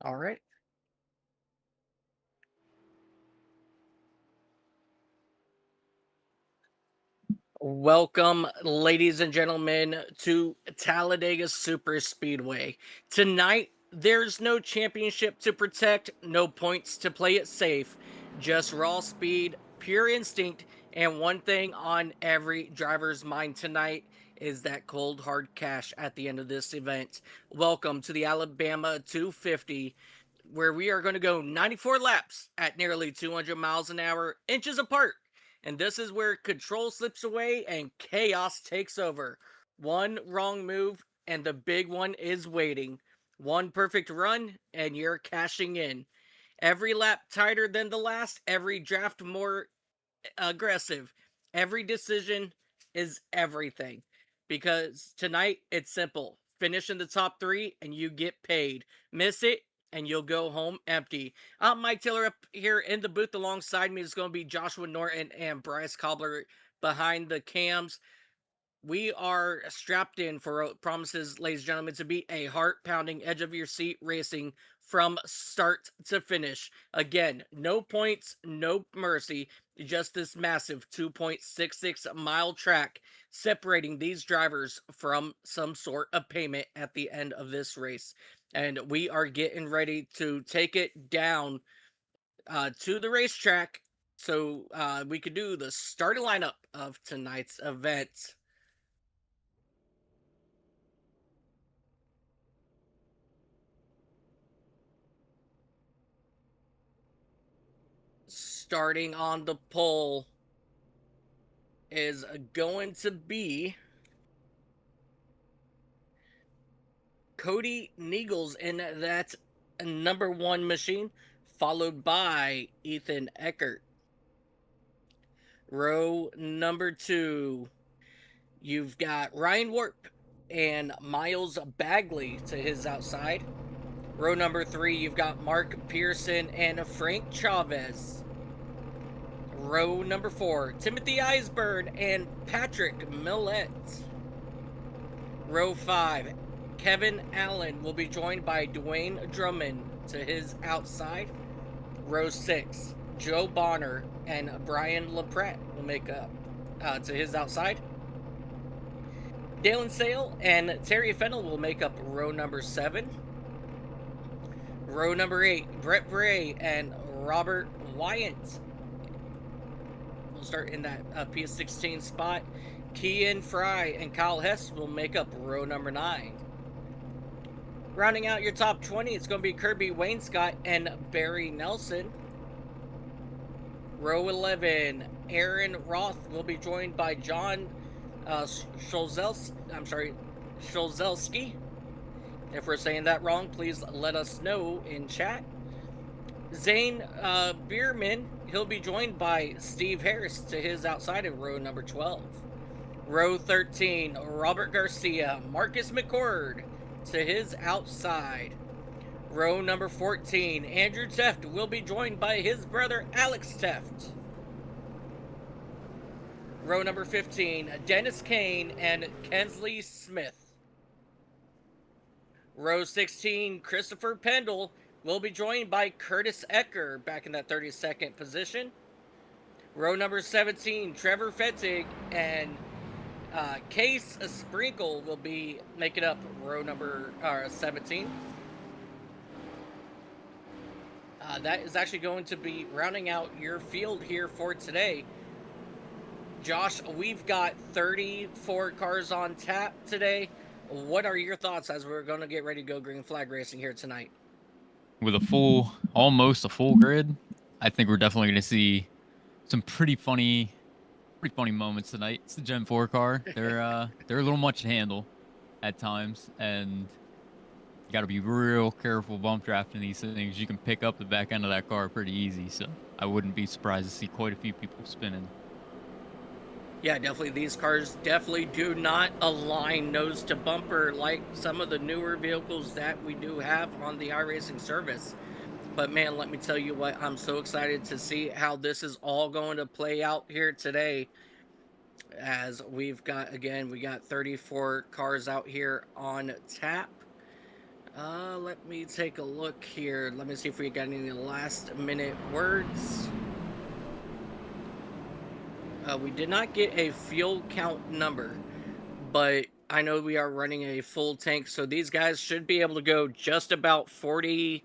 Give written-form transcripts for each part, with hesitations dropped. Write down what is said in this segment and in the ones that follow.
All right. Welcome, ladies and gentlemen, to Talladega Super Speedway. Tonight, there's no championship to protect, no points to play it safe, just raw speed, pure instinct, and one thing on every driver's mind tonight is that cold hard cash at the end of this event. Welcome to the Alabama 250, where we are going to go 94 laps at nearly 200 miles an hour, inches apart. And this is where control slips away and chaos takes over. One wrong move, and the big one is waiting. One perfect run, and you're cashing in. Every lap tighter than the last, every draft more aggressive. Every decision is everything. Because tonight it's simple. Finish in the top three and you get paid. Miss it and you'll go home empty. I'm Mike Taylor up here in the booth alongside me. Is going to be Joshua Norton and Bryce Cobbler behind the cams. We are strapped in for promises, ladies and gentlemen, to be a heart pounding, edge of your seat racing from start to finish. Again, no points, no mercy, just this massive 2.66 mile track separating these drivers from some sort of payment at the end of this race. And we are getting ready to take it down to the racetrack so we could do the starting lineup of tonight's event. Starting on the pole is going to be Cody Neagles in that number one machine, followed by Ethan Eckert. Row number two, you've got Ryan Warp and Miles Bagley to his outside. Row number three, you've got Mark Pearson and Frank Chavez. Row number four, Timothy Eisburn and Patrick Millette. Row five, Kevin Allen will be joined by Dwayne Drummond to his outside. Row six, Joe Bonner and Brian LaPrette will make up to his outside. Dalen Sale and Terry Fennell will make up row number seven. Row number eight, Brett Bray and Robert Wyant will start in that PS16 spot. Kean Fry and Kyle Hess will make up row number nine. Rounding out your top 20, it's going to be Kirby Wainscott and Barry Nelson. Row 11, Aaron Roth will be joined by John Scholzelski. If we're saying that wrong, please let us know in chat. Zane Bierman, he'll be joined by Steve Harris to his outside of row number 12. Row 13, Robert Garcia, Marcus McCord to his outside. Row number 14, Andrew Teft will be joined by his brother Alex Teft. Row number 15, Dennis Kane and Kensley Smith. Row 16, Christopher Pendle will be joined by Curtis Ecker back in that 32nd position. Row number 17, Trevor Fettig and Case Sprinkle will be making up row number 17. That is actually going to be rounding out your field here for today. Josh, we've got 34 cars on tap today. What are your thoughts as we're going to get ready to go green flag racing here tonight? With almost a full grid, I think we're definitely going to see some pretty funny moments tonight. It's the Gen 4 car. They're a little much to handle at times, and you got to be real careful bump drafting these things. You can pick up the back end of that car pretty easy, so I wouldn't be surprised to see quite a few people spinning. Yeah, definitely. These cars definitely do not align nose to bumper like some of the newer vehicles that we do have on the iRacing service. But man, let me tell you what, I'm so excited to see how this is all going to play out here today. As we got 34 cars out here on tap. Let me take a look here. Let me see if we got any last minute words. We did not get a fuel count number, but I know we are running a full tank, so these guys should be able to go just about 40.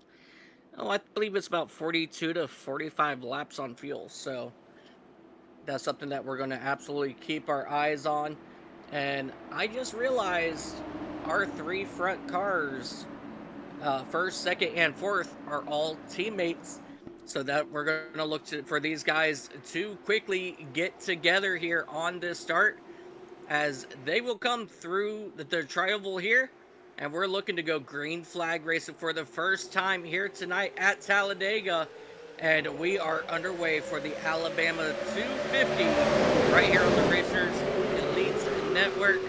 Oh, I believe it's about 42 to 45 laps on fuel. So that's something that we're going to absolutely keep our eyes on. And I just realized our three front cars, first, second, and fourth, are all teammates. So that we're going to look for these guys to quickly get together here on this start, as they will come through the tri-oval here, and we're looking to go green flag racing for the first time here tonight at Talladega, and we are underway for the Alabama 250 right here on the Racers Elite Network,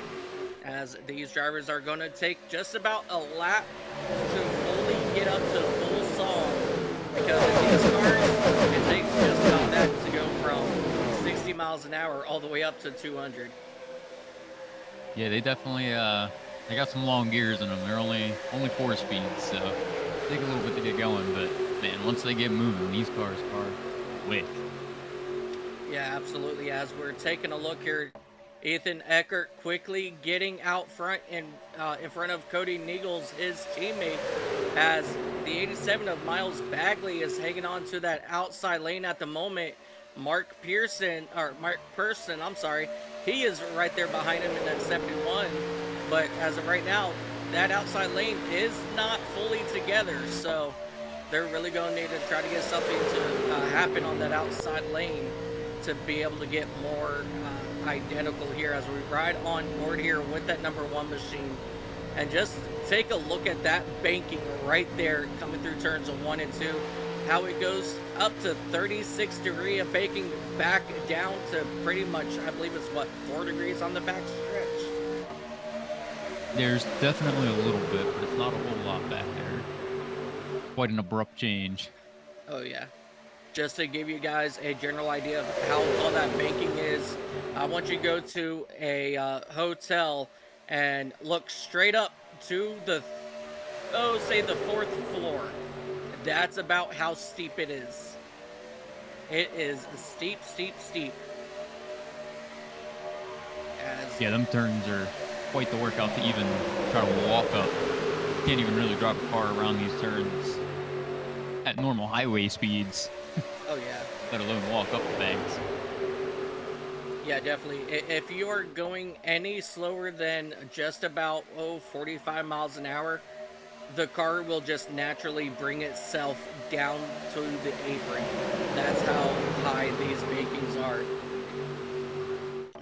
as these drivers are going to take just about a lap to fully get up to full song, because in these cars it takes just about that to go from 60 miles an hour all the way up to 200. Yeah, they definitely they got some long gears in them. They're only 4 speeds, so take a little bit to get going. But man, once they get moving, these cars are quick. Yeah, absolutely. As we're taking a look here, Ethan Eckert quickly getting out front in front of Cody Niegels, his teammate, as the 87 of Miles Bagley is hanging on to that outside lane at the moment. Mark Person, I'm sorry, he is right there behind him in that 71. But as of right now, that outside lane is not fully together, so they're really going to need to try to get something to happen on that outside lane to be able to get more identical here as we ride on board here with that number one machine. And just take a look at that banking right there coming through turns 1 and 2, how it goes up to 36 degree of banking back down to pretty much, I believe it's what, 4 degrees on the back stretch. There's definitely a little bit, but it's not a whole lot back there. Quite an abrupt change. Oh yeah. Just to give you guys a general idea of how all that banking is, I want you to go to a hotel and look straight up to the, say the 4th floor. That's about how steep it is. It is steep, steep, steep. Yeah, them turns are quite the workout to even try to walk up. You can't even really drive a car around these turns at normal highway speeds. Oh yeah. Let alone walk up the banks. Yeah, definitely. If you are going any slower than just about 45 miles an hour, the car will just naturally bring itself down to the apron. That's how high these bakings are.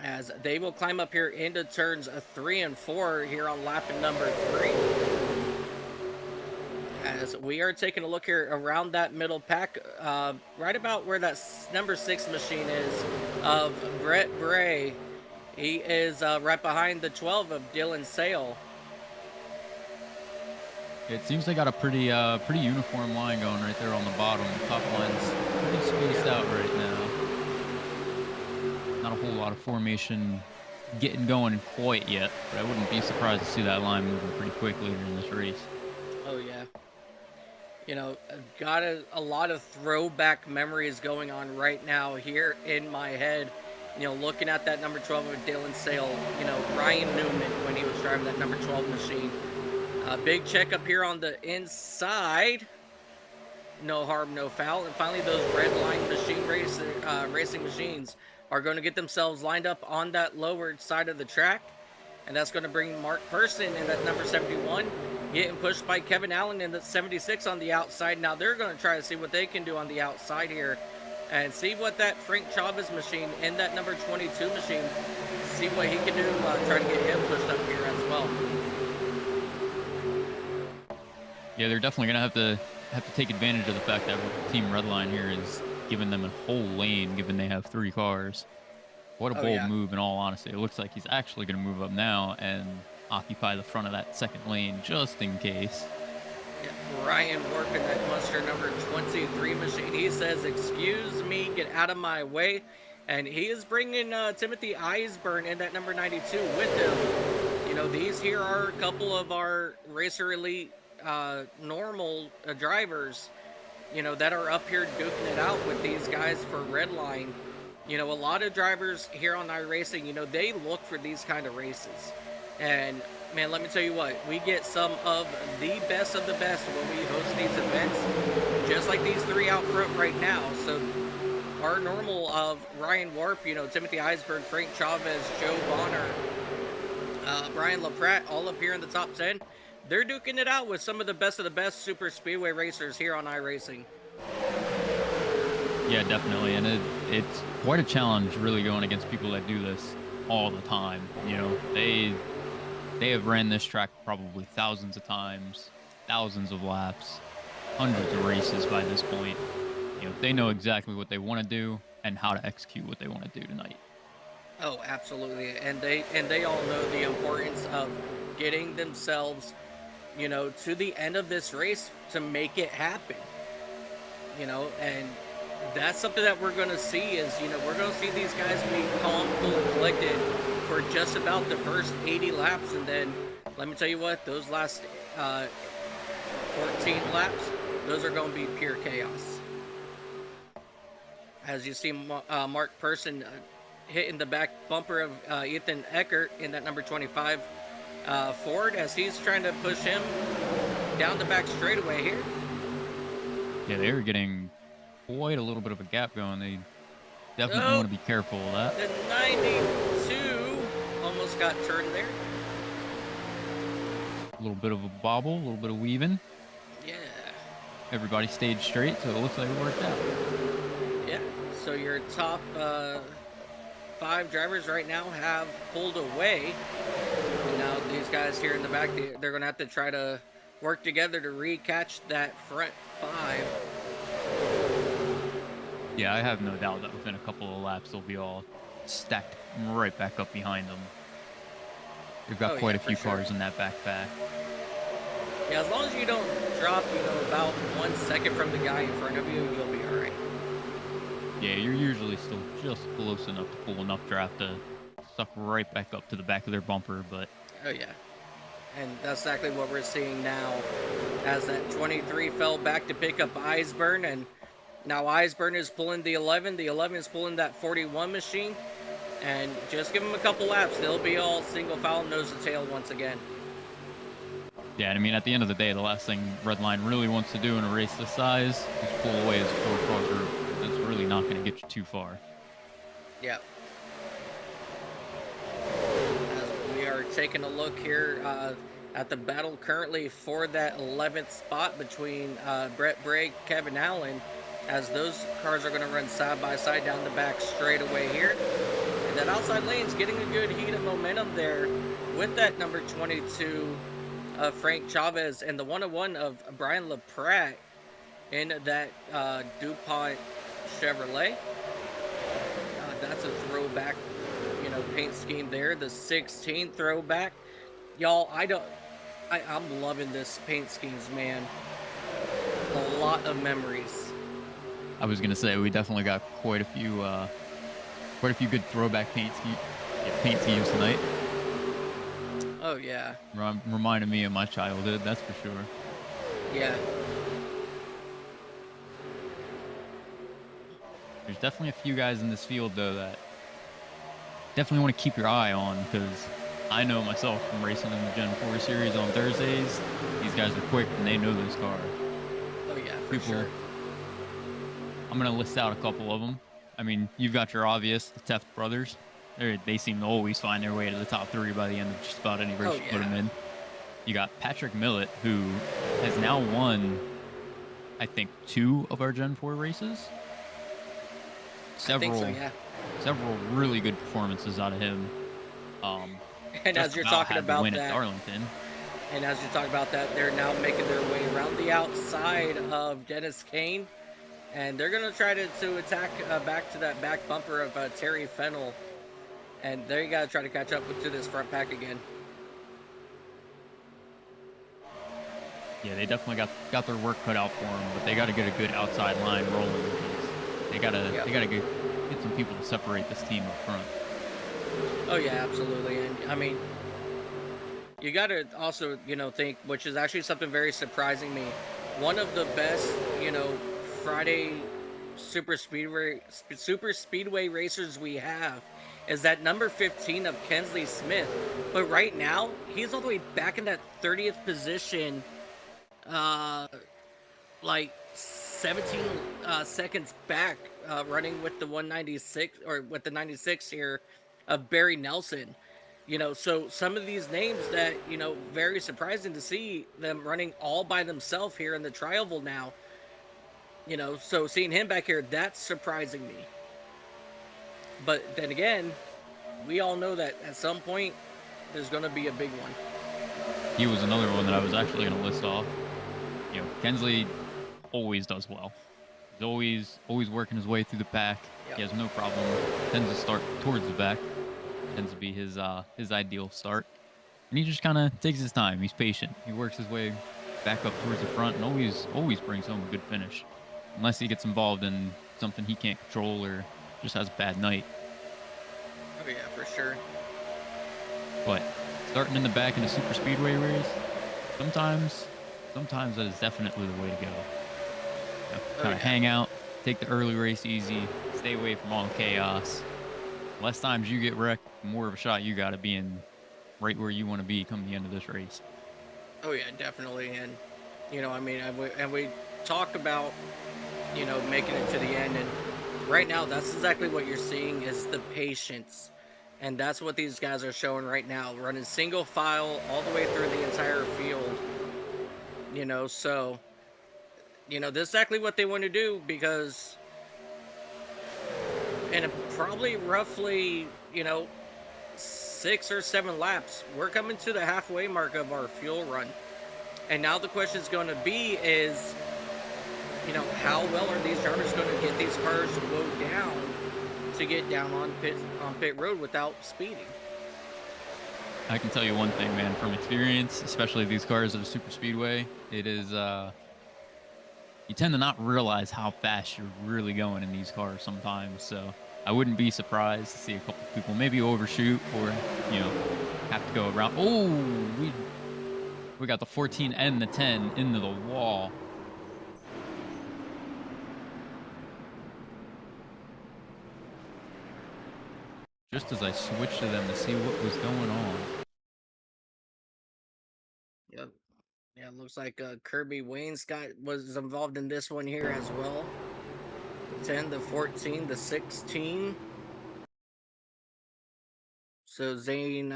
As they will climb up here into turns 3 and 4 here on lap number 3. As we are taking a look here around that middle pack, right about where that number 6 machine is of Brett Bray. He is right behind the 12 of Dylan Sale. It seems they got a pretty uniform line going right there on the bottom. The top line's pretty spaced out right now. Not a whole lot of formation getting going quite yet, but I wouldn't be surprised to see that line moving pretty quick later in this race. Oh yeah. You know, I've got a lot of throwback memories going on right now here in my head. You know, looking at that number 12 of Dylan Sale, you know, Ryan Newman when he was driving that number 12 machine. Big check up here on the inside. No harm, no foul. And finally, those red line racing machines are going to get themselves lined up on that lower side of the track. And that's going to bring Mark Person in that number 71, getting pushed by Kevin Allen in the 76 on the outside. Now they're going to try to see what they can do on the outside here and see what that Frank Chavez machine in that number 22 machine, see what he can do, try to get him pushed up here as well. Yeah, they're definitely going to have to take advantage of the fact that Team Redline here is giving them a whole lane, given they have 3 cars. What a bold move, in all honesty. It looks like he's actually going to move up now and occupy the front of that second lane, just in case. Yeah, Ryan working that Monster number 23 machine. He says, "Excuse me, get out of my way." And he is bringing Timothy Eisburn in that number 92 with him. You know, these here are a couple of our Racer Elite normal drivers, that are up here duking it out with these guys for red line. A lot of drivers here on iRacing, they look for these kind of races. And man, let me tell you what, we get some of the best when we host these events, just like these three out front right now. So our normal of Ryan Warp, Timothy Eisberg, Frank Chavez, Joe Bonner, Brian LaPratt, all up here in the top 10. They're duking it out with some of the best super speedway racers here on iRacing. Yeah, definitely, and it's quite a challenge really going against people that do this all the time. They have ran this track probably thousands of times, thousands of laps, hundreds of races by this point. They know exactly what they want to do and how to execute what they want to do tonight. Oh, absolutely. And they all know the importance of getting themselves, to the end of this race to make it happen. And that's something that we're going to see is, we're going to see these guys be calm, cool, and collected for just about the first 80 laps. And then let me tell you what, those last 14 laps, those are going to be pure chaos. As you see Mark Person hitting the back bumper of Ethan Eckert in that number 25 Ford as he's trying to push him down the back straightaway here. Yeah, they were getting quite a little bit of a gap going. They definitely want to be careful of that. The 92 almost got turned there. A little bit of a bobble, a little bit of weaving. Yeah. Everybody stayed straight, so it looks like it worked out. Yeah. So your top 5 drivers right now have pulled away. And now these guys here in the back, they're going to have to try to work together to recatch that front 5. Yeah, I have no doubt that within a couple of laps, they'll be all stacked right back up behind them. They've got quite a few cars in that backpack. Yeah, as long as you don't drop, about 1 second from the guy in front of you, you'll be all right. Yeah, you're usually still just close enough to pull enough draft to suck right back up to the back of their bumper, but... Oh, yeah. And that's exactly what we're seeing now as that 23 fell back to pick up Eisburn, and now Eisburn is pulling the 11. The 11 is pulling that 41 machine, and just give them a couple laps. They'll be all single foul nose to tail once again. Yeah, and I mean, at the end of the day, the last thing Redline really wants to do in a race this size is pull away his 4-car group. That's really not going to get you too far. Yeah. As we are taking a look here at the battle currently for that 11th spot between Brett Bragg, Kevin Allen, as those cars are going to run side by side down the back straightaway here. And that outside lane's getting a good heat of momentum there with that number 22 of Frank Chavez and the 101 of Brian LaPratt in that DuPont Chevrolet. That's a throwback, paint scheme there. The 16 throwback. Y'all, I'm loving this paint schemes, man. A lot of memories. I was gonna say we definitely got quite a few good throwback paint schemes tonight. Oh yeah. Reminded me of my childhood, that's for sure. Yeah. There's definitely a few guys in this field though that definitely want to keep your eye on, because I know myself from racing in the Gen 4 series on Thursdays, these guys are quick and they know this car. Oh yeah, for sure. I'm going to list out a couple of them. I mean, you've got your obvious, the Teft brothers. They seem to always find their way to the top 3 by the end of just about any race you put them in. You got Patrick Millett, who has now won, I think, 2 of our Gen 4 races. Several really good performances out of him. And as you're talking about that, Darlington. And as you're talking about that, they're now making their way around the outside of Dennis Kane, and they're going to try to attack back to that back bumper of Terry Fennell, and they got to try to catch up to this front pack again. Yeah, they definitely got their work cut out for them, but they got to get a good outside line rolling. They got to get some people to separate this team up front. Oh yeah, absolutely. And I mean, You got to also, think, which is actually something very surprising me. One of the best, Friday super speedway racers we have is that number 15 of Kensley Smith. But right now, he's all the way back in that 30th position, uh, like 17 seconds back, running with the 196 or with the 96 here of Barry Nelson. So some of these names that, very surprising to see them running all by themselves here in the Trioval now. So seeing him back here, that's surprising me. But then again, we all know that at some point there's going to be a big one. He was another one that I was actually going to list off. Kensley always does well. He's always working his way through the pack. Yep. He has no problem. Tends to start towards the back. Tends to be his ideal start. And he just kind of takes his time. He's patient. He works his way back up towards the front and always brings home a good finish. Unless he gets involved in something he can't control or just has a bad night. Oh yeah, for sure. But starting in the back in a super speedway race, sometimes that is definitely the way to go. Kind of hang out, take the early race easy, stay away from all the chaos. Less times you get wrecked, the more of a shot you got at being right where you want to be come the end of this race. Oh yeah, definitely. And we talk about making it to the end, and right now that's exactly what you're seeing is the patience. And that's what these guys are showing right now, running single file all the way through the entire field. So this is exactly what they want to do, because in probably roughly 6 or 7 laps, we're coming to the halfway mark of our fuel run. And now the question is going to be is, how well are these drivers going to get these cars slowed down to get down on pit road without speeding? I can tell you one thing, man, from experience, especially these cars at a super speedway, it is you tend to not realize how fast you're really going in these cars sometimes. So I wouldn't be surprised to see a couple people maybe overshoot or have to go around. Oh, we got the 14 and the 10 into the wall. Just as I switched to them to see what was going on. Yep. Yeah, it looks like Kirby Wainscott was involved in this one here as well. The 10, the 14, the 16. So Zane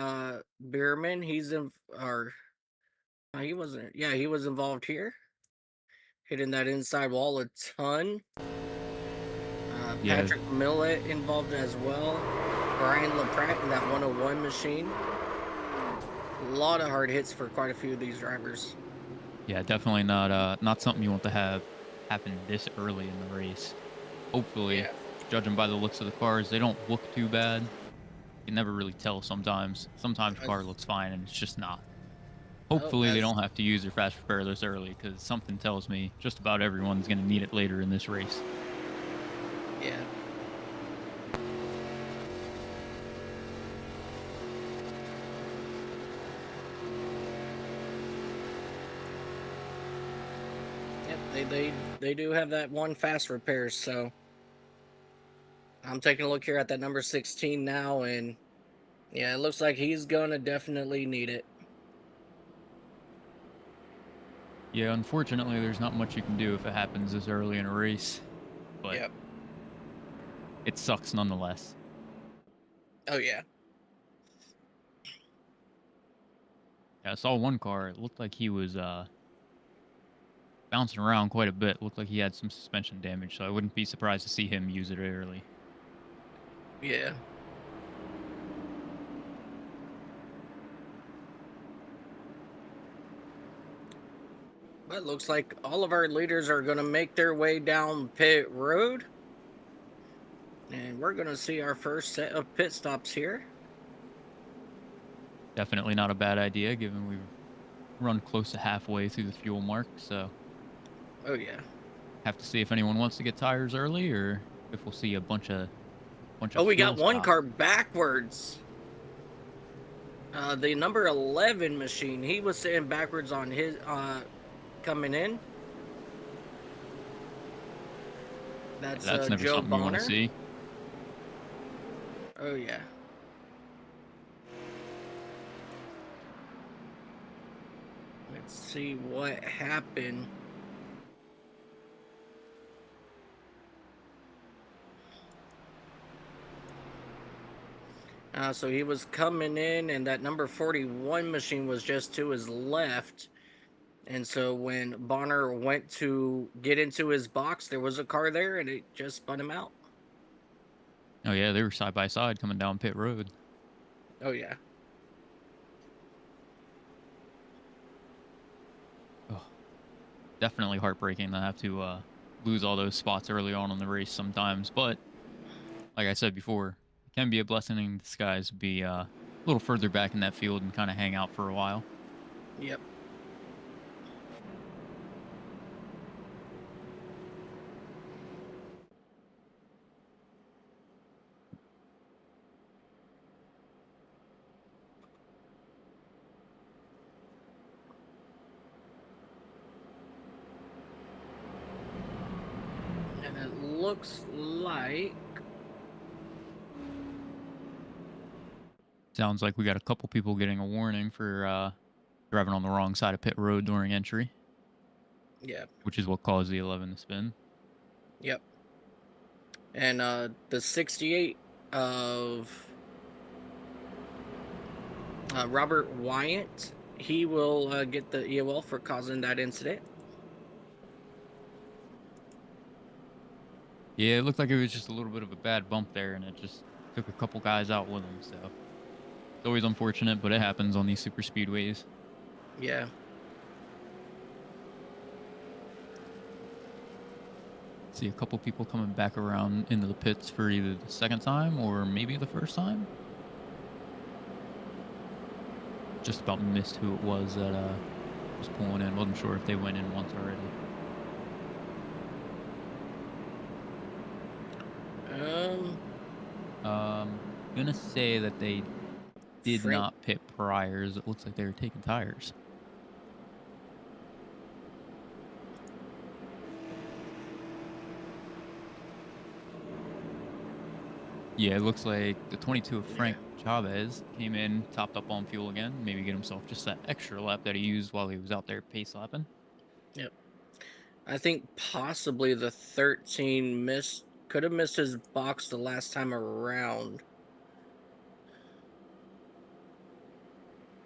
Bierman, he's in, or he wasn't. Yeah, he was involved here, hitting that inside wall a ton. Patrick Millett involved as well. Brian LaPratt in that 101 machine. A lot of hard hits for quite a few of these drivers. Yeah, definitely not something you want to have happen this early in the race. Hopefully, judging by the looks of the cars, they don't look too bad. You can never really tell sometimes. Sometimes the car looks fine and it's just not. Hopefully they don't have to use their fast repair this early, because something tells me just about everyone's going to need it later in this race. Yeah. Yep, they do have that one fast repair, so I'm taking a look here at that number 16 now, and yeah, it looks like he's gonna definitely need it. Yeah, unfortunately, there's not much you can do if it happens this early in a race, but it sucks nonetheless. Oh yeah. Yeah, I saw one car. It looked like he was bouncing around quite a bit. Looked like he had some suspension damage, so I wouldn't be surprised to see him use it early. Yeah. But it looks like all of our leaders are going to make their way down pit road. And we're going to see our first set of pit stops here. Definitely not a bad idea, given we've run close to halfway through the fuel mark, so... Oh, yeah. Have to see if anyone wants to get tires early, or if we'll see a bunch of Oh, we got one stop. car backwards. The number 11 machine, he was sitting backwards on his coming in. That's That's never Joe something you want to Bonner. see. Oh yeah. Let's see what happened. So he was coming in, and that number 41 machine was just to his left. And so when Bonner went to get into his box, there was a car there, and it just spun him out. Oh yeah, they were side by side coming down pit road. Oh yeah. Oh, definitely heartbreaking to have to lose all those spots early on in the race sometimes. But like I said before, it can be a blessing in disguise to be a little further back in that field and kind of hang out for a while. Yep. And it looks like Sounds like we got a couple people getting a warning for driving on the wrong side of pit road during entry, yep. which is what caused the 11 to spin. Yep. And the 68 of Robert Wyatt, he will get the EOL for causing that incident. Yeah, it looked like it was just a little bit of a bad bump there, and it just took a couple guys out with him. So it's always unfortunate, but it happens on these super speedways. Yeah. See a couple people coming back around into the pits for either the second time or maybe the first time. Just about missed who it was that was pulling in. Wasn't sure if they went in once already. Gonna say that they did Frank. not pit priors. It looks like they were taking tires. Yeah, it looks like the 22 of Frank Chavez came in, topped up on fuel again, maybe get himself just that extra lap that he used while he was out there pace lapping. Yep. I think possibly the 13 could have missed his box the last time around.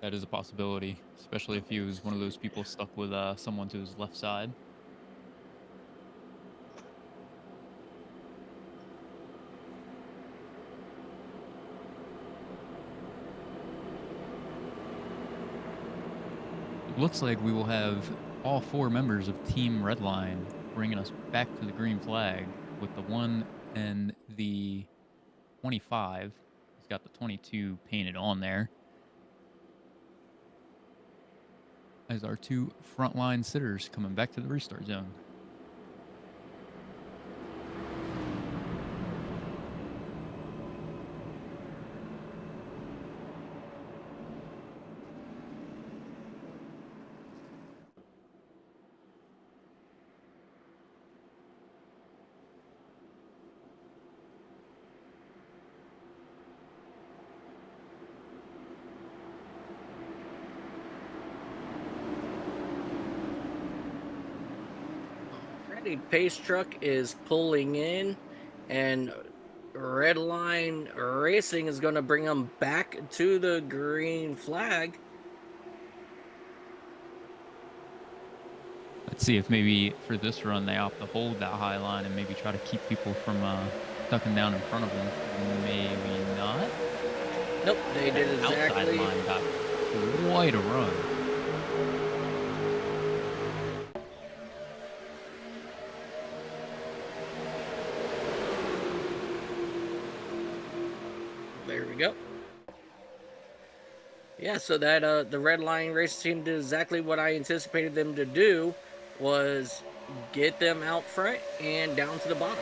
That is a possibility, especially if he was one of those people stuck with someone to his left side. It looks like we will have all four members of Team Redline bringing us back to the green flag with the 1 and the 25. He's got the 22 painted on there. As our two frontline sitters coming back to the restart zone. Pace truck is pulling in, and Red Line Racing is going to bring them back to the green flag. Let's see if maybe for this run they opt to hold that high line and maybe try to keep people from ducking down in front of them. Maybe not. Nope, they did Outside exactly. line got quite a run. There we go. Yeah, so that the Red Line Race team did exactly what I anticipated them to do, was get them out front and down to the bottom.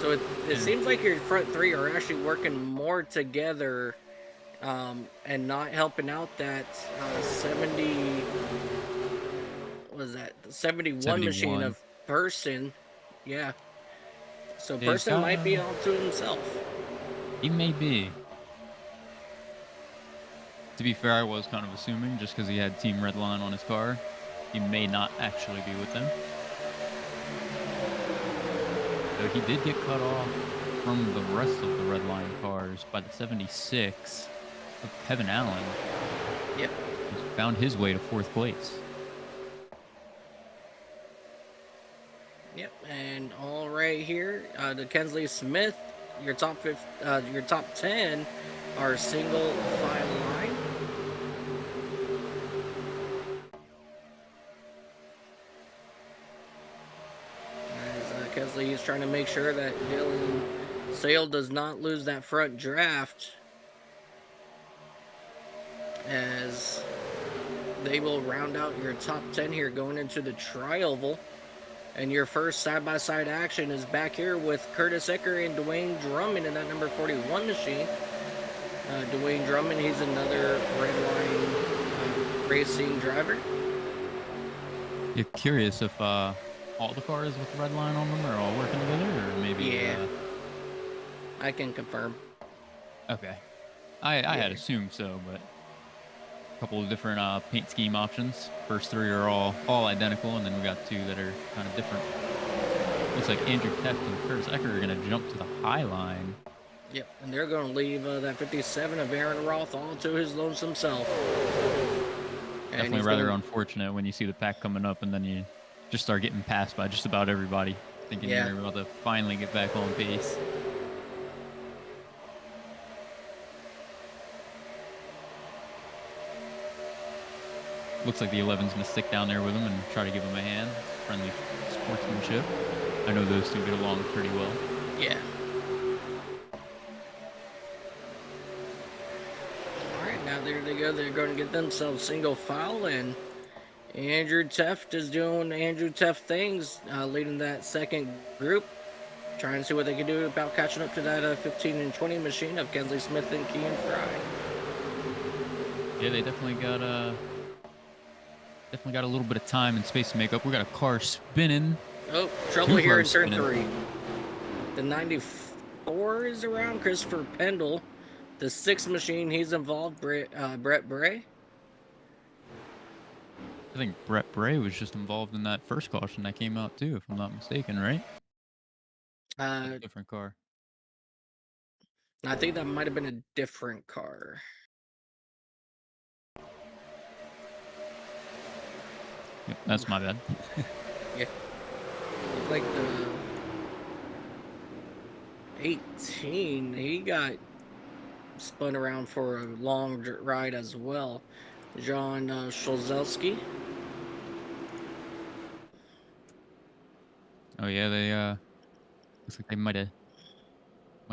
So it seems like your front three are actually working more together And not helping out that 70 was that the 71 machine 71. of Person. Yeah, so Yeah, he's Person got might be all to himself. he may be. To be fair, I was kind of assuming just because he had Team Redline on his car, he may not actually be with them. Though he did get cut off from the rest of the Redline cars by the 76 of Kevin Allen, Yep. who's found his way to fourth place. Yep, and all right here, the Kensley Smith, your top 10 are single file line. As Kensley is trying to make sure that Dylan Sale does not lose that front draft, as they will round out your top 10 here going into the tri-oval. And your first side-by-side action is back here with Curtis Ecker and Dwayne Drummond in that number 41 machine. Dwayne Drummond, he's another Redline racing driver. You're curious if all the cars with Redline on them are all working together, or maybe? Yeah, I can confirm. Okay, I had assumed so, but a couple of different paint scheme options. First three are all identical, and then we got two that are kind of different. Looks like Andrew Teft and Curtis Ecker are going to jump to the high line. Yep, and they're going to leave that 57 of Aaron Roth all to his lonesome self. Definitely rather unfortunate when you see the pack coming up and then you just start getting passed by just about everybody, thinking you're about to finally get back on pace. Looks like the 11's going to stick down there with him and try to give him a hand. Friendly sportsmanship. I know those two get along pretty well. Yeah. All right, now there they go. They're going to get themselves single file, and Andrew Teft is doing Andrew Teft things, leading that second group, trying to see what they can do about catching up to that 15 and 20 machine of Kensley Smith and Kean Fry. Yeah, they definitely got a little bit of time and space to make up. We got a car spinning. Oh, trouble here in turn 3. The 94 is around Christopher Pendle. The 6 machine, he's involved, Brett Bray. I think Brett Bray was just involved in that first caution that came out too, if I'm not mistaken, right? Different car. I think that might have been a different car. Yep, that's my bad. Yeah. Like the 18, he got spun around for a long ride as well. John Scholzelski. Oh yeah, they looks like they might have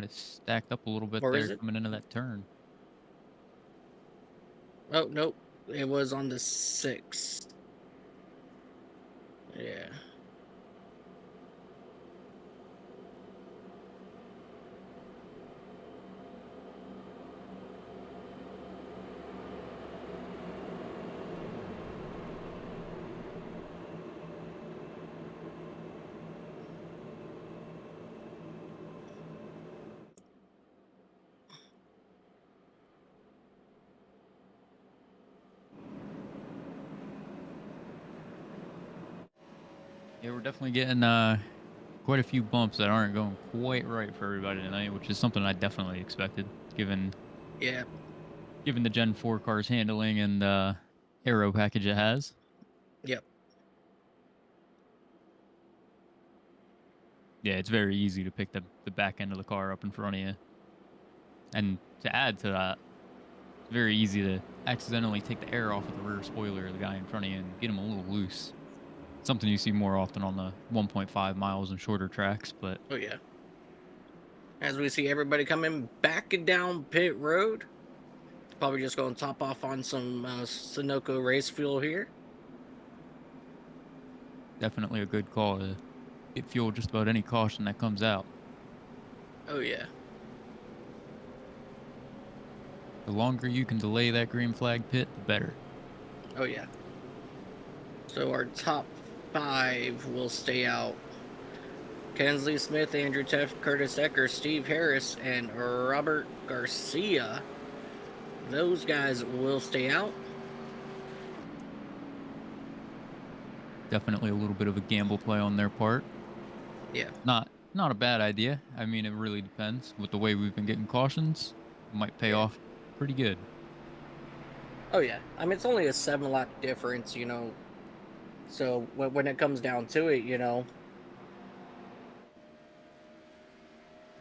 stacked up a little bit there coming into that turn. Oh nope, it was on the 6th. Yeah. Yeah, we're definitely getting quite a few bumps that aren't going quite right for everybody tonight, which is something I definitely expected, given the Gen 4 car's handling and aero package it has. Yep. Yeah, it's very easy to pick the back end of the car up in front of you. And to add to that, it's very easy to accidentally take the air off of the rear spoiler of the guy in front of you and get him a little loose. Something you see more often on the 1.5 miles and shorter tracks, but... Oh, yeah. As we see everybody coming back down pit road. Probably just going to top off on some Sunoco race fuel here. Definitely a good call to get fuel just about any caution that comes out. Oh, yeah. The longer you can delay that green flag pit, the better. Oh yeah. So our top 5 will stay out. Kensley Smith, Andrew Teff, Curtis Ecker, Steve Harris, and Robert Garcia. Those guys will stay out. Definitely a little bit of a gamble play on their part. Yeah. Not a bad idea. I mean, it really depends. With the way we've been getting cautions, it might pay Yeah. off pretty good. Oh yeah. I mean, it's only a 7-lap difference, So when it comes down to it,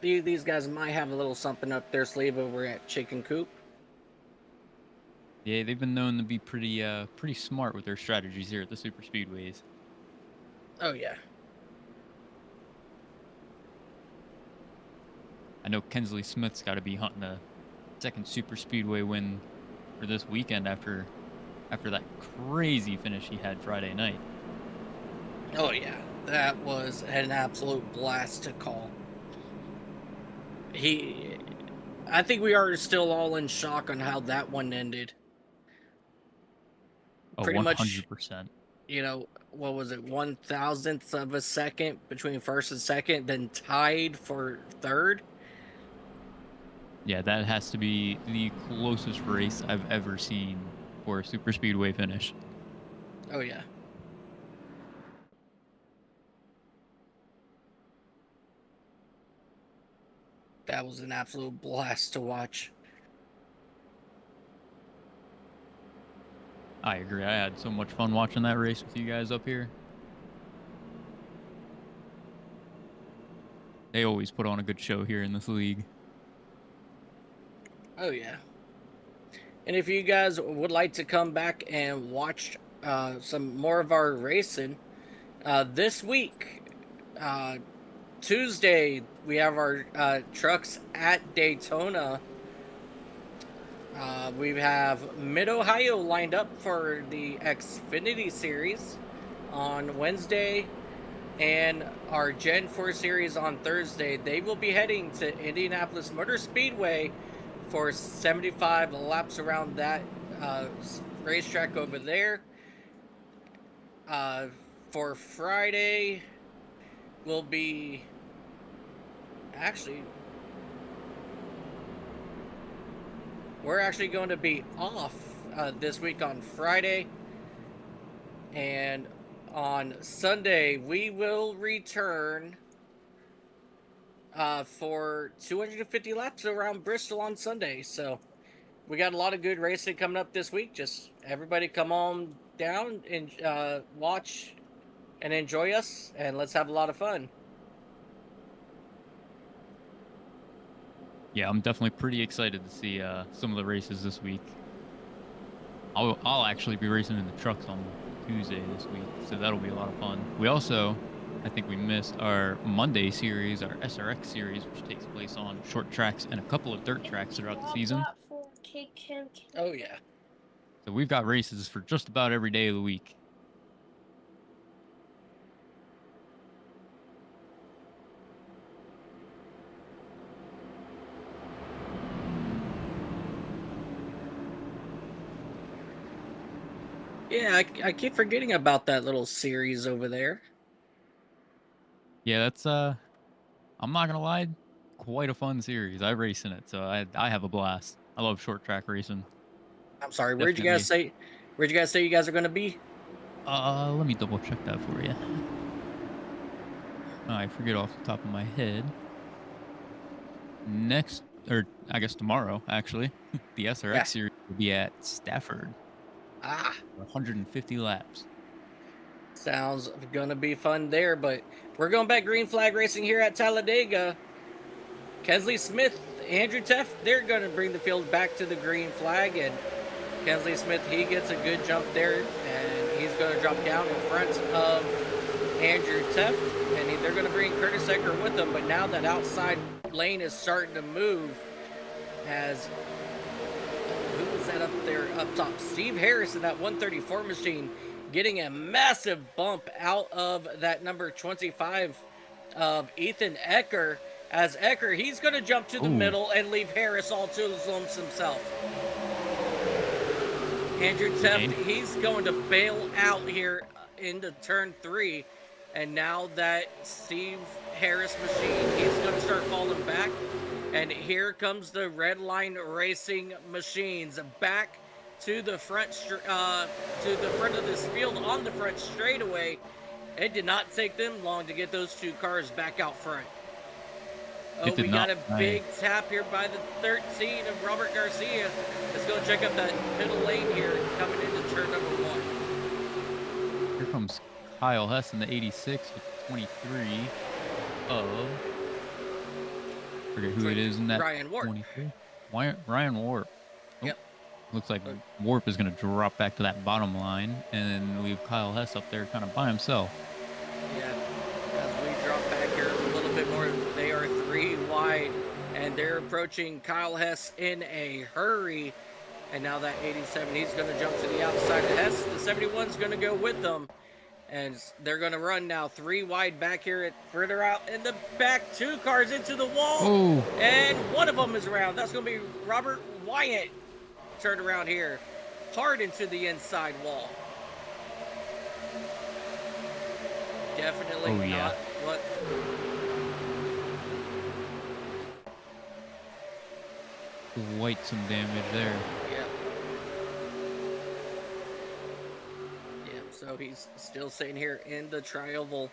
these guys might have a little something up their sleeve over at Chicken Coop. Yeah, they've been known to be pretty smart with their strategies here at the super speedways. Oh yeah. I know Kensley Smith's got to be hunting a second super speedway win for this weekend after that crazy finish he had Friday night. Oh yeah. That was an absolute blast to call. I think we are still all in shock on how that one ended. Oh, Pretty much, 100%. what was it, 1,000th of a second between first and second, then tied for third. Yeah, that has to be the closest race I've ever seen for a super speedway finish. Oh yeah. That was an absolute blast to watch. I agree. I had so much fun watching that race with you guys up here. They always put on a good show here in this league. Oh yeah. And if you guys would like to come back and watch some more of our racing, this week, Tuesday, we have our trucks at Daytona. We have Mid-Ohio lined up for the Xfinity Series on Wednesday, and our Gen 4 Series on Thursday. They will be heading to Indianapolis Motor Speedway for 75 laps around that racetrack over there. For Friday, will be actually we're actually going to be off this week on Friday, and on Sunday we will return for 250 laps around Bristol on Sunday. So we got a lot of good racing coming up this week. Just everybody come on down and watch and enjoy us, and let's have a lot of fun. Yeah, I'm definitely pretty excited to see some of the races this week. I'll actually be racing in the trucks on Tuesday this week, so that'll be a lot of fun. We also, I think we missed our Monday series, our SRX series, which takes place on short tracks and a couple of dirt tracks throughout the season. Oh yeah. So we've got races for just about every day of the week. Yeah, I keep forgetting about that little series over there. Yeah, that's I'm not gonna lie, quite a fun series. I race in it, so I have a blast. I love short track racing. I'm sorry, Definitely. where'd you guys say you guys are going to be? Let me double check that for you. I forget off the top of my head. Next, or I guess tomorrow, actually, the SRX Yeah. series will be at Stafford. Ah, 150 laps. sounds gonna be fun there, but we're going back green flag racing here at Talladega. Kensley Smith, Andrew Teff, they're gonna bring the field back to the green flag, and Kensley Smith, he gets a good jump there, and he's gonna drop down in front of Andrew Teff, and they're gonna bring Curtis Ecker with them. But now that outside lane is starting to move, as who was that up there up top? Steve Harris in that 134 machine, getting a massive bump out of that number 25 of Ethan Ecker, as Ecker, he's going to jump to the Ooh, middle and leave Harris all to himself. Andrew Teft, okay. he's going to bail out here into turn 3. And now that Steve Harris machine, he's going to start falling back. And here comes the Red Line Racing machines back to the front of this field on the front straightaway. It did not take them long to get those two cars back out front. Oh, It did we got not. a big tap here by the 13 of Robert Garcia. Let's go check out that middle lane here coming into turn number 1. Here comes Kyle Hess in the 86 with 23 of. Forget who it is in that Ryan Warp. 23. Ryan Warp. Oh, Yep. looks like Warp is going to drop back to that bottom line and then leave Kyle Hess up there kind of by himself. Yeah, as we drop back here a little bit more, they are 3 wide, and they're approaching Kyle Hess in a hurry. And now that 87, he's going to jump to the outside of Hess. The 71's going to go with them, and they're going to run now 3 wide back here, further out in the back. 2 cars into the wall, Oh, and one of them is around. That's going to be Robert Wyatt. Turned around here, hard into the inside wall. Definitely not what. White some damage there. Yeah. Yeah, so he's still sitting here in the trioval.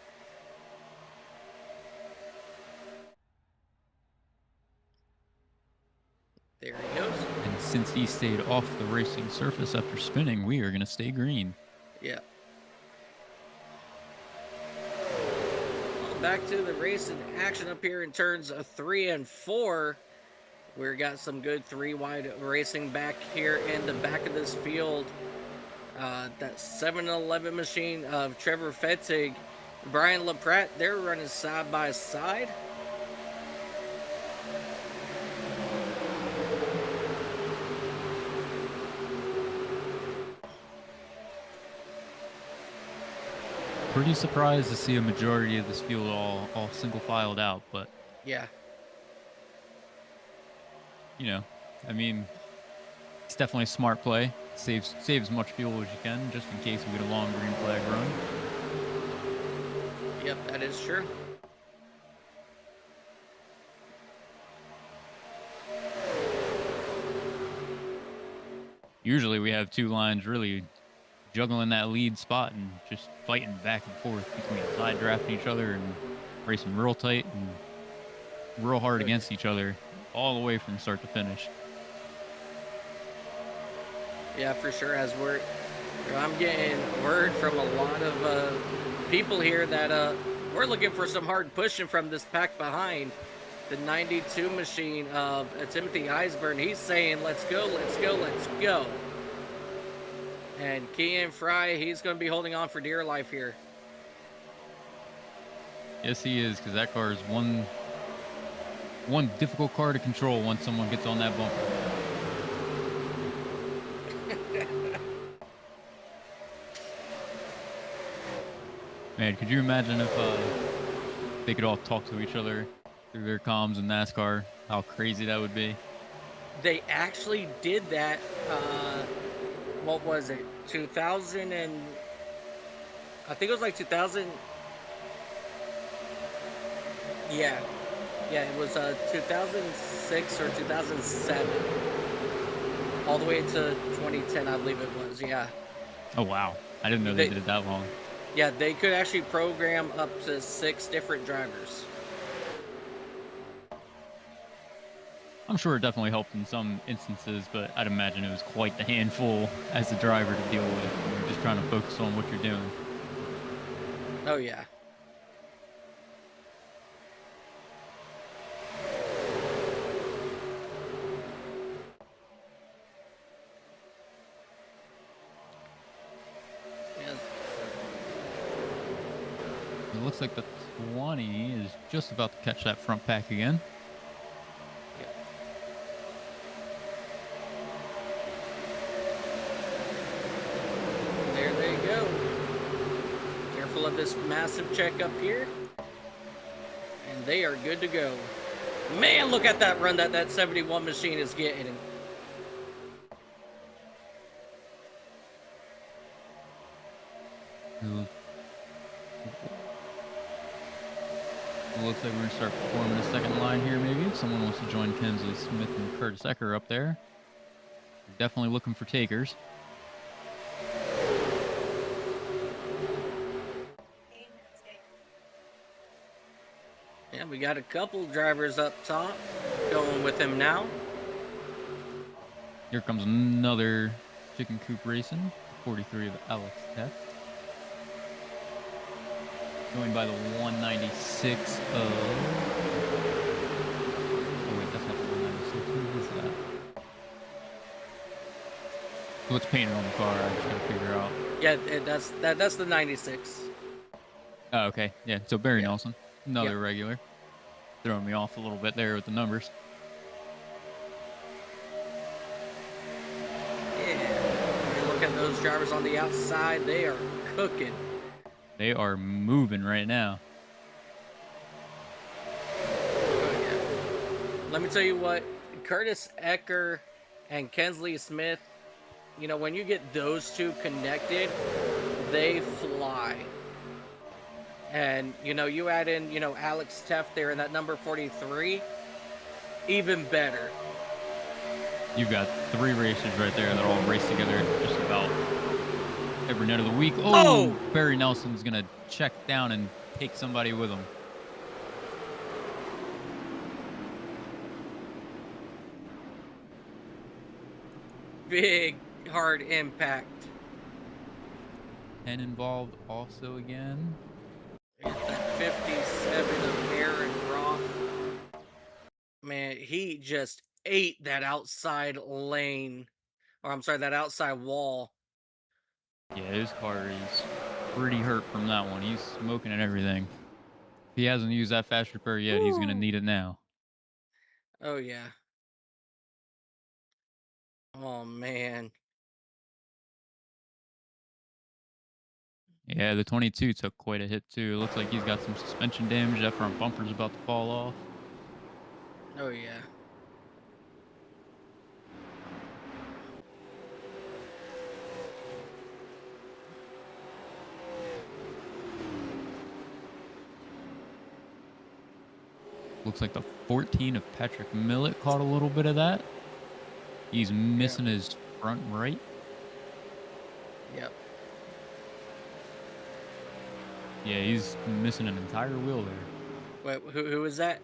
There he goes. And since he stayed off the racing surface after spinning, we are going to stay green. Yeah. Well, back to the racing action up here in turns 3 and 4. We've got some good 3 wide racing back here in the back of this field. That 7-Eleven machine of Trevor Fettig, Brian LaPratte, they're running side by side. Pretty surprised to see a majority of this field all single filed out, but Yeah. you know, I mean, it's definitely a smart play. Saves as much fuel as you can, just in case we get a long green flag run. Yep, that is true. Usually we have 2 lines really juggling that lead spot and just fighting back and forth between side drafting each other and racing real tight and real hard against each other all the way from start to finish. Yeah, for sure. I'm getting word from a lot of people here that we're looking for some hard pushing from this pack behind. The 92 machine of Timothy Eisburn, he's saying, let's go, let's go, let's go. And Kean Fry, he's going to be holding on for dear life here. Yes, he is, because that car is one difficult car to control once someone gets on that bumper. Man, could you imagine if they could all talk to each other through their comms in NASCAR? How crazy that would be. They actually did that, what was it, 2000 and, I think it was like 2000, yeah, it was 2006 or 2007, all the way to 2010, I believe it was, yeah. Oh, wow. I didn't know they did it that long. Yeah, they could actually program up to 6 different drivers. I'm sure it definitely helped in some instances, but I'd imagine it was quite the handful as a driver to deal with when you're just trying to focus on what you're doing. Oh, yeah. It looks like the 20 is just about to catch that front pack again. There they go. Careful of this massive check up here. And they are good to go. Man, look at that run that 71 machine is getting. It looks like we're going to start forming a second line here, maybe. If someone wants to join Kensley Smith and Curtis Ecker up there. We're definitely looking for takers. Yeah, we got a couple drivers up top going with him now. Here comes another chicken coop racing. 43 of Alex Teff. Joined by the 196 of... Oh wait, that's not the 196. Who is that? What's painted on the car? I just gotta figure out. Yeah, that's the 96. Oh, okay. Yeah, so Barry Yeah. Nelson. Another Yep. regular. Throwing me off a little bit there with the numbers. Yeah. You look at those drivers on the outside, they are cooking. They are moving right now. Oh, yeah. Let me tell you what, Curtis Ecker and Kensley Smith, you know, when you get those two connected, they fly. And, you know, you add in, you know, Alex Teff there in that number 43, even better. You've got 3 races right there that all race together just about every night of the week. Oh! Barry Nelson's going to check down and take somebody with him. Big, hard impact. 10 involved also again. Got that 57 of Aaron Roth. Man, he just ate that outside lane. Or I'm sorry, that outside wall. Yeah, his car is pretty hurt from that one. He's smoking and everything. If he hasn't used that fast repair yet, he's going to need it now. Oh, yeah. Oh, man. Yeah, the 22 took quite a hit too. It looks like he's got some suspension damage. That front bumper's about to fall off. Oh, yeah. Looks like the 14 of Patrick Millett caught a little bit of that. He's missing his front right. Yep. Yeah, he's missing an entire wheel there. Wait, who is that?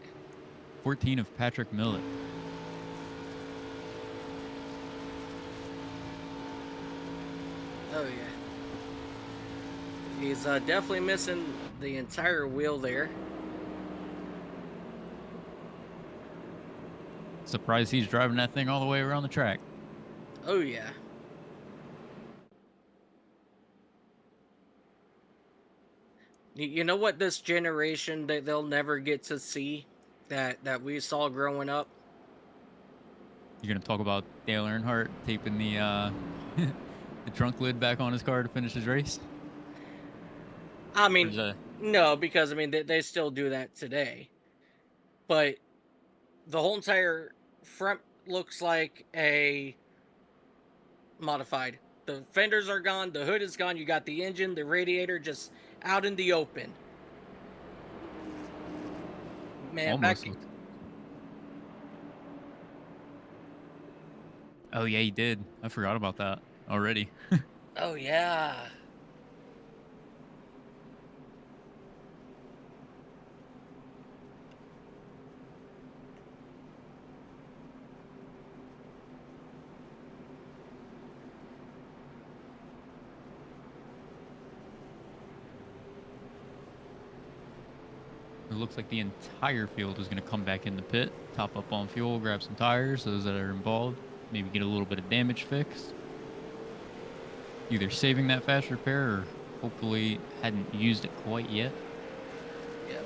14 of Patrick Millett. Oh, yeah. He's definitely missing the entire wheel there. Surprised he's driving that thing all the way around the track. Oh, yeah. You know what this generation that they'll never get to see that we saw growing up? You're going to talk about Dale Earnhardt taping the the trunk lid back on his car to finish his race? I mean, no, because I mean they still do that today. But the whole entire front looks like a modified. The fenders are gone, the hood is gone, you got the engine, the radiator just out in the open. Man, Almost. Oh, yeah, he did. I forgot about that already. Oh, yeah. It looks like the entire field is going to come back in the pit, top up on fuel, grab some tires, those that are involved, maybe get a little bit of damage fixed. Either saving that fast repair or hopefully hadn't used it quite yet. Yep.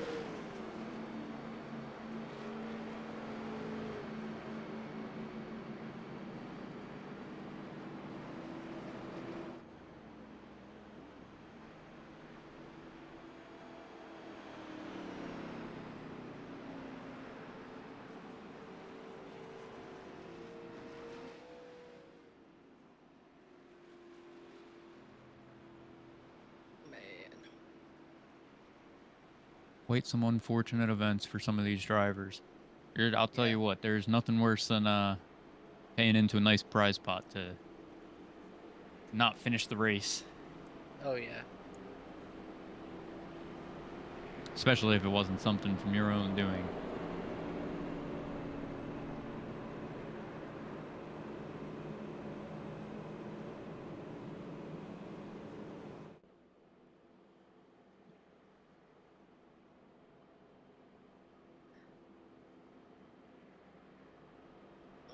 quite some unfortunate events for some of these drivers. I'll tell Yeah. you what, there's nothing worse than paying into a nice prize pot to not finish the race, Oh yeah. especially if it wasn't something from your own doing.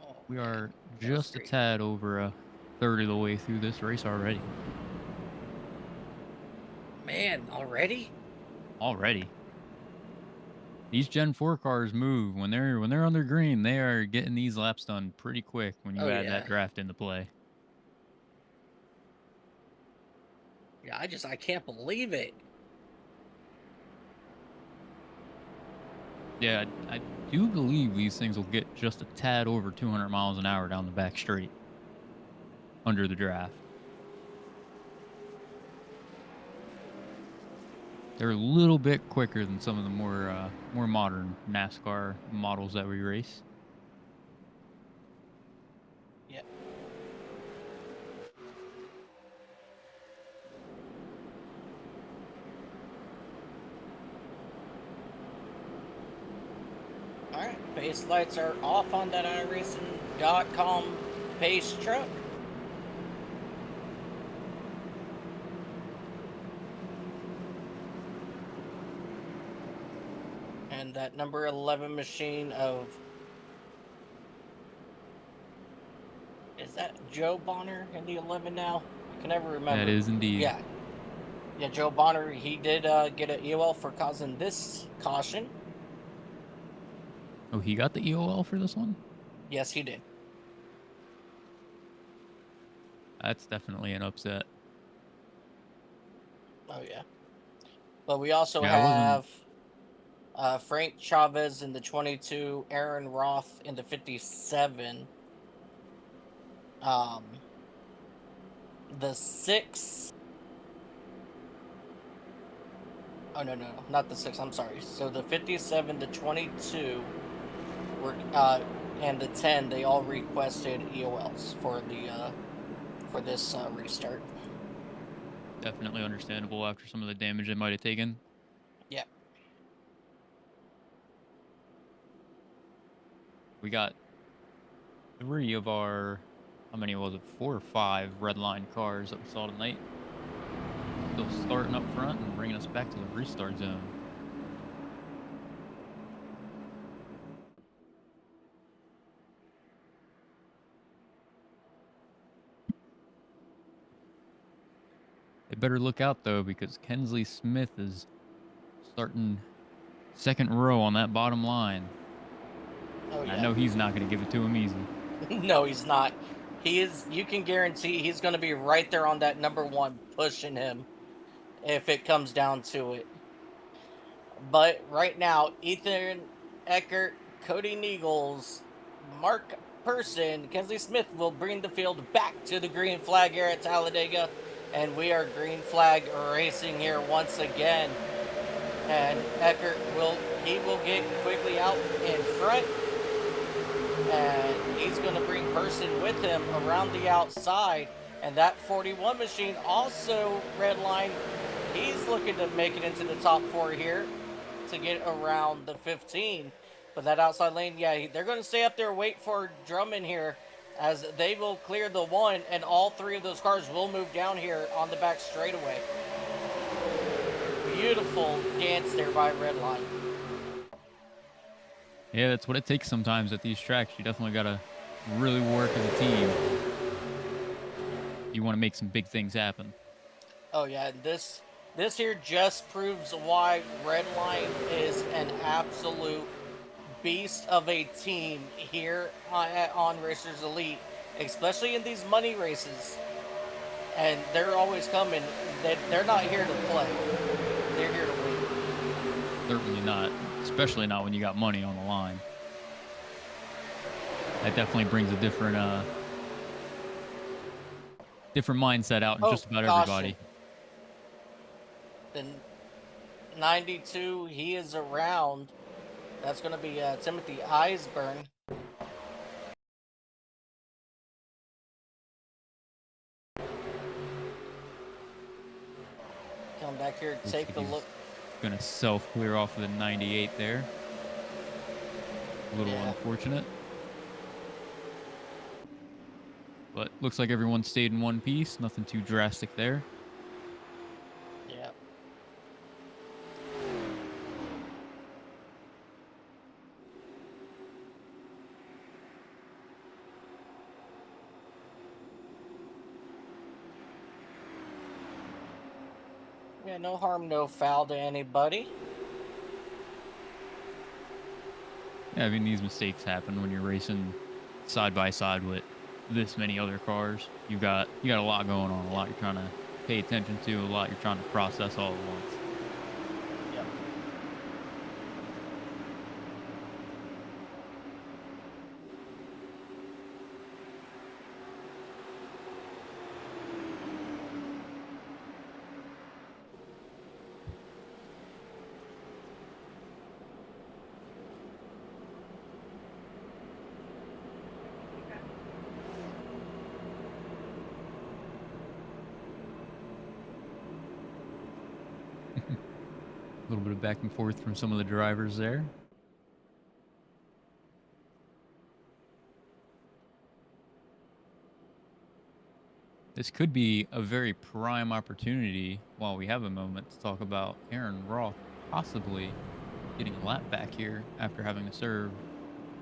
Oh We man, are that was just a great. tad over a third of the way through this race already. Man, already? Already. These Gen 4 cars move when they're under green, they are getting these laps done pretty quick when you Oh add that yeah. draft into play. Yeah, I can't believe it. Yeah, I do believe these things will get just a tad over 200 miles an hour down the back straight under the draft. They're a little bit quicker than some of the more modern NASCAR models that we race. Yeah. All right. Base lights are off on that iRacing.com pace truck. And that number 11 machine of, is that Joe Bonner in the 11 now? I can never That remember. is indeed. Yeah. Yeah, Joe Bonner, he did get an EOL for causing this caution. Oh, he got the EOL for this one? Yes, he did. That's definitely an upset. Oh, yeah. But we also Yeah, I wasn't. have Frank Chavez in the 22, Aaron Roth in the 57. Um, the 6. Oh, no, no, no, not the 6. I'm sorry. So the 57, the 22 were, and the 10, they all requested EOLs for this restart. Definitely understandable after some of the damage they might have taken. Yeah. We got three of our, how many was it? 4 or 5 red line cars that we saw tonight. Still starting up front and bringing us back to the restart zone. They better look out though, because Kensley Smith is starting second row on that bottom line. Oh, And I yeah. know he's not going to give it to him easy. No, he's not. He is. You can guarantee he's going to be right there on that number 1, pushing him if it comes down to it. But right now, Ethan Eckert, Cody Niegels, Mark Person, Kensley Smith will bring the field back to the green flag here at Talladega, and we are green flag racing here once again. And Eckert will get quickly out in front, and he's going to bring Person with him around the outside. And that 41 machine also redline. He's looking to make it into the top 4 here to get around the 15. But that outside lane, yeah, they're going to stay up there, wait for Drummond here, as they will clear the 1, and all 3 of those cars will move down here on the back straightaway. Beautiful dance there by Redline. Yeah, that's what it takes sometimes at these tracks. You definitely got to really work as a team. You want to make some big things happen. Oh yeah, this here just proves why Redline is an absolute beast of a team here on Racers Elite, especially in these money races. And they're always coming. They're not here to play. They're here to win. Certainly not, especially not when you got money on the line. That definitely brings a different mindset out in Oh, just about caution. everybody. Then 92, he is around. That's going to be Timothy Eisburn. Come back here, Looks take like a he's look. gonna self-clear off of the 98 there. A little unfortunate. But looks like everyone stayed in one piece. Nothing too drastic there. Yeah. Yeah, no harm, no foul to anybody. Yeah, I mean, these mistakes happen when you're racing side by side with this many other cars. You got a lot going on, a lot you're trying to pay attention to, a lot you're trying to process all at once. Yep. A little bit of back and forth from some of the drivers there. This could be a very prime opportunity while we have a moment to talk about Aaron Roth possibly getting a lap back here after having to serve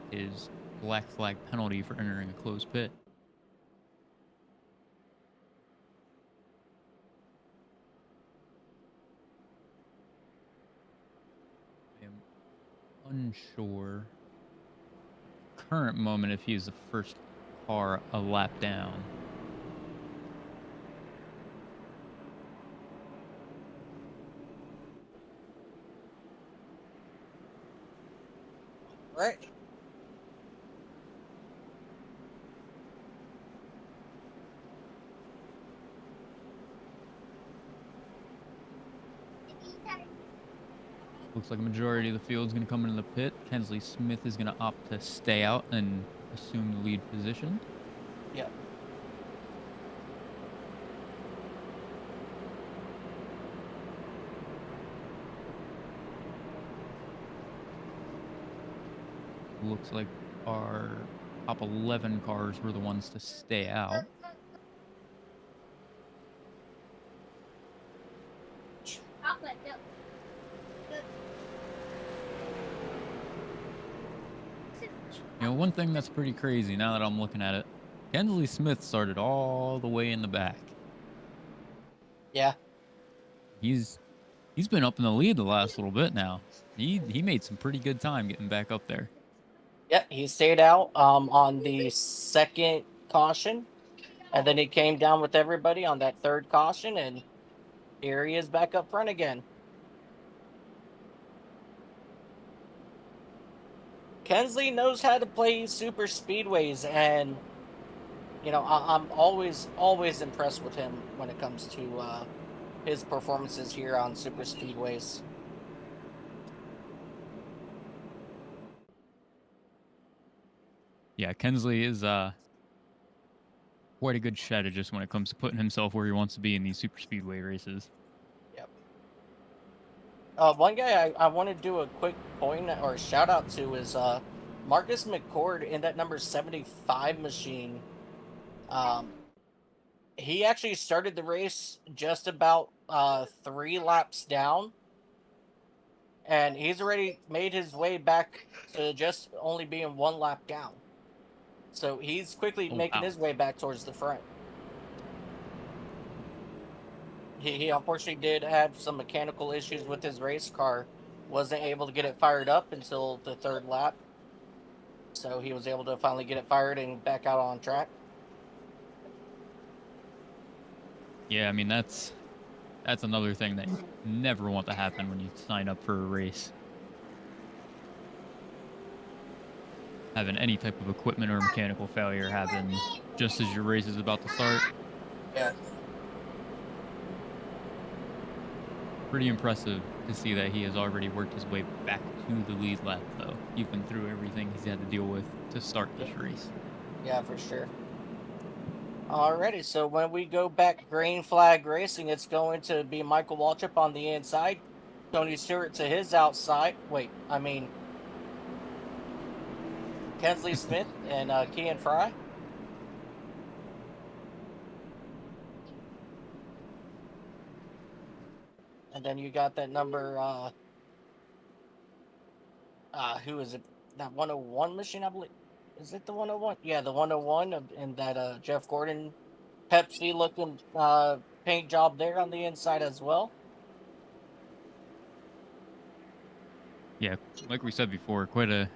his black flag penalty for entering a closed pit. I am unsure current moment if he's the first car a lap down. Right. Looks like a majority of the field is going to come into the pit. Kensley Smith is going to opt to stay out and assume the lead position. Yep. Looks like our top 11 cars were the ones to stay out. You know, one thing that's pretty crazy now that I'm looking at it, Kensley Smith started all the way in the back. Yeah. He's been up in the lead the last little bit now. He made some pretty good time getting back up there. Yeah, he stayed out on the second caution, and then he came down with everybody on that third caution, and here he is back up front again. Kensley knows how to play super speedways, and you know I'm always impressed with him when it comes to his performances here on super speedways. Yeah, Kensley is quite a good strategist when it comes to putting himself where he wants to be in these super speedway races. Yep. One guy I want to do a quick point or shout out to is Marcus McCord in that number 75 machine. Um, he actually started the race just about 3 laps down, and he's already made his way back to just only being 1 lap down. So he's quickly Oh, making wow. his way back towards the front. He unfortunately did have some mechanical issues with his race car. Wasn't able to get it fired up until the 3rd lap. So he was able to finally get it fired and back out on track. Yeah, I mean that's another thing that you never want to happen when you sign up for a race. Having any type of equipment or mechanical failure happen just as your race is about to start. Yeah. Pretty impressive to see that he has already worked his way back to the lead lap, though, even through everything he's had to deal with to start this race. Yeah, for sure. Alrighty, so when we go back green flag racing, it's going to be Michael Waltrip on the inside, Tony Stewart to his outside. Wait, I mean Kensley Smith and Kean Fry. And then you got that number, who is it? That 101 machine, I believe. Is it the 101? Yeah, the 101 in that Jeff Gordon Pepsi looking paint job there on the inside as well. Yeah, like we said before, quite a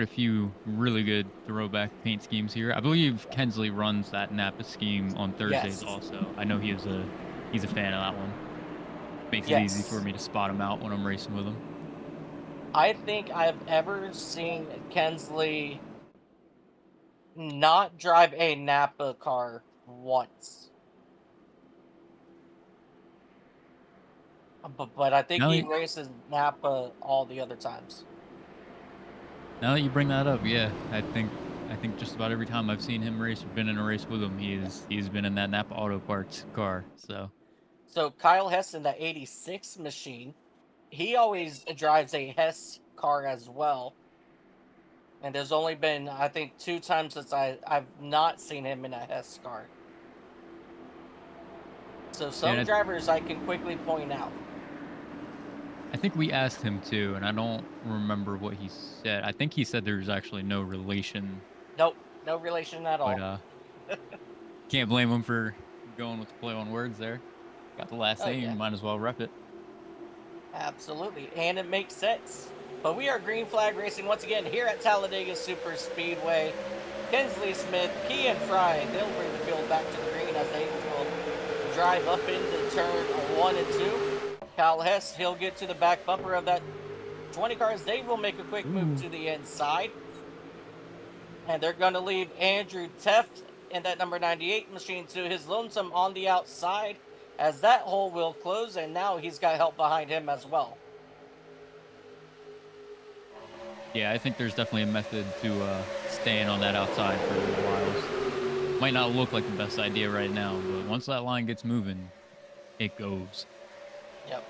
few really good throwback paint schemes here. I believe Kensley runs that Napa scheme on Thursdays Yes. also. I know he's a fan of that one. Makes it easy for Yes. me to spot him out when I'm racing with him. I think I've ever seen Kensley not drive a Napa car once. But I think Now he that, races Napa all the other times. now that you bring that up, yeah, I think just about every time I've seen him race or been in a race with him, he's been in that Napa Auto Parts car. So Kyle Hess in the 86 machine, he always drives a Hess car as well. And there's only been, I think, 2 times since I've not seen him in a Hess car. So some yeah, drivers I can quickly point out. I think we asked him too, and I don't remember what he said. I think he said there's actually no relation, Nope, no relation at but all. can't blame him for going with the play on words there. Got the last Oh name, yeah, might as well rep it. absolutely, and it makes sense. But we are green flag racing once again here at Talladega Super Speedway. Kensley Smith, Kean Fry, they'll bring the field back to the green as they will drive up into turn 1 and 2. Kyle Hess, he'll get to the back bumper of that 20 cars. They will make a quick move to the inside. And they're going to leave Andrew Teft in that number 98 machine to his lonesome on the outside as that hole will close. And now he's got help behind him as well. Yeah, I think there's definitely a method to staying on that outside for a little while. Might not look like the best idea right now, but once that line gets moving, it goes. Yep.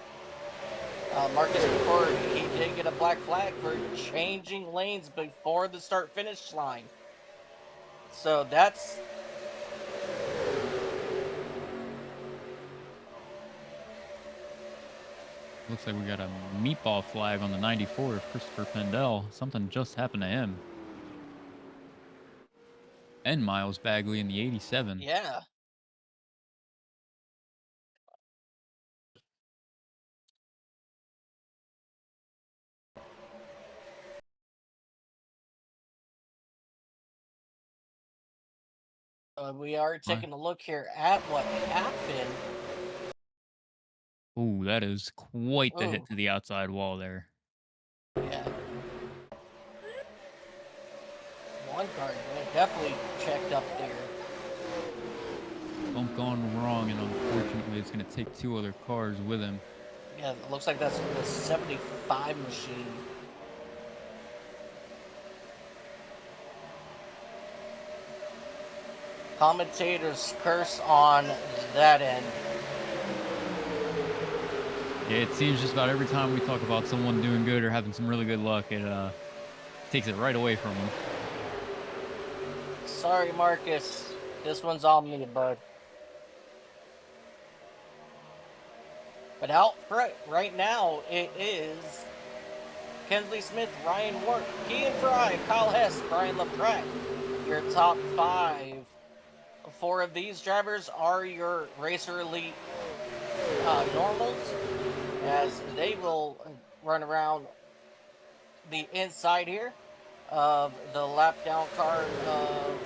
Marcus before he did get a black flag for changing lanes before the start-finish line. So that's... Looks like we got a meatball flag on the 94 of Christopher Pendel. Something just happened to him. And Miles Bagley in the 87. Yeah. We are taking a look here at what happened. Ooh, that is quite the hit Ooh. to the outside wall there. Yeah. One car definitely checked up there. Bump gone wrong, and unfortunately, it's going to take 2 other cars with him. Yeah, it looks like that's the 75 machine. Commentators curse on that end. Yeah, it seems just about every time we talk about someone doing good or having some really good luck, it takes it right away from them. Sorry, Marcus. This one's on me, bud. But out front right now, it is Kensley Smith, Ryan Ward, Kean Fry, Kyle Hess, Brian LaPratt. Your top 5. 4 of these drivers are your Racer Elite normals, as they will run around the inside here of the lap down car of,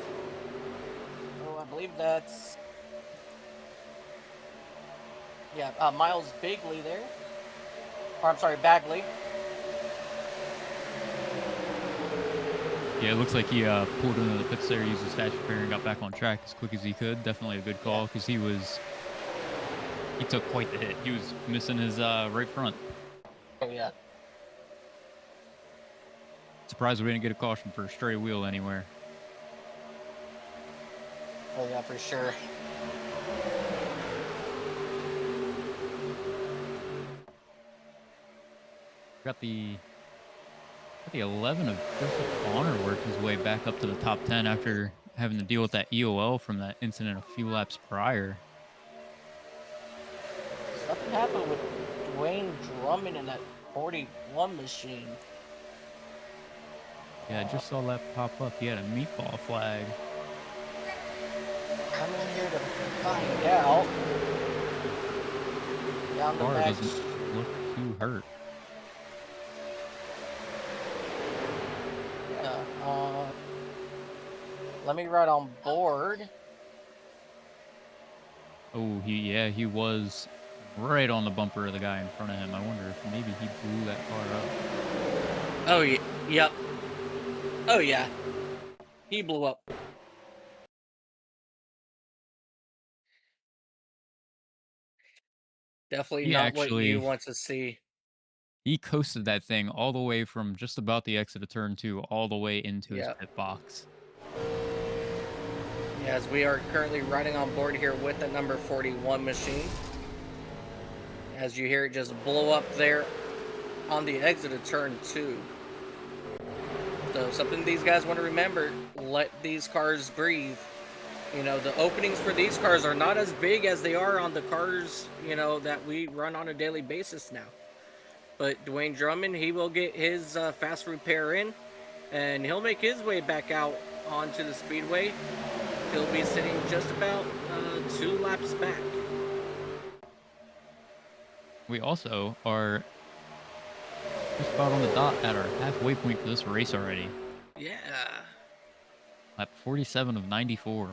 I believe that's, yeah, Miles Bigley there. Or I'm sorry, Bagley. Yeah, it looks like he pulled into the pits there, used his fast repair, and got back on track as quick as he could. Definitely a good call because he took quite the hit. He was missing his right front. Oh yeah. Surprised we didn't get a caution for a stray wheel anywhere. Oh yeah, for sure. Got the 11 of Joseph Bonner worked his way back up to the top 10 after having to deal with that EOL from that incident a few laps prior. Something happened with Dwayne Drummond in that 41 machine. Yeah, I just saw that pop up. He had a meatball flag. Coming here to find out. Down the Car back. doesn't look too hurt. Yeah. Let me ride on board. Oh, he was right on the bumper of the guy in front of him. I wonder if maybe he blew that car up. Oh yeah. Yep. Oh yeah. He blew up. Definitely He not what you actually want to see. he coasted that thing all the way from just about the exit of turn 2 all the way into his Yeah. pit box. As we are currently riding on board here with the number 41 machine. As you hear it just blow up there on the exit of turn 2. So something these guys want to remember, let these cars breathe. You know, the openings for these cars are not as big as they are on the cars, you know, that we run on a daily basis now. But Dwayne Drummond, he will get his fast repair in, and he'll make his way back out onto the speedway. He'll be sitting just about 2 laps back. We also are just about on the dot at our halfway point for this race already. Yeah. Lap 47 of 94.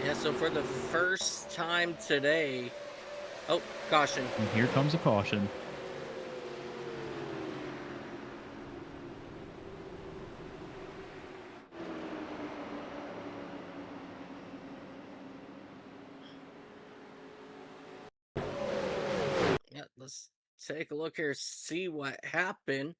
Yeah, so for the first time today, oh, caution. And here comes a caution. Yeah, let's take a look here, see what happened.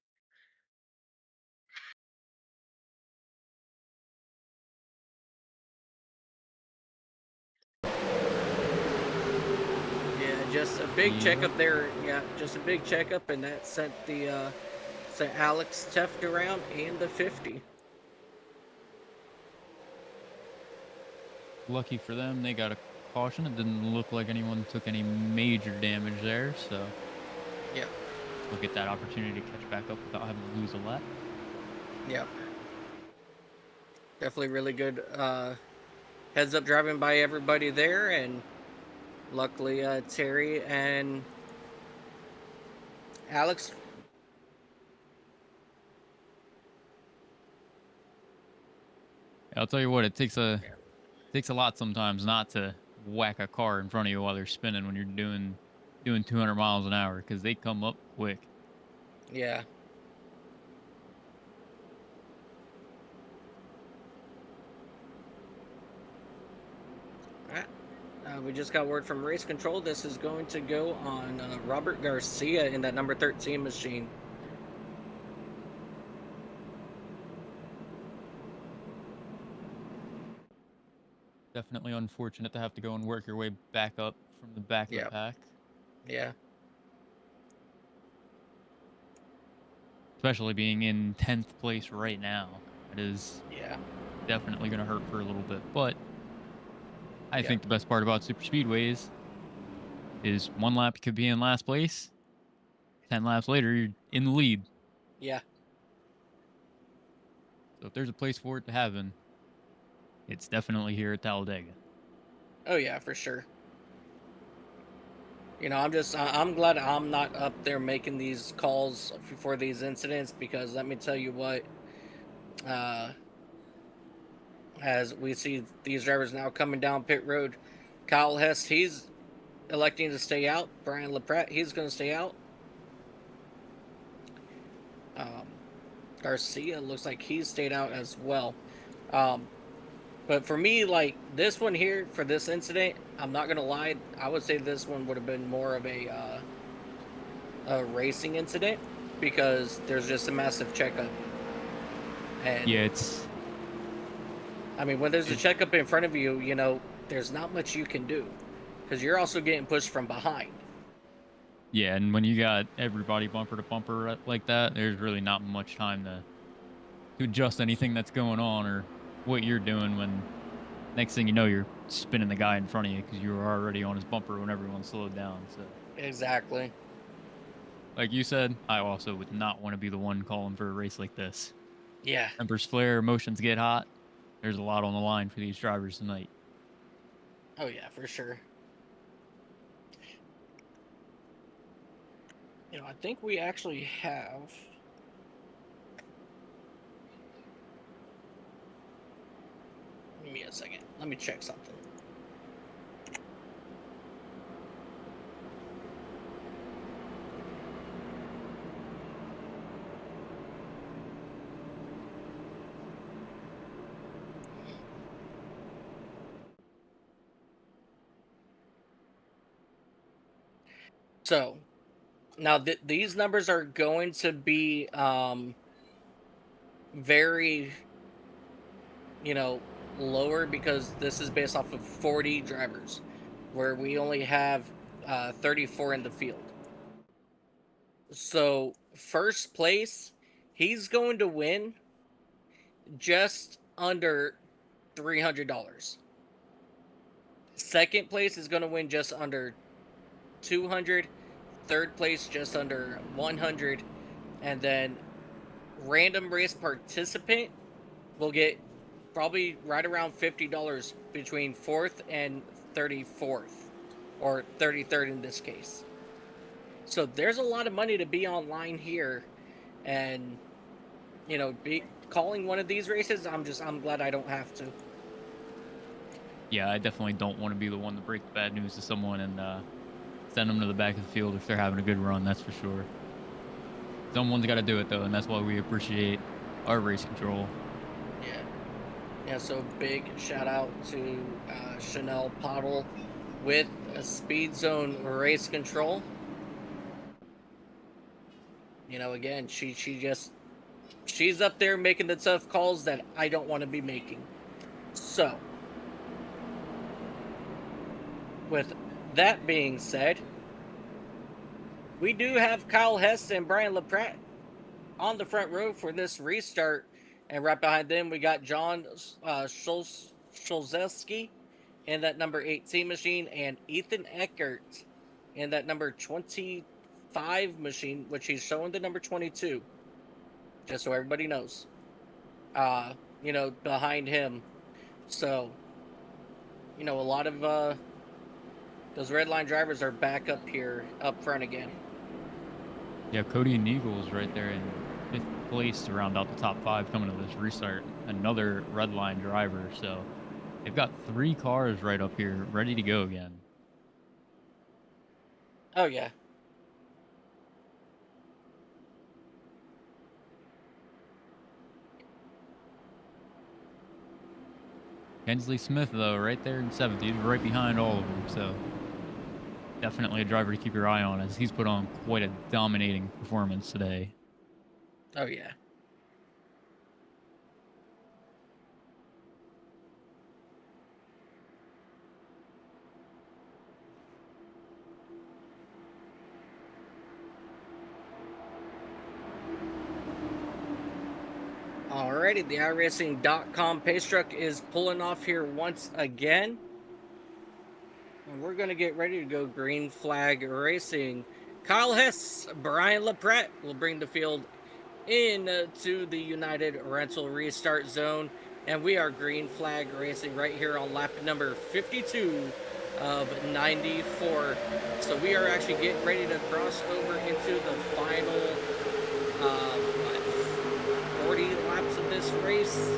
Yeah, just a big Yep. checkup there. Yeah, just a big checkup, and that sent the sent Alex Teft around in the 50. Lucky for them, they got a caution. It didn't look like anyone took any major damage there, so Yeah, they'll get that opportunity to catch back up without having to lose a lap. yeah, definitely really good heads up driving by everybody there, and luckily Terry and Alex. I'll tell you what, Yeah, takes a lot sometimes not to whack a car in front of you while they're spinning when you're doing 200 miles an hour because they come up quick. yeah. Alright. We just got word from race control. This is going to go on Robert Garcia in that number 13 machine. Definitely unfortunate to have to go and work your way back up from the back of the Yeah, pack, yeah, especially being in 10th place right now. It is yeah, definitely going to hurt for a little bit, but I yeah, think the best part about super speedways is one lap you could be in last place, 10 laps later you're in the lead. yeah. So if there's a place for it to happen, it's definitely here at Talladega. Oh yeah, for sure. You know, I'm glad I'm not up there making these calls for these incidents, because let me tell you what, uh, as we see these drivers now coming down pit road, Kyle Hess, he's electing to stay out. Brian LaPrette, he's going to stay out. Garcia looks like he stayed out as well. But for me, like this one here, for this incident, I'm not gonna lie, I would say this one would have been more of a racing incident because there's just a massive checkup. And Yeah, it's I mean, when there's a checkup in front of you, you know, there's not much you can do because you're also getting pushed from behind. yeah, and when you got everybody bumper to bumper like that, there's really not much time to adjust anything that's going on or what you're doing when next thing you know you're spinning the guy in front of you because you were already on his bumper when everyone slowed down. So Exactly. like you said, I also would not want to be the one calling for a race like this. Yeah. Tempers flare, emotions get hot. There's a lot on the line for these drivers tonight. Oh yeah, for sure. You know, I think we actually have. Give me a second. Let me check something. So now these numbers are going to be very, you know, lower because this is based off of 40 drivers, where we only have 34 in the field. So first place, he's going to win just under $300. Second place is going to win just under 200. Third place just under 100, and then random race participant will get probably right around $50 between 4th and 34th, or 33rd in this case. So there's a lot of money to be online here, and you know, be calling one of these races. I'm glad I don't have to. Yeah, I definitely don't want to be the one to break the bad news to someone and send them to the back of the field if they're having a good run, that's for sure. Someone's got to do it, though, and that's why we appreciate our race control. Yeah. Yeah, so big shout out to Chanel Pottle with a Speed Zone race control. You know, again, she's up there making the tough calls that I don't want to be making. So, with that being said, we do have Kyle Hess and Brian LaPrette on the front row for this restart. And right behind them, we got John Scholzeski in that number 18 machine and Ethan Eckert in that number 25 machine, which he's showing the number 22, just so everybody knows. You know, behind him. So, you know, a lot of those red line drivers are back up here, up front again. Yeah, Cody and Eagles right there in 5th place to round out the top 5 coming to this restart. Another red line driver. So they've got 3 cars right up here ready to go again. Oh, yeah. Kensley Smith, though, right there in 7th. He's right behind all of them. So definitely a driver to keep your eye on as he's put on quite a dominating performance today. Oh, yeah. Alrighty, the iRacing.com pace truck is pulling off here once again. And we're going to get ready to go green flag racing. Kyle Hess, Brian LaPrette will bring the field in to the United Rental Restart Zone. And we are green flag racing right here on lap number 52 of 94. So we are actually getting ready to cross over into the final 40 laps of this race.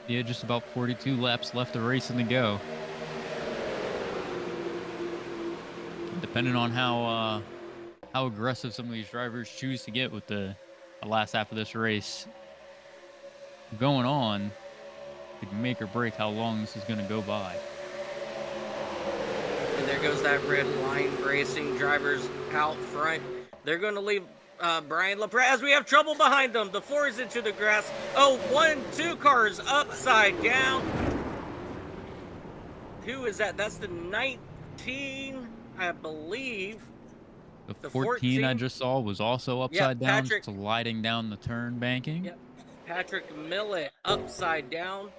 Yeah, just about 42 laps left of racing to go. depending on how aggressive some of these drivers choose to get with the last half of this race going on, could make or break how long this is going to go by. And there goes that red line racing drivers out front. They're going to leave Brian LaPre as we have trouble behind them. The 4 is into the grass. Oh, 1, 2 cars upside down. Who is that? That's the 19, I believe. The 14 I just saw was also upside down, Patrick, sliding down the turn banking. Yep. Patrick Millett upside down.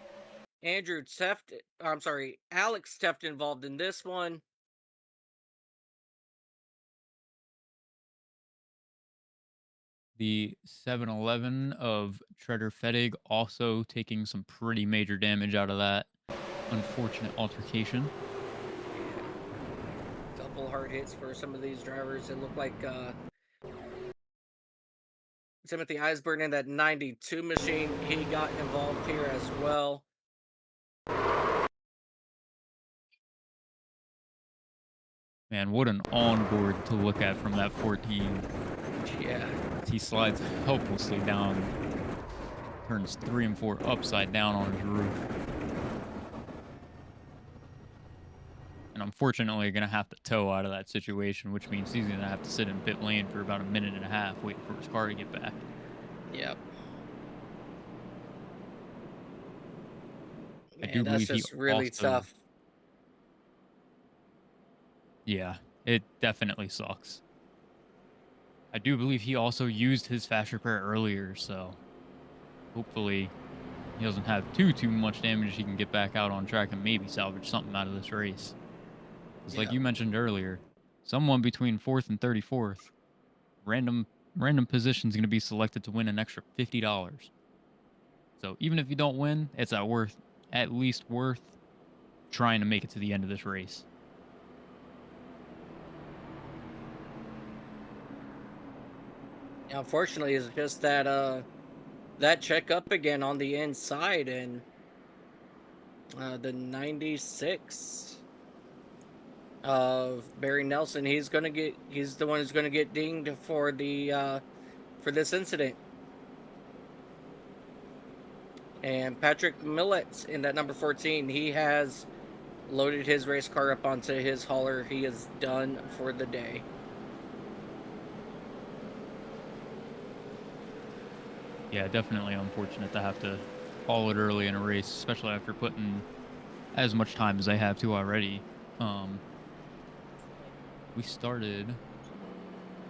Andrew Teft, I'm sorry, Alex Teft involved in this one. The 7-Eleven of Treader Fettig also taking some pretty major damage out of that unfortunate altercation. Yeah. Couple hard hits for some of these drivers. It looked like Timothy Eisburn in that 92 machine, he got involved here as well. Man, what an onboard to look at from that 14. Yeah. He slides helplessly down, turns 3 and 4 upside down on his roof. And unfortunately, going to have to tow out of that situation, which means he's going to have to sit in pit lane for about a minute and a half waiting for his car to get back. Yep. I do that's believe just really tough. Yeah, it definitely sucks. I do believe he also used his fast repair earlier, so hopefully he doesn't have too much damage. He can get back out on track and maybe salvage something out of this race. Because like you mentioned earlier, someone between 4th and 34th, random position is going to be selected to win an extra $50. So even if you don't win, it's at least worth trying to make it to the end of this race. Unfortunately, it's just that that check up again on the inside, and the 96 of Barry Nelson, he's the one who's gonna get dinged for the for this incident. And Patrick Millett in that number 14, he has loaded his race car up onto his hauler. He is done for the day. Yeah, definitely unfortunate to have to haul it early in a race, especially after putting as much time as I have to already. We started,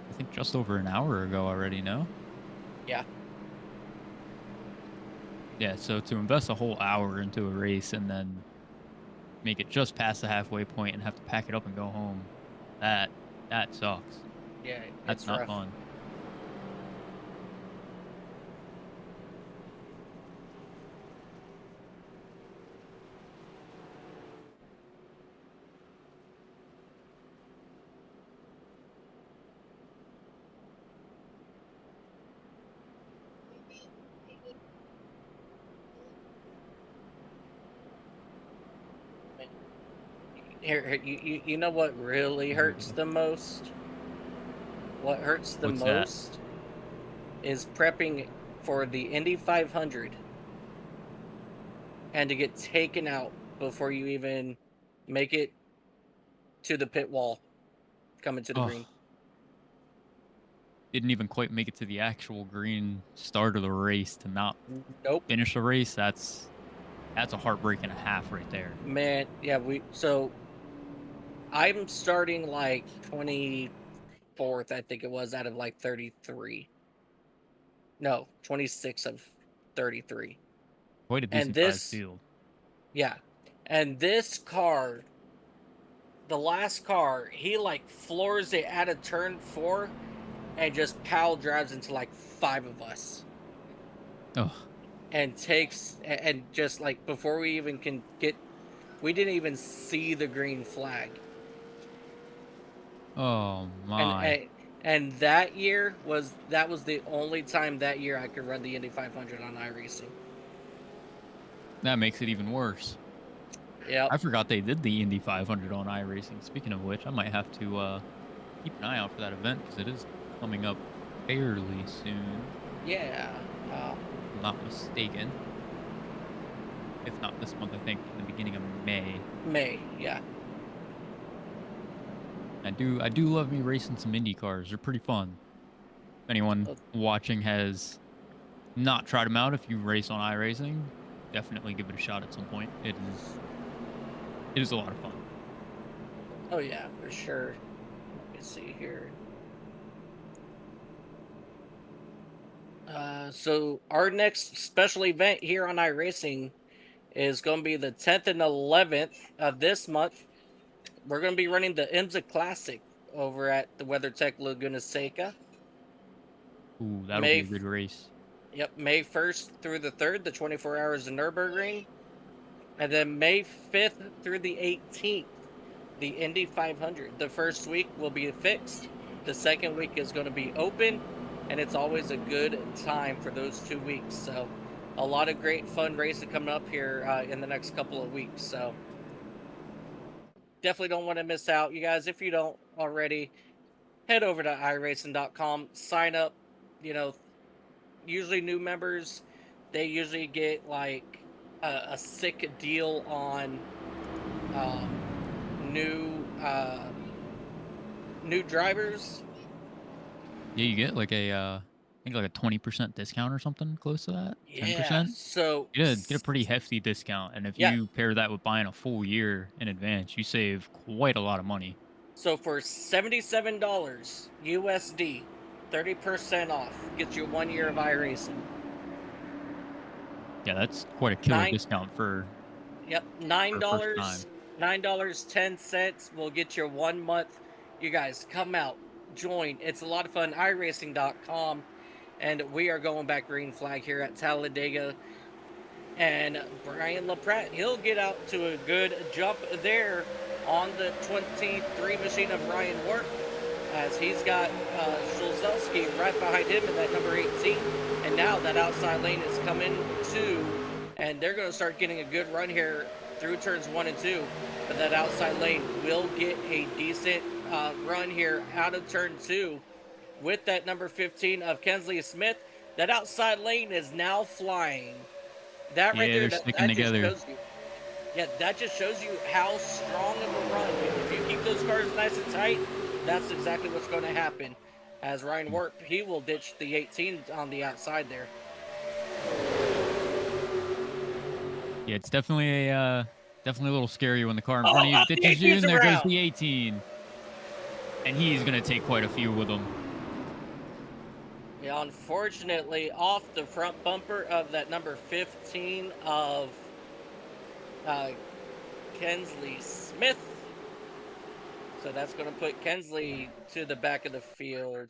I think, just over an hour ago already, no? Yeah. Yeah, so to invest a whole hour into a race and then make it just past the halfway point and have to pack it up and go home, that sucks. Yeah, that's not fun. Here, you know what really hurts the most? What hurts the most is prepping for the Indy 500 and to get taken out before you even make it to the pit wall coming to the green. Didn't even quite make it to the actual green start of the race to not finish the race. That's a heartbreak and a half right there. Man, yeah, so I'm starting like 24th, I think it was, out of like 33. No, 26 of 33. Quite a decent sized field. Yeah. And this car, the last car, he like floors it out of turn 4 and just pile drives into like 5 of us. Oh. And just like before we even can get, we didn't even see the green flag. Oh my. And that was the only time that year I could run the Indy 500 on iRacing. That makes it even worse. Yep. I forgot they did the Indy 500 on iRacing. Speaking of which, I might have to keep an eye out for that event because it is coming up fairly soon, Yeah. if I'm not mistaken. If not this month, I think in the beginning of May. May. Yeah. I do love me racing some Indy cars. They're pretty fun. If anyone Uh, watching has not tried them out, if you race on iRacing, definitely give it a shot at some point. It is a lot of fun. oh yeah, for sure. Let me see here. So our next special event here on iRacing is going to be the 10th and 11th of this month. We're going to be running the IMSA Classic over at the WeatherTech Laguna Seca. Ooh, that'll May, be a good race. yep, May 1st through the 3rd, the 24 hours of Nürburgring. And then May 5th through the 18th, the Indy 500. The first week will be fixed. The second week is going to be open, and it's always a good time for those 2 weeks. So, a lot of great fun racing coming up here in the next couple of weeks. So, definitely don't want to miss out, you guys. If you don't already, head over to iRacing.com, sign up. You know, usually new members, they usually get like a sick deal on new drivers. Yeah, you get like I think like a 20% discount or something close to that. Yeah. 10%. So Get a pretty hefty discount, and if yeah. you pair that with buying a full year in advance, you save quite a lot of money. So for $77 USD, 30% off gets you 1 year of iRacing. Yeah, that's quite a killer Nine. discount Yep. for a first time. $9.10 will get you 1 month. You guys come out, join. It's a lot of fun. iRacing.com. And we are going back green flag here at Talladega. And Brian LaPratt, he'll get out to a good jump there on the 23 machine of Ryan Work, as he's got Szulzelski right behind him in that number 18. And now that outside lane is coming to, and they're going to start getting a good run here through turns 1 and 2. But that outside lane will get a decent run here out of turn 2 with that number 15 of Kensley Smith. That outside lane is now flying. That right Yeah, there, they're that, sticking that just together. shows you. Yeah, that just shows you how strong of a run. If you keep those cars nice and tight, that's exactly what's going to happen. As Ryan Work, he will ditch the 18 on the outside there. Yeah, it's definitely a little scary when the car in front of you Oh, the ditches you, 18's and there goes around. the 18, and he's gonna take quite a few with him. Yeah, unfortunately, off the front bumper of that number 15 of uh, Kensley Smith. So that's going to put Kensley to the back of the field.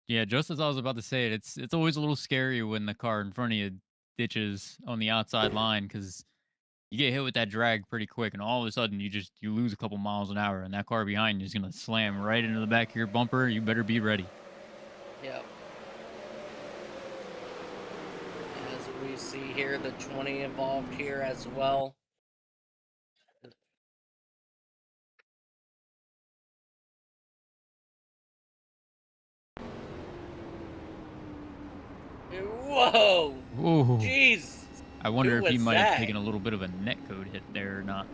Yeah, just as I was about to say it, it's always a little scary when the car in front of you ditches on the outside line because you get hit with that drag pretty quick, and all of a sudden you lose a couple miles an hour, and that car behind you is gonna slam right into the back of your bumper. You better be ready. Yeah. As we see here, the 20 involved here as well. Whoa! Ooh, Jeez! I wonder Who if he was might have that? taken a little bit of a net code hit there or not.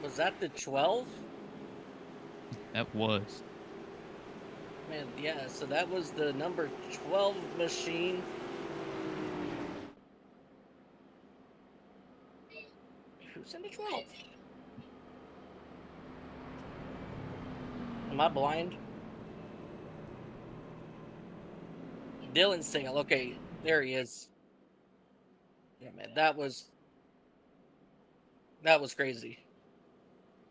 Was that the 12? That was. Man, yeah, so that was the number 12 machine. Who's in the 12? Am I blind? Dylan Sale. Okay, there he is. Yeah, man, that was crazy.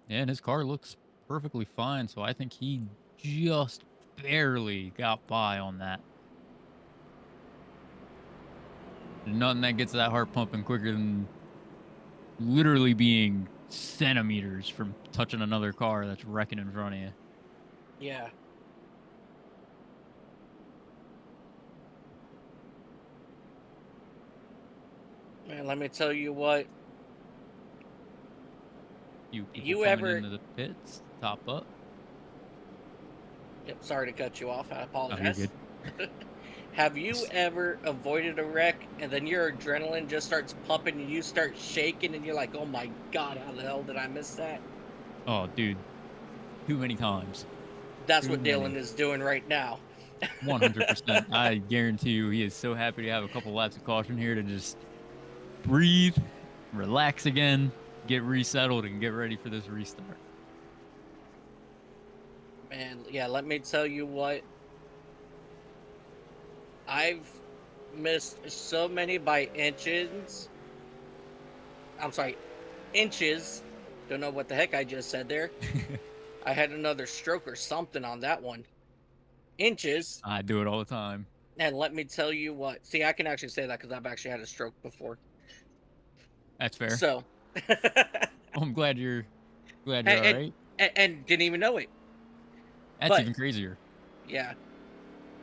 Yeah, and his car looks perfectly fine, so I think he just barely got by on that. Nothing that gets that heart pumping quicker than literally being centimeters from touching another car that's wrecking in front of you. Yeah. Man, let me tell you what. Few people You coming ever? into the pits to top up. Yep, sorry to cut you off. I Oh, you're apologize. good. Have you ever avoided a wreck and then your adrenaline just starts pumping and you start shaking and you're like, "Oh my god, how the hell did I miss that?" Oh, dude, too many times. That's Too what Dylan many. is doing right now. 100%. I guarantee you he is so happy to have a couple laps of caution here to just breathe, relax again, get resettled, and get ready for this restart. Man, yeah, let me tell you what. I've missed so many by inches. I'm sorry, inches. Don't know what the heck I just said there. I had another stroke or something on that one. Inches. I do it all the time. And let me tell you what. See, I can actually say that because I've actually had a stroke before. That's fair. So, Well, I'm glad you're all and, right. and didn't even know it. That's But even crazier. yeah,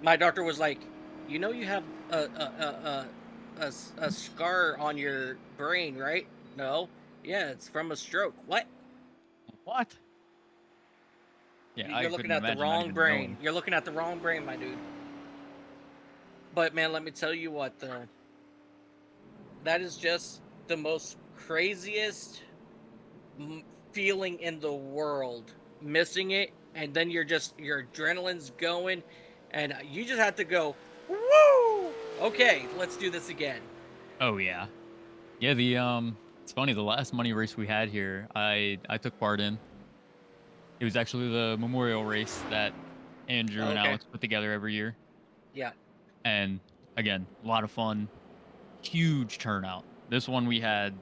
my doctor was like, you have a scar on your brain, right? No. Yeah, it's from a stroke. What? What? Yeah, I You're looking couldn't at the imagine not wrong even brain. knowing. You're looking at the wrong brain, my dude. But man, let me tell you what, though. That is just the most craziest m- feeling in the world. Missing it, and then your adrenaline's going, and you just have to go, woo! Okay, let's do this again. Oh yeah. Yeah, it's funny, the last money race we had here, I took part in. It was actually the memorial race that Andrew and Okay. Alex put together every year. Yeah. And again, a lot of fun, huge turnout. This one we had,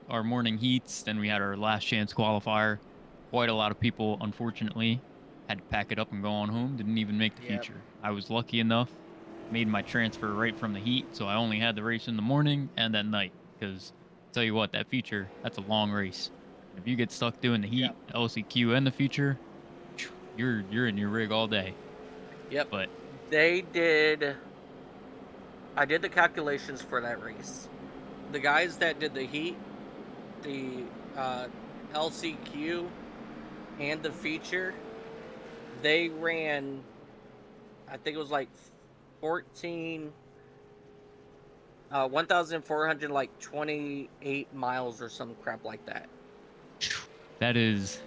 our morning heats, then we had our last chance qualifier. Quite a lot of people, unfortunately, had to pack it up and go on home, didn't even make the Yep. feature. I was lucky enough, made my transfer right from the heat, so I only had the race in the morning and at night. Because tell you what, that feature, that's a long race. If you get stuck doing the heat, Yep. LCQ, and the feature, you're in your rig all day. Yep. But They did. I did the calculations for that race. The guys that did the heat, the LCQ, and the feature, they ran. I think it was like 14, 1,400, like 28 miles or some crap like that. that is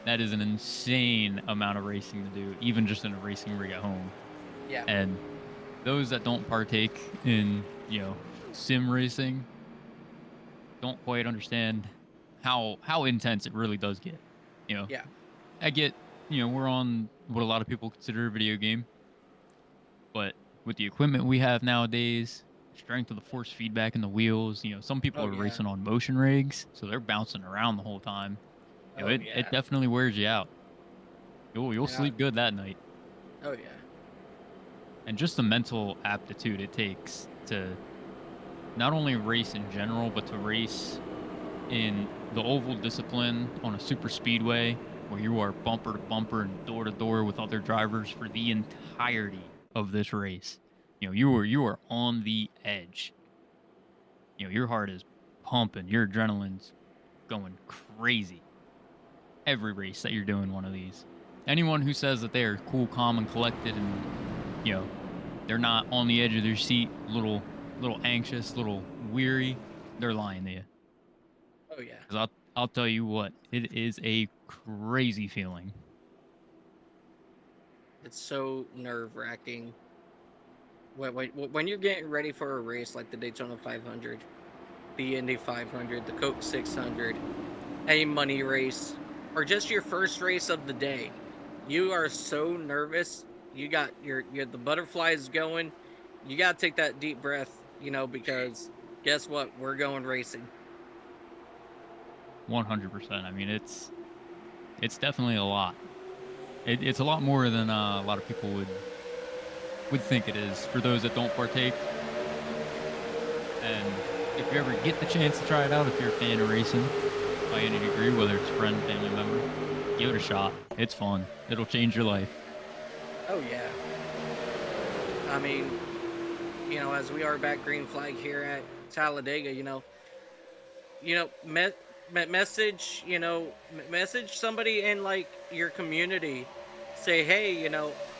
that is an insane amount of racing to do, even just in a racing rig at home. Yeah. And those that don't partake in, sim racing don't quite understand how intense it really does get. You know, Yeah. I get, we're on what a lot of people consider a video game, but with the equipment we have nowadays, strength of the force feedback in the wheels, some people Oh are yeah. racing on motion rigs, so they're bouncing around the whole time. Oh It yeah. definitely wears you out. You'll And I, sleep good that night. oh yeah. And just the mental aptitude it takes to not only race in general, but to race in the oval discipline on a super speedway where you are bumper to bumper and door to door with other drivers for the entirety of this race. You are on the edge. Your heart is pumping, your adrenaline's going crazy. Every race that you're doing one of these. Anyone who says that they are cool, calm, and collected and, you know, they're not on the edge of their seat, little anxious, little weary, they're lying to you. Oh yeah. Because I'll tell you what, it is a crazy feeling. It's so nerve wracking when you're getting ready for a race like the Daytona 500, the Indy 500, the Coke 600, a money race, or just your first race of the day. You are so nervous. You got the butterflies going. You got to take that deep breath, because guess what? We're going racing. 100%. I mean, it's definitely a lot. It's a lot more than a lot of people would think it is for those that don't partake. And if you ever get the chance to try it out, if you're a fan of racing by any degree, whether it's friend, family member, give it a shot. It's fun. It'll change your life. Oh yeah. I mean, as we are back green flag here at Talladega, message, message somebody in like your community. Say, hey,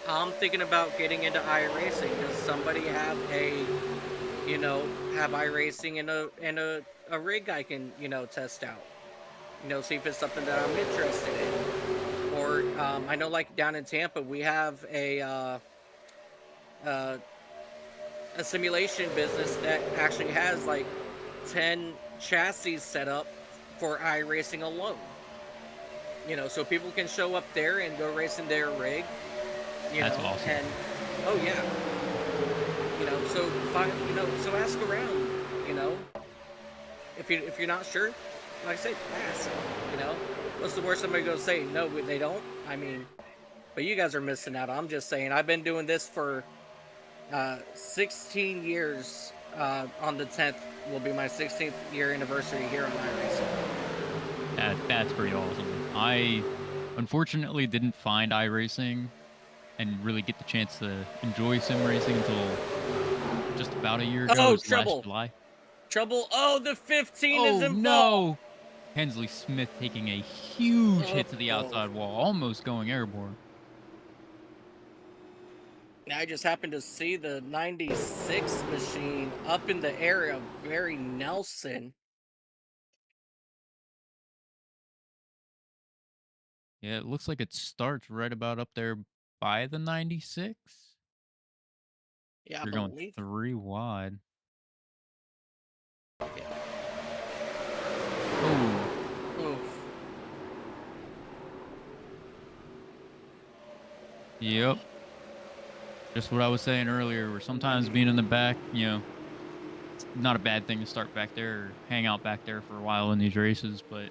I'm thinking about getting into iRacing. Does somebody have have iRacing in a rig I can, test out? See if it's something that I'm interested in. Or I know like down in Tampa, we have uh, a simulation business that actually has like 10 chassis set up for iRacing alone. So people can show up there and go racing their rig, That's awesome. and oh yeah, so find, so ask around, you know, if you're not sure, like I said, ask, you know, what's the worst somebody gonna say? No, they don't. I mean, but you guys are missing out. I'm just saying, I've been doing this for 16 years. On the 10th will be my 16th year anniversary here on iRacing. That's pretty awesome. I unfortunately didn't find iRacing and really get the chance to enjoy sim racing until just about a year ago. It Oh, was last trouble, July. trouble. Oh, the 15 is Oh involved. no! Hensley Smith taking a huge hit to the Oh, outside wall, almost going airborne. I just happened to see the 96 machine up in the area of Barry Nelson. Yeah, it looks like it starts right about up there by the 96. Yeah, I You're going believe. 3 wide. Yeah. Oh, Oof. yep. Just what I was saying earlier, where sometimes being in the back, it's not a bad thing to start back there or hang out back there for a while in these races, but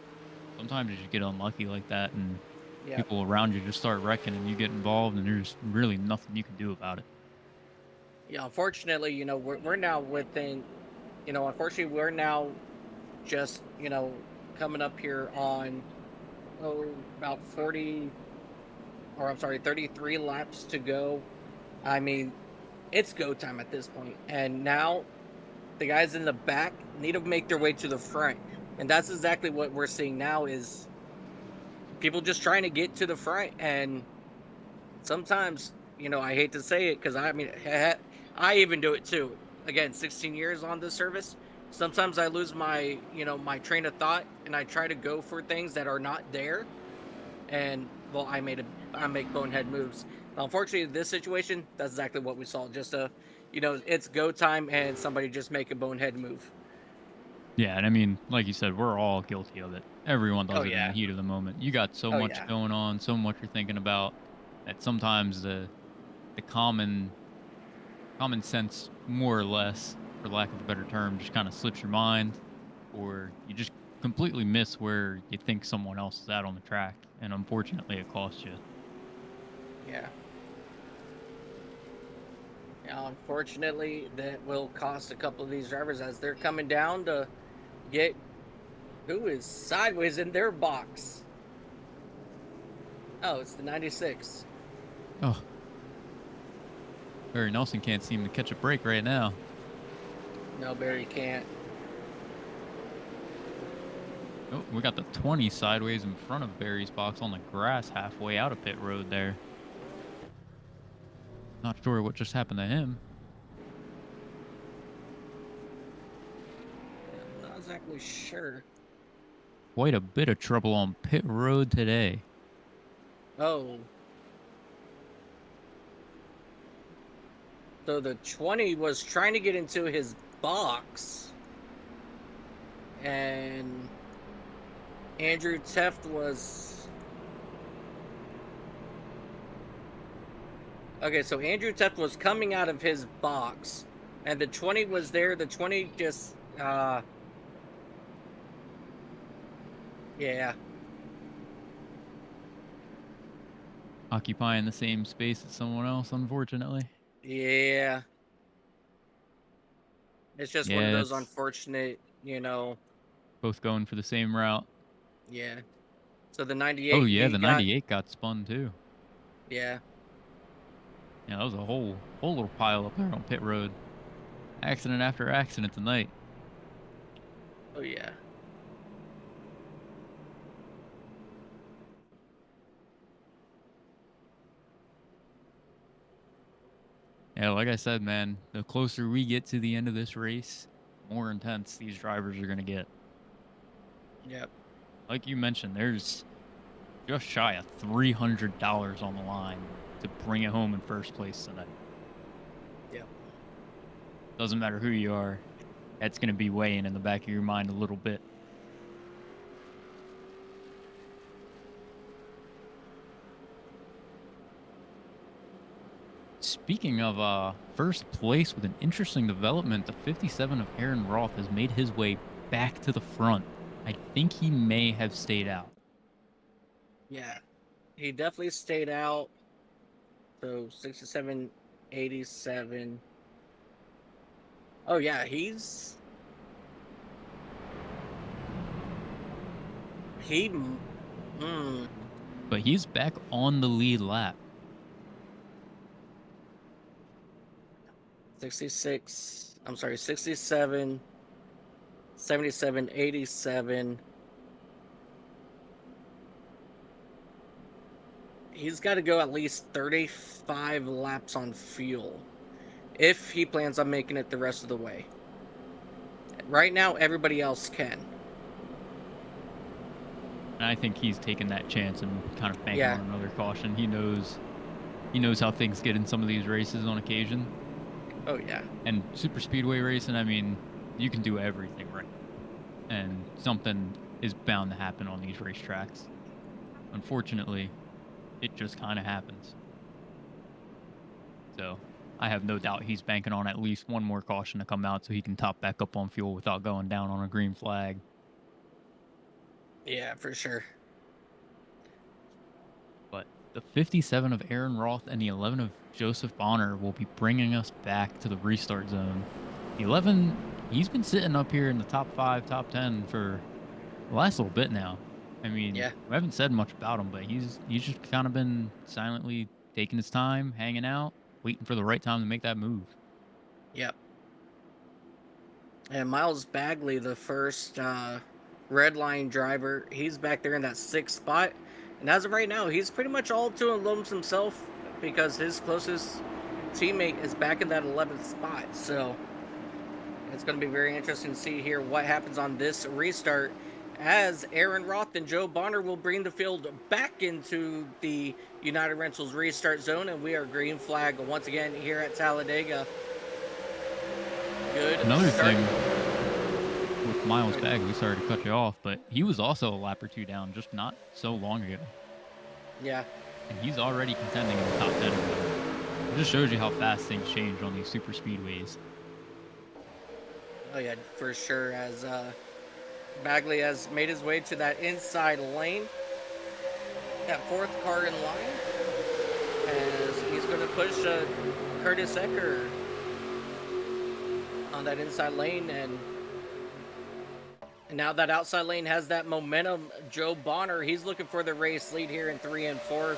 sometimes you just get unlucky like that and Yep. people around you just start wrecking and you get involved and there's really nothing you can do about it. Yeah. Unfortunately, we're now within. Unfortunately, we're now just coming up here on about 40, or I'm sorry, 33 laps to go. I mean, it's go time at this point, and now the guys in the back need to make their way to the front, and that's exactly what we're seeing now is people just trying to get to the front. And sometimes, I hate to say it because I mean, I even do it too. Again, 16 years on this service. Sometimes I lose my train of thought, and I try to go for things that are not there. And well, I make bonehead moves. Unfortunately, this situation, that's exactly what we saw. Just it's go time, and somebody just make a bonehead move. Yeah, and I mean, like you said, we're all guilty of it. Everyone Oh does it in the yeah. heat of the moment. You got so Oh much yeah. going on, so much you're thinking about that sometimes the common sense, more or less, for lack of a better term, just kind of slips your mind, or you just completely miss where you think someone else is at on the track, and unfortunately, it costs you. Yeah. Yeah, unfortunately, that will cost a couple of these drivers as they're coming down to get who is sideways in their box. Oh, it's the 96. Oh, Barry Nelson can't seem to catch a break right now. No, Barry can't. Oh, we got the 20 sideways in front of Barry's box on the grass halfway out of pit road there. Not sure what just happened to him. Yeah, I'm not exactly sure. Quite a bit of trouble on pit road today. Oh, so the 20 was trying to get into his box, and Andrew Teft was. Okay, so Andrew Teft was coming out of his box, and the 20 was there. The 20 just, yeah, Occupying the same space as someone else, unfortunately. yeah. It's just one of Yeah, those it's unfortunate, both going for the same route. yeah. So the Oh 98, yeah, he the got, 98 got spun too. yeah, Yeah, that was a whole little pile up there on pit road. Accident after accident tonight. Oh yeah. Yeah, like I said, man, the closer we get to the end of this race, more intense these drivers are going to get. Yep. Like you mentioned, there's just shy of $300 on the line to bring it home in first place tonight. Yep. Doesn't matter who you are, that's going to be weighing in the back of your mind a little bit. Speaking of first place with an interesting development, the 57 of Aaron Roth has made his way back to the front. I think he may have stayed out. Yeah. He definitely stayed out. So 67, 87. Oh yeah, he mm, But he's back on the lead lap. 66. I'm sorry, 67, 77, 87. He's got to go at least 35 laps on fuel if he plans on making it the rest of the way. Right now, everybody else can. And I think he's taken that chance and kind of banking Yeah. on another caution. He knows how things get in some of these races on occasion. Oh yeah. And super speedway racing, I mean, you can do everything right. And something is bound to happen on these racetracks. Unfortunately, it just kind of happens. So I have no doubt he's banking on at least one more caution to come out so he can top back up on fuel without going down on a green flag. Yeah, for sure. But the 57 of Aaron Roth and the 11 of Joseph Bonner will be bringing us back to the restart zone. The 11, he's been sitting up here in the top 5, top 10 for the last little bit now. I mean, Yeah. we haven't said much about him, but he's just kind of been silently taking his time, hanging out, waiting for the right time to make that move. Yep. And Miles Bagley, the first red line driver, he's back there in that 6th spot. And as of right now, he's pretty much all to Williams himself because his closest teammate is back in that 11th spot. So it's going to be very interesting to see here what happens on this restart as Aaron Roth and Joe Bonner will bring the field back into the United Rentals restart zone. And we are green flag once again here at Talladega. Good Another start. thing with Miles Bagley, sorry to cut you off, but he was also a lap or two down just not so long ago. Yeah. And he's already contending in the top 10 again. It just shows you how fast things change on these super speedways. Oh yeah, for sure. As Bagley has made his way to that inside lane, that 4th car in line, as he's going to push Curtis Ecker on that inside lane, and now that outside lane has that momentum. Joe Bonner, he's looking for the race lead here in 3 and 4,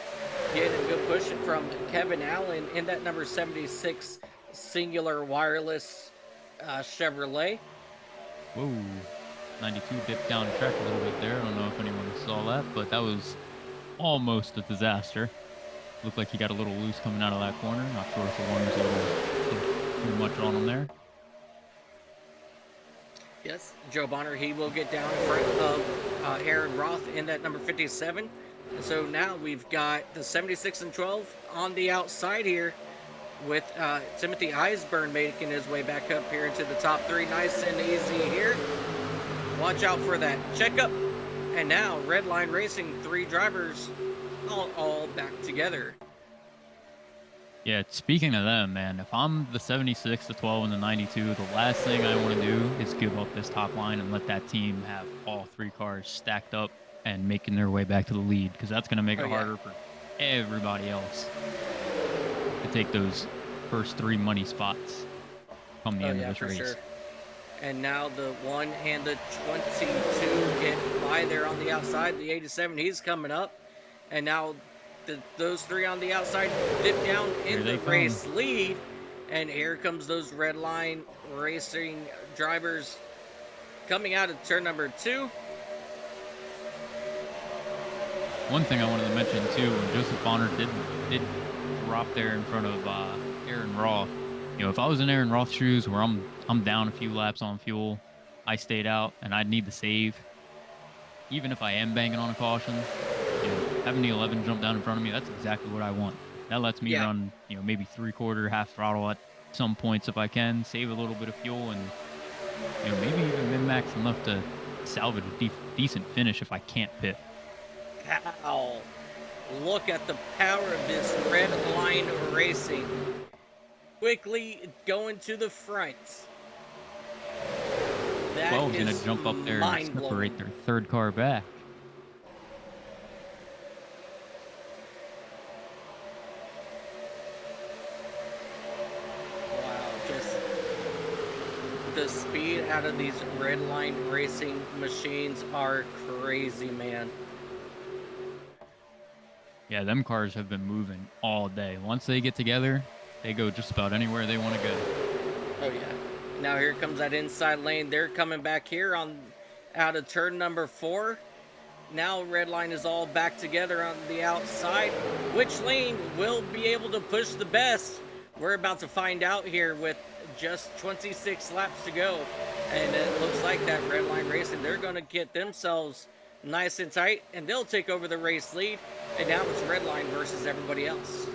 getting a good push from Kevin Allen in that number 76 singular wireless Chevrolet. Whoa, 92 dipped down track a little bit there. I don't know if anyone saw that, but that was almost a disaster. Looked like he got a little loose coming out of that corner. Not sure if the one was a little too much on him there. Yes, Joe Bonner, he will get down in front of Aaron Roth in that number 57. So now we've got the 76 and 12 on the outside here with Timothy Eisburn making his way back up here into the top 3. Nice and easy here. Watch out for that checkup. And now Red Line Racing, 3 drivers all back together. Yeah, speaking of them, man, if I'm the 76, the 12, and the 92, the last thing I want to do is give up this top line and let that team have all 3 cars stacked up and making their way back to the lead, because that's going to make it harder for everybody else to take those first 3 money spots come the end of this race. Sure. And now the 1 and the 22 get by there on the outside. The 87, he's coming up. And now those 3 on the outside dip down in the race lead. And here comes those Red Line Racing drivers coming out of turn number 2. One thing I wanted to mention too, when Joseph Bonner did drop there in front of Aaron Roth. If I was in Aaron Roth's shoes, where I'm down a few laps on fuel, I stayed out and I'd need to save. Even if I am banking on a caution, having the 11 jump down in front of me, that's exactly what I want. That lets me Yeah. run, maybe 3/4, half throttle at some points if I can, save a little bit of fuel, and maybe even min-max enough to salvage a decent finish if I can't pit. Ow. Look at the power of this red line racing. Quickly going to the front. That 12's going is to jump up there and mind-blowing. separate their third car back. Wow, just the speed out of these red line racing machines are crazy, man. Yeah, them cars have been moving all day. Once they get together, they go just about anywhere they want to go. Oh yeah. Now here comes that inside lane. They're coming back here on out of turn number 4. Now red line is all back together on the outside. Which lane will be able to push the best? We're about to find out here with just 26 laps to go. And it looks like that red line racing, they're going to get themselves nice and tight, and they'll take over the race lead. And now it's red line versus everybody else.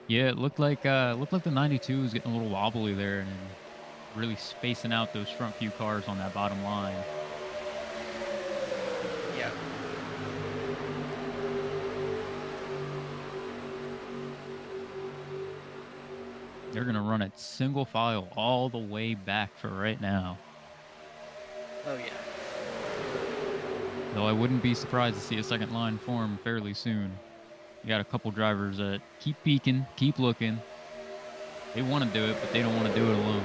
Yeah, it looked like the 92 was getting a little wobbly there and really spacing out those front few cars on that bottom line. Yeah. They're going to run it single file all the way back for right now. Oh yeah. Though I wouldn't be surprised to see a second line form fairly soon. You got a couple drivers that keep peeking, keep looking. They want to do it, but they don't want to do it alone.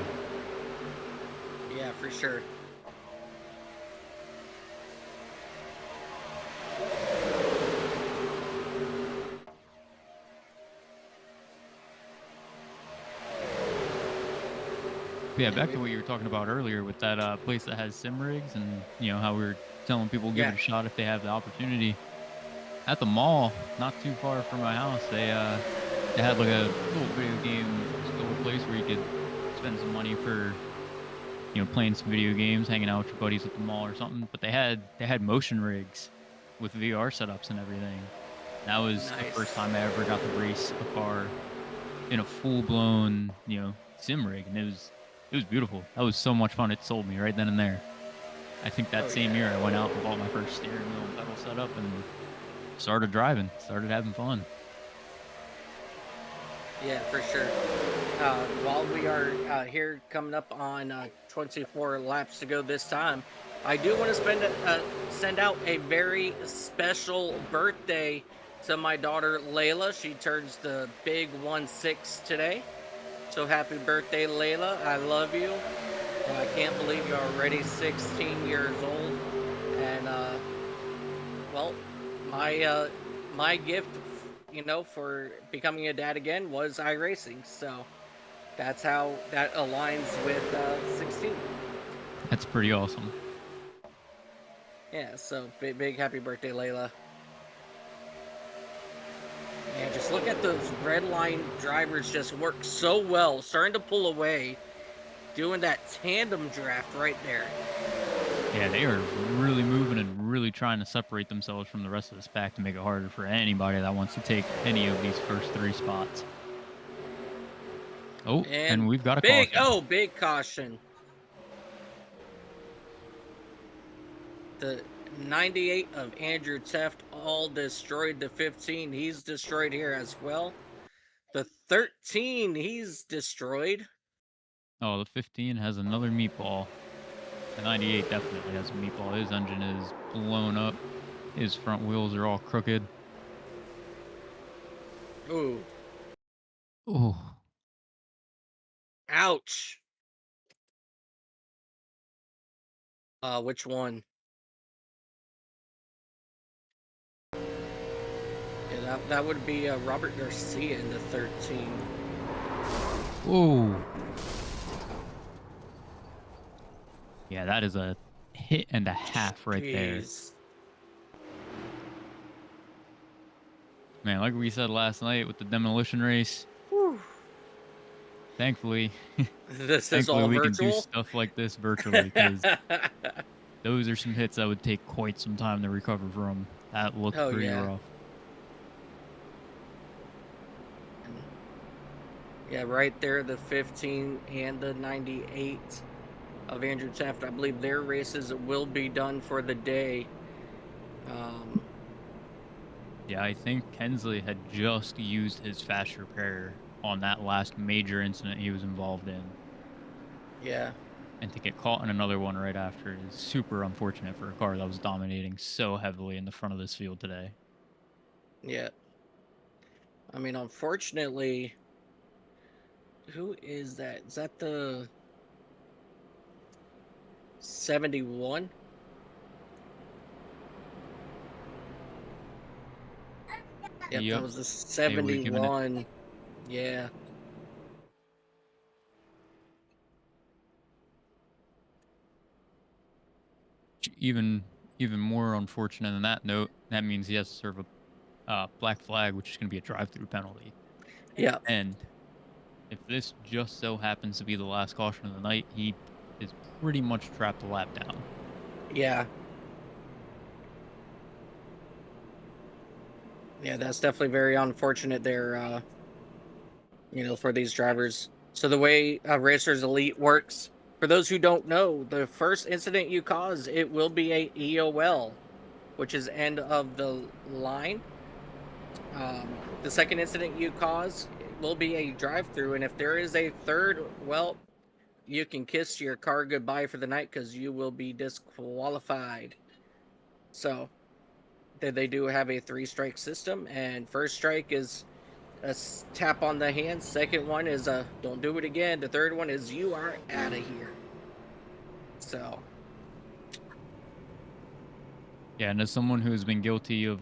Yeah, for sure. Yeah, back to what you were talking about earlier with that place that has sim rigs and, how we were telling people give it a shot if they have the opportunity. At the mall, not too far from my house, they had like a little video game store place where you could spend some money for, playing some video games, hanging out with your buddies at the mall or something. But they had motion rigs with VR setups and everything. That was the first time I ever got to race a car in a full blown, sim rig, and it was beautiful. That was so much fun. It sold me right then and there. I think that same year I went out and bought my first steering wheel and pedal setup and started driving, started having fun. Yeah, for sure. While we are here coming up on 24 laps to go this time, I do want to send out a very special birthday to my daughter Layla. She turns the big 1-6 today. So happy birthday, Layla. I love you. And I can't believe you're already 16 years old. And, well, my gift, for becoming a dad again was iRacing. So that's how that aligns with 16. That's pretty awesome. Yeah, so big happy birthday, Layla. Yeah, just look at those red line drivers just work so well, starting to pull away, doing that tandem draft right there. Yeah, they are really moving and really trying to separate themselves from the rest of this pack to make it harder for anybody that wants to take any of these first 3 spots. Oh, and we've got a caution. Oh, big caution. The 98 of Andrew Teft all destroyed. The 15, he's destroyed here as well. The 13, he's destroyed. Oh, the 15 has another meatball. The 98 definitely has a meatball. His engine is blown up. His front wheels are all crooked. Ooh. Ooh. Ouch. Which one? Yeah, that would be Robert Garcia in the 13. Whoa. Yeah, that is a hit and a half right there. Jeez. Man, like we said last night with the demolition race, Whew. thankfully, This is thankfully all we can do virtual? stuff like this virtually because those are some hits that would take quite some time to recover from. That looked Oh, pretty yeah. rough. And yeah, right there, the 15 and the 98 of Andrew Taft. I believe their races will be done for the day. Um, Yeah, I think Kensley had just used his fast repair on that last major incident he was involved in. yeah, And to get caught in another one right after is super unfortunate for a car that was dominating so heavily in the front of this field today. yeah. I mean, unfortunately, who is that? Is that the 71? Yep, that Yep, was the they were giving it 71. Yeah, even more unfortunate than that note. That means he has to serve a black flag, which is going to be a drive-through penalty. yeah, And if this just so happens to be the last caution of the night, he is pretty much trapped a lap down. yeah. Yeah, that's definitely very unfortunate there, for these drivers. So the way Racers Elite works, for those who don't know, the first incident you cause, it will be a EOL, which is end of the line. The second incident you cause will be a drive-through, and if there is a third, well, you can kiss your car goodbye for the night because you will be disqualified. So they do have a three-strike system, and first strike is tap on the hand. Second one is don't do it again. The third one is you are out of here. So Yeah, and as someone who's been guilty of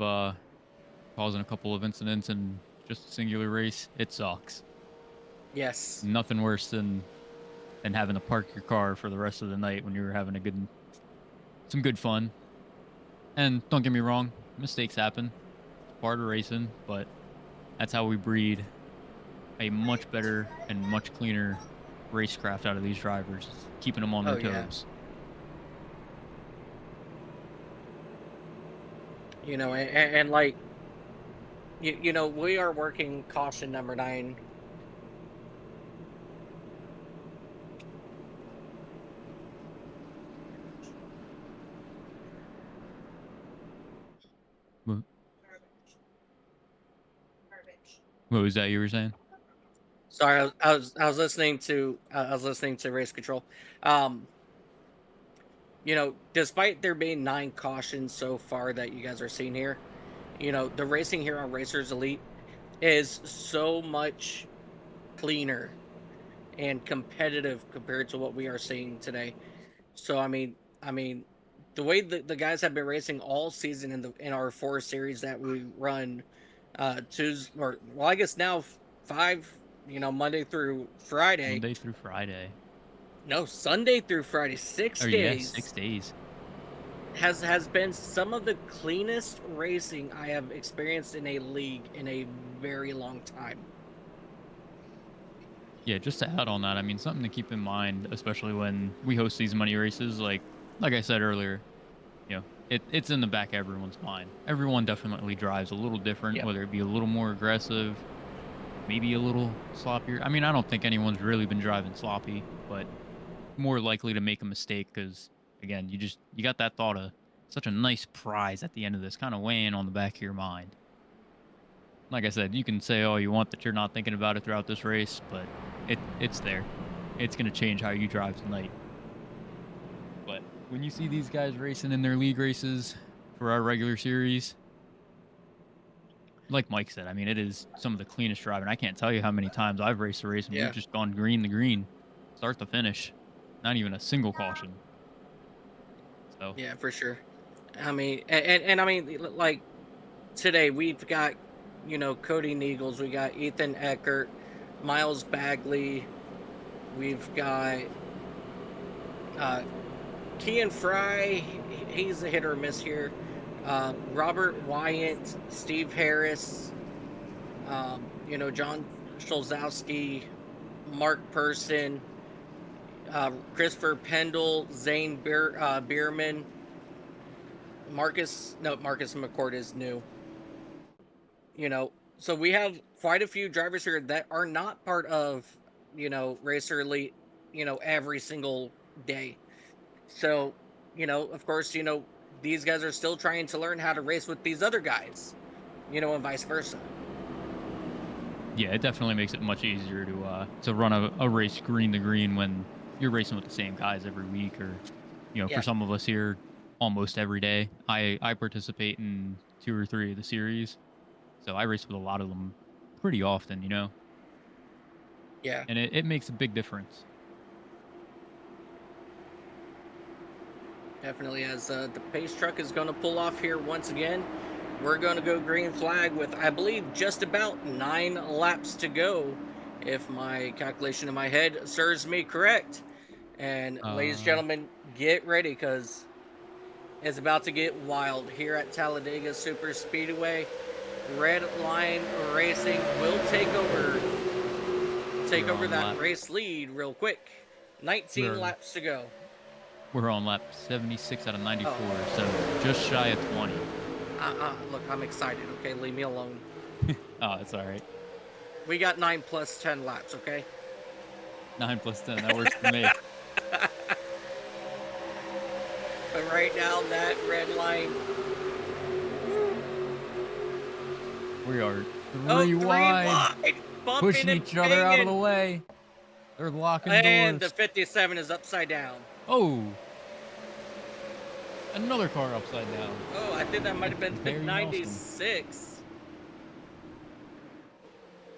causing a couple of incidents in just a singular race, it sucks. yes, Nothing worse than having to park your car for the rest of the night when you were having some good fun. And don't get me wrong, mistakes happen. It's part of racing, but that's how we breed a much better and much cleaner racecraft out of these drivers, keeping them on oh their yeah, toes. and like we are working caution number 9. What what was that you were saying? Sorry, I was listening to race control. Um, despite there being 9 cautions so far that you guys are seeing here, the racing here on Racers Elite is so much cleaner and competitive compared to what we are seeing today. So I mean, the way the guys have been racing all season in our 4 series that we run, Tuesday or well, I guess now 5, Monday through Friday. Monday through Friday. No, Sunday through Friday, six Oh yeah, 6 days days. has been some of the cleanest racing I have experienced in a league in a very long time. Yeah, just to add on that, I mean, something to keep in mind, especially when we host these money races, like I said earlier, it's in the back of everyone's mind. Everyone definitely drives a little different, Yep. whether it be a little more aggressive, maybe a little sloppier. I mean, I don't think anyone's really been driving sloppy, but more likely to make a mistake because, again, you got that thought of such a nice prize at the end of this kind of weighing on the back of your mind. Like I said, you can say all you want that you're not thinking about it throughout this race, but it's there. It's going to change how you drive tonight. But when you see these guys racing in their league races for our regular series, like Mike said, I mean, it is some of the cleanest driving. I can't tell you how many times I've raced a race and we've Yeah. just gone green to green, start to finish, not even a single caution. So Yeah, for sure. I mean, and I mean, like today we've got, Cody Neagles, we got Ethan Eckert, Miles Bagley, we've got uh, Kean Fry, he's a hit or miss here. Robert Wyatt, Steve Harris, John Stolzowski, Mark Person, Christopher Pendle, Bierman, Marcus McCord is new. So we have quite a few drivers here that are not part of, Racer Elite, every single day. So, of course, these guys are still trying to learn how to race with these other guys, and vice versa. Yeah, it definitely makes it much easier to run a race green to green when you're racing with the same guys every week, or for Yeah. some of us here, almost every day. I participate in 2 or 3 of the series, so I race with a lot of them pretty often, Yeah. and it makes a big difference. Definitely, as the pace truck is going to pull off here once again. We're going to go green flag with, I believe, just about 9 laps to go, if my calculation in my head serves me correct. And ladies and Uh, gentlemen, get ready because it's about to get wild here at Talladega Super Speedway. Red Line Racing will take we're over on that lap race lead real quick. 19 we're laps to go. we're on lap 76 out of Oh, 94, so just shy of 20. look, I'm excited. Okay, leave me alone. Oh, it's all right. We got 9 plus 10 laps. Okay. 9 plus 10, that works for me. But right now, that red line. We are Oh, 3 three wide, wide, bumping pushing and each other out of the banging. way. They're locking And the doors. 57 is upside down. Oh, another car upside down. Oh, I think that might have been the Barry Nelson. 96.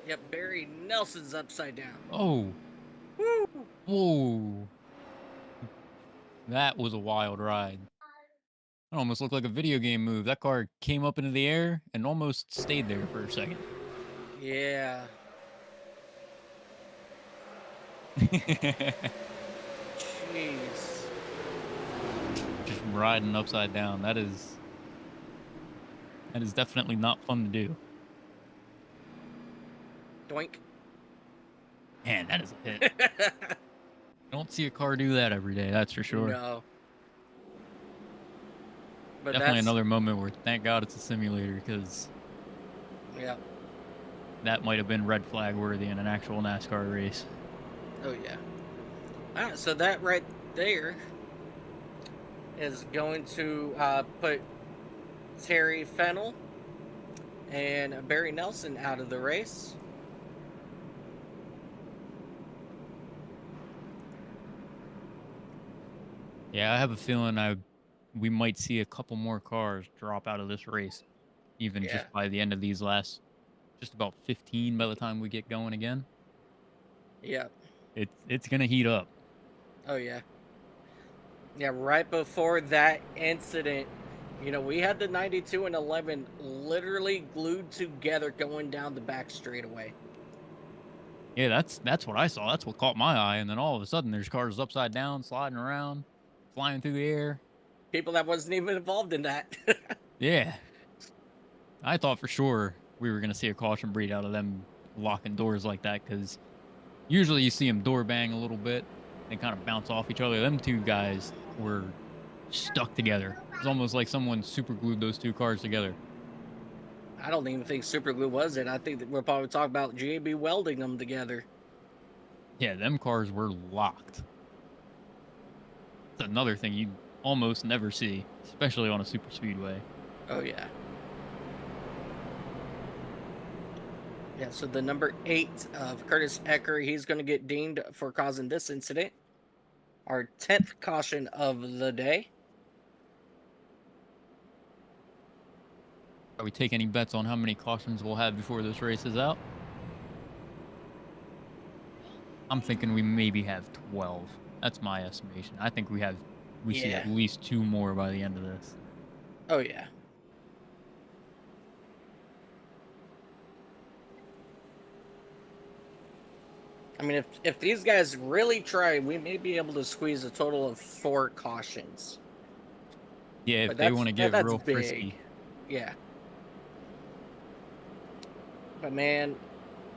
Yep, Barry Nelson's upside down. Oh, Woo! whoa. That was a wild ride. It almost looked like a video game move. That car came up into the air and almost stayed there for a second. Yeah. Jeez. Just riding upside down. That is definitely not fun to do. Doink. Man, that is a hit. Don't see a car do that every day, that's for sure. No. But Definitely that's, another moment where thank God it's a simulator, because yeah. that might have been red flag worthy in an actual NASCAR race. Oh, yeah. All right, so that right there is going to put Terry Fennell and Barry Nelson out of the race. Yeah, I have a feeling we might see a couple more cars drop out of this race, even Yeah. just by the end of these last just about 15 by the time we get going again. Yeah. It's gonna heat up. Oh, yeah. Yeah, right before that incident, we had the 92 and 11 literally glued together going down the back straightaway. Yeah, that's what I saw. That's what caught my eye. And then all of a sudden, there's cars upside down, sliding around, flying through the air. People that wasn't even involved in that. Yeah, I thought for sure we were gonna see a caution breed out of them locking doors like that, because usually you see them door bang a little bit and kind of bounce off each other. Them two guys were stuck together. It's almost like someone super glued those two cars together. I don't even think super glue was it. I think that we're probably talking about GAB welding them together. Yeah, them cars were locked. It's another thing you almost never see, especially on a super speedway. Oh, yeah. Yeah, so the number 8 of Curtis Ecker, he's going to get deemed for causing this incident. Our 10th caution of the day. Are we take any bets on how many cautions we'll have before this race is out? I'm thinking we maybe have 12. That's my estimation. I think we see Yeah. at least 2 more by the end of this. Oh, yeah. I mean, if these guys really try, we may be able to squeeze a total of 4 cautions. Yeah, But if they want to get that's real big. frisky. Yeah. But man,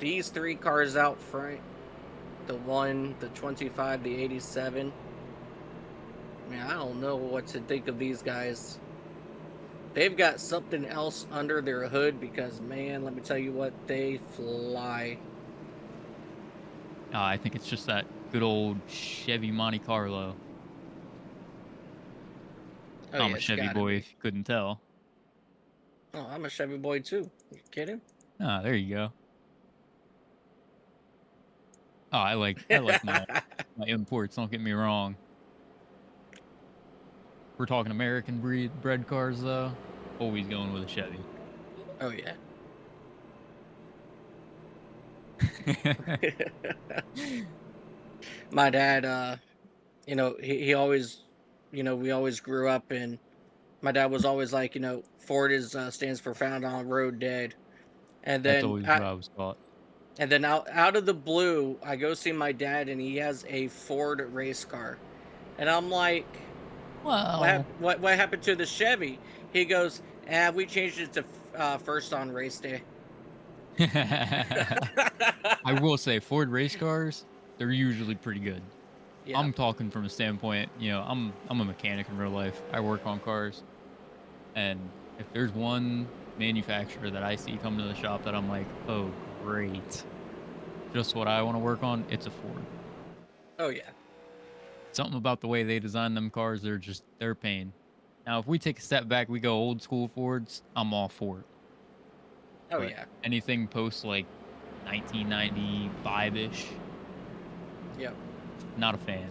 these 3 cars out front, the 25, the 87. Man, I don't know what to think of these guys. They've got something else under their hood because man, let me tell you what, they fly. I think it's just that good old Chevy Monte Carlo. Oh I'm yeah, a it's Chevy gotta boy be. if you couldn't tell. Oh, I'm a Chevy boy too. You kidding? Ah, there you go. Oh, I like my imports, don't get me wrong. We're talking American bred cars though. Always going with a Chevy. Oh yeah. My dad, he always, we always grew up and my dad was always like, Ford is stands for found on road dead. And That's then always what I, I was taught. and then out of the blue, I go see my dad and he has a Ford race car. And I'm like, Well, what happened to the Chevy? He goes, we changed it to first on race day. I will say Ford race cars, they're usually pretty good. Yeah. I'm talking from a standpoint, I'm a mechanic in real life. I work on cars, and if there's one manufacturer that I see come to the shop that I'm like, "Oh, great. Just what I want to work on," it's a Ford. Oh yeah. Something about the way they design them cars, they're pain. Now, if we take a step back, we go old school Fords, I'm all for it. Oh But yeah. anything post like 1995-ish, Yep. not a fan.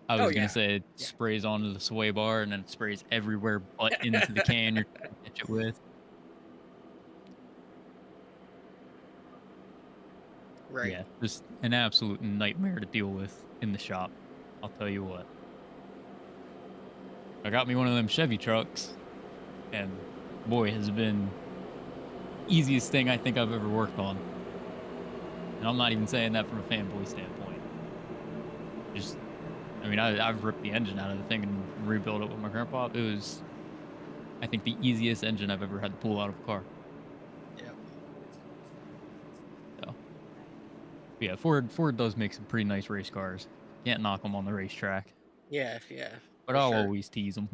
I Oh was gonna yeah. say it Yeah. sprays onto the sway bar and then it sprays everywhere but into the can you're trying to catch it with. Right. Yeah, just an absolute nightmare to deal with in the shop. I'll tell you what. I got me one of them Chevy trucks, and boy, has been easiest thing I think I've ever worked on. And I'm not even saying that from a fanboy standpoint. Just, I mean, I've ripped the engine out of the thing and rebuilt it with my grandpa. It was, I think, the easiest engine I've ever had to pull out of a car. Yep. So, yeah, Ford does make some pretty nice race cars. Can't knock them on the racetrack, Yeah. Yeah. but For I'll sure. always tease them.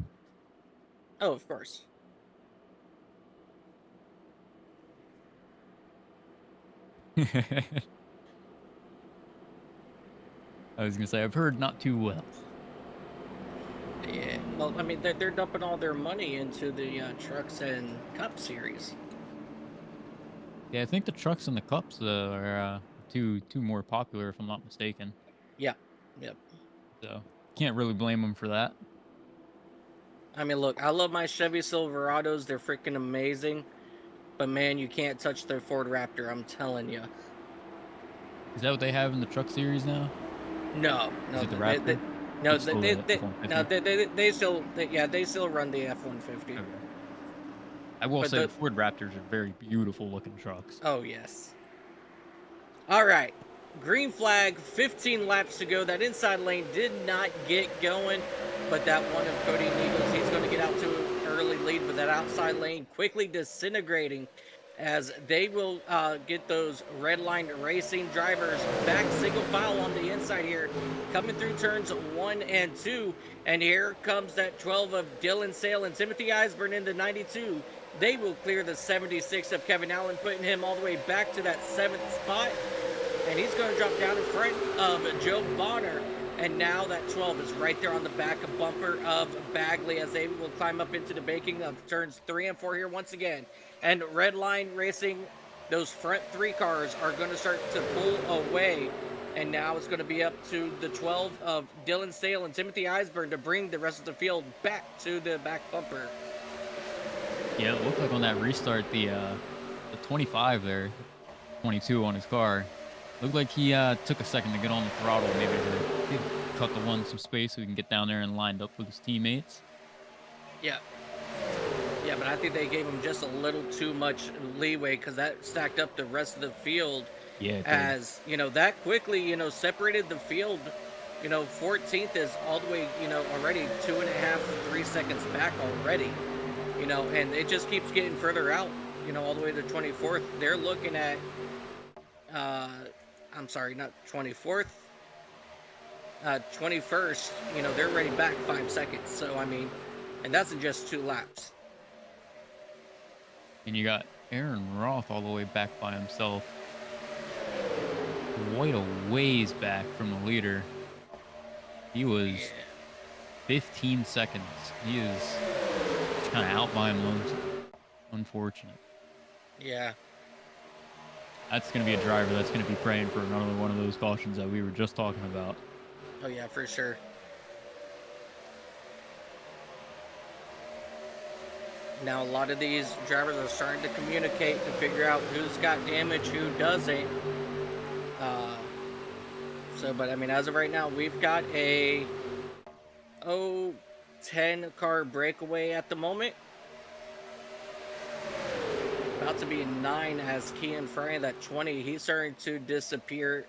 Oh, of course. I was gonna say I've heard not too well. Yeah. Well, I mean, they're dumping all their money into the trucks and Cup series. Yeah, I think the trucks and the cups are two more popular if I'm not mistaken. Yep. Yep. So can't really blame them for that. I mean, look, I love my Chevy Silverados. They're freaking amazing. But man, you can't touch their Ford Raptor. I'm telling you. Is that what they have in the truck series now? No, Is no, it the they Raptor? no, It's still the no, F-150. they still run the F-150. Okay. I will But say the Ford Raptors are very beautiful looking trucks. oh yes. All right. Green flag, 15 laps to go. That inside lane did not get going, but that one of Cody Neagles, he's going to get out to an early lead, but that outside lane quickly disintegrating as they will get those red line racing drivers back single file on the inside here, coming through turns 1 and 2. And here comes that 12 of Dylan Sale and Timothy Eisburn in the 92. They will clear the 76 of Kevin Allen, putting him all the way back to that 7th spot. And he's going to drop down in front of Joe Bonner. And now that 12 is right there on the back of bumper of Bagley as they will climb up into the baking of turns 3 and 4 here once again. And Red Line Racing, those front 3 cars are going to start to pull away. And now it's going to be up to the 12 of Dylan Sale and Timothy Eisburn to bring the rest of the field back to the back bumper. Yeah, it looked like on that restart the 25 there, 22 on his car. Looked like he took a second to get on the throttle, maybe to cut the one some space so he can get down there and lined up with his teammates. Yeah. Yep. but I think they gave him just a little too much leeway because that stacked up the rest of the field Yeah, it did. as, that quickly, separated the field. 14th is all the way, already 2.5, 3 seconds back already, and it just keeps getting further out, all the way to 24th. They're looking at, uh, I'm sorry, not 24th, 21st, they're already back 5 seconds. So, I mean, and that's in just 2 laps. And you got Aaron Roth all the way back by himself. Quite a ways back from the leader. He was 15 seconds. He is kind of out by him. Unfortunate. Yeah. That's going to be a driver that's going to be praying for another one of those cautions that we were just talking about. Oh, yeah, for sure. Now, a lot of these drivers are starting to communicate to figure out who's got damage, who doesn't. But I mean, as of right now, we've got a 10 car breakaway at the moment. About to be 9 as Kian Fry, that 20, he's starting to disappear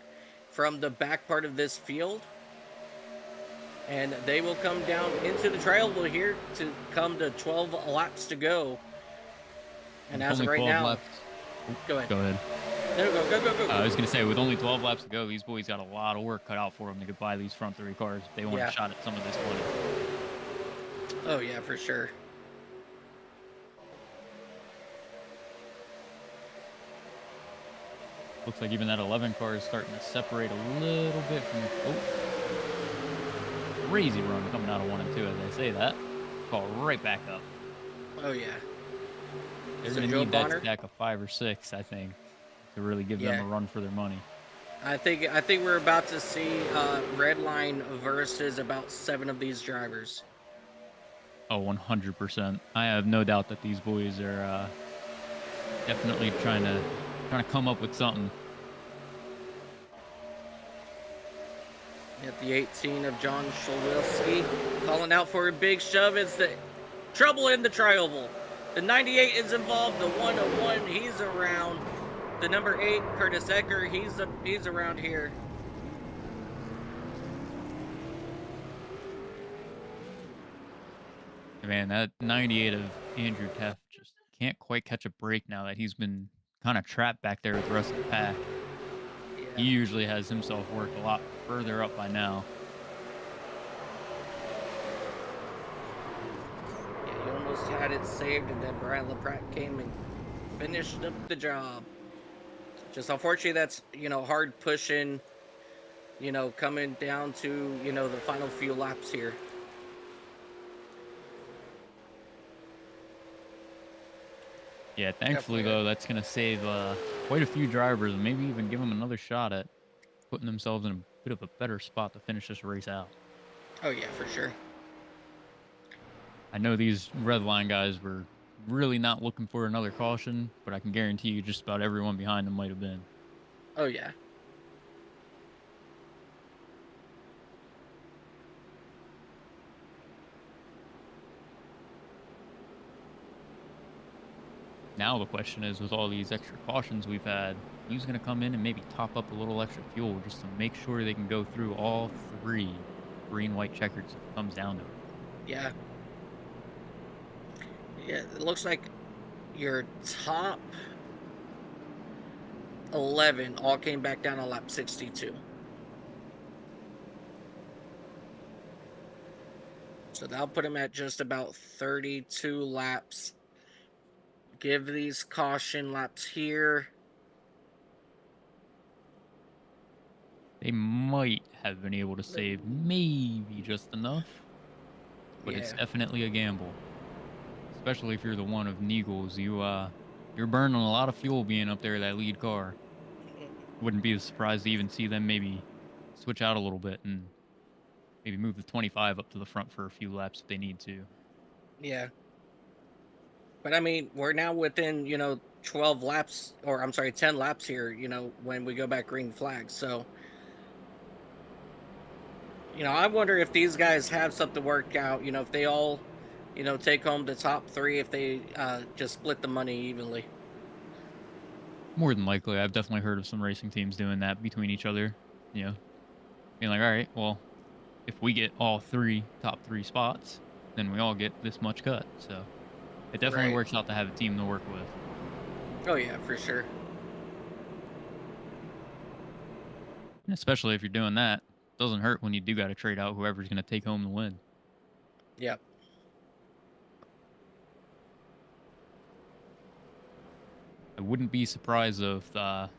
from the back part of this field. And they will come down into the trial here to come to 12 laps to go. And as of right now, laps. Go ahead. Go ahead. No, go. I was going to say, with only 12 laps to go, these boys got a lot of work cut out for them to get by these front 3 cars if they want a shot at some of this money. Oh, yeah, for sure. Looks like even that 11 car is starting to separate a little bit from... crazy run coming out of 1 and 2 as I say that. Call right back up. Oh, yeah. They're going to need that stack of 5 or 6, I think, to really give them a run for their money. I think we're about to see Redline versus about 7 of these drivers. Oh, 100%. I have no doubt that these boys are definitely trying to come up with something. At the 18 of John Shulwilski calling out for a big shove. It's the trouble in the tri-oval. The 98 is involved. The 101, he's around. The number 8, Curtis Ecker, he's around here. Man, that 98 of Andrew Teff just can't quite catch a break now that he's been kind of trapped back there with the rest of the pack. Yeah. He usually has himself worked a lot further up by now. Yeah, he almost had it saved, and then Brian LaPratt came and finished up the job. Just unfortunately, that's, hard pushing, coming down to, the final few laps here. Yeah, thankfully, though, that's going to save quite a few drivers and maybe even give them another shot at putting themselves in a bit of a better spot to finish this race out. Oh, yeah, for sure. I know these red line guys were really not looking for another caution, but I can guarantee you just about everyone behind them might have been. Oh, yeah. Now the question is, with all these extra cautions we've had, who's going to come in and maybe top up a little extra fuel just to make sure they can go through all 3 green-white-checkers if it comes down to it. Yeah. Yeah, it looks like your top 11 all came back down on lap 62. So that'll put him at just about 32 laps. Give these caution laps here. They might have been able to save maybe just enough, but it's definitely a gamble. Especially if you're the one of Neagles, you're burning a lot of fuel being up there, that lead car. Wouldn't be surprised to even see them maybe switch out a little bit and maybe move the 25 up to the front for a few laps if they need to. Yeah. But I mean, we're now within, 12 laps, or I'm sorry, 10 laps here, when we go back green flags. So, I wonder if these guys have something to work out, if they all take home the top three if they just split the money evenly. More than likely, I've definitely heard of some racing teams doing that between each other. You know, being like, all right, well, if we get all top three spots, then we all get this much cut. So it definitely Right. works out to have a team to work with. Oh yeah, for sure. And especially if you're doing that, it doesn't hurt when you do got to trade out whoever's going to take home the win. Yep. I wouldn't be surprised if that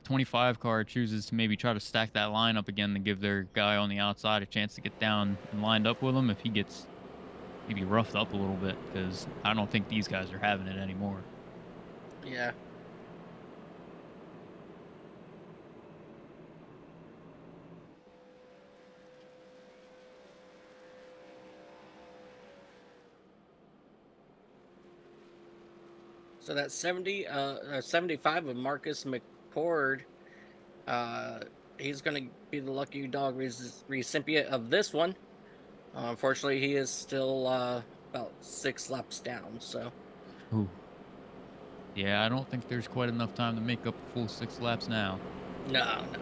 25 car chooses to maybe try to stack that line up again to give their guy on the outside a chance to get down and lined up with him if he gets maybe roughed up a little bit, because I don't think these guys are having it anymore. Yeah. So that 75 of Marcus McCord, uh, he's going to be the lucky dog recipient of this one. Unfortunately, he is still about 6 laps down. So, Ooh. Yeah, I don't think there's quite enough time to make up a full 6 laps now. no, no.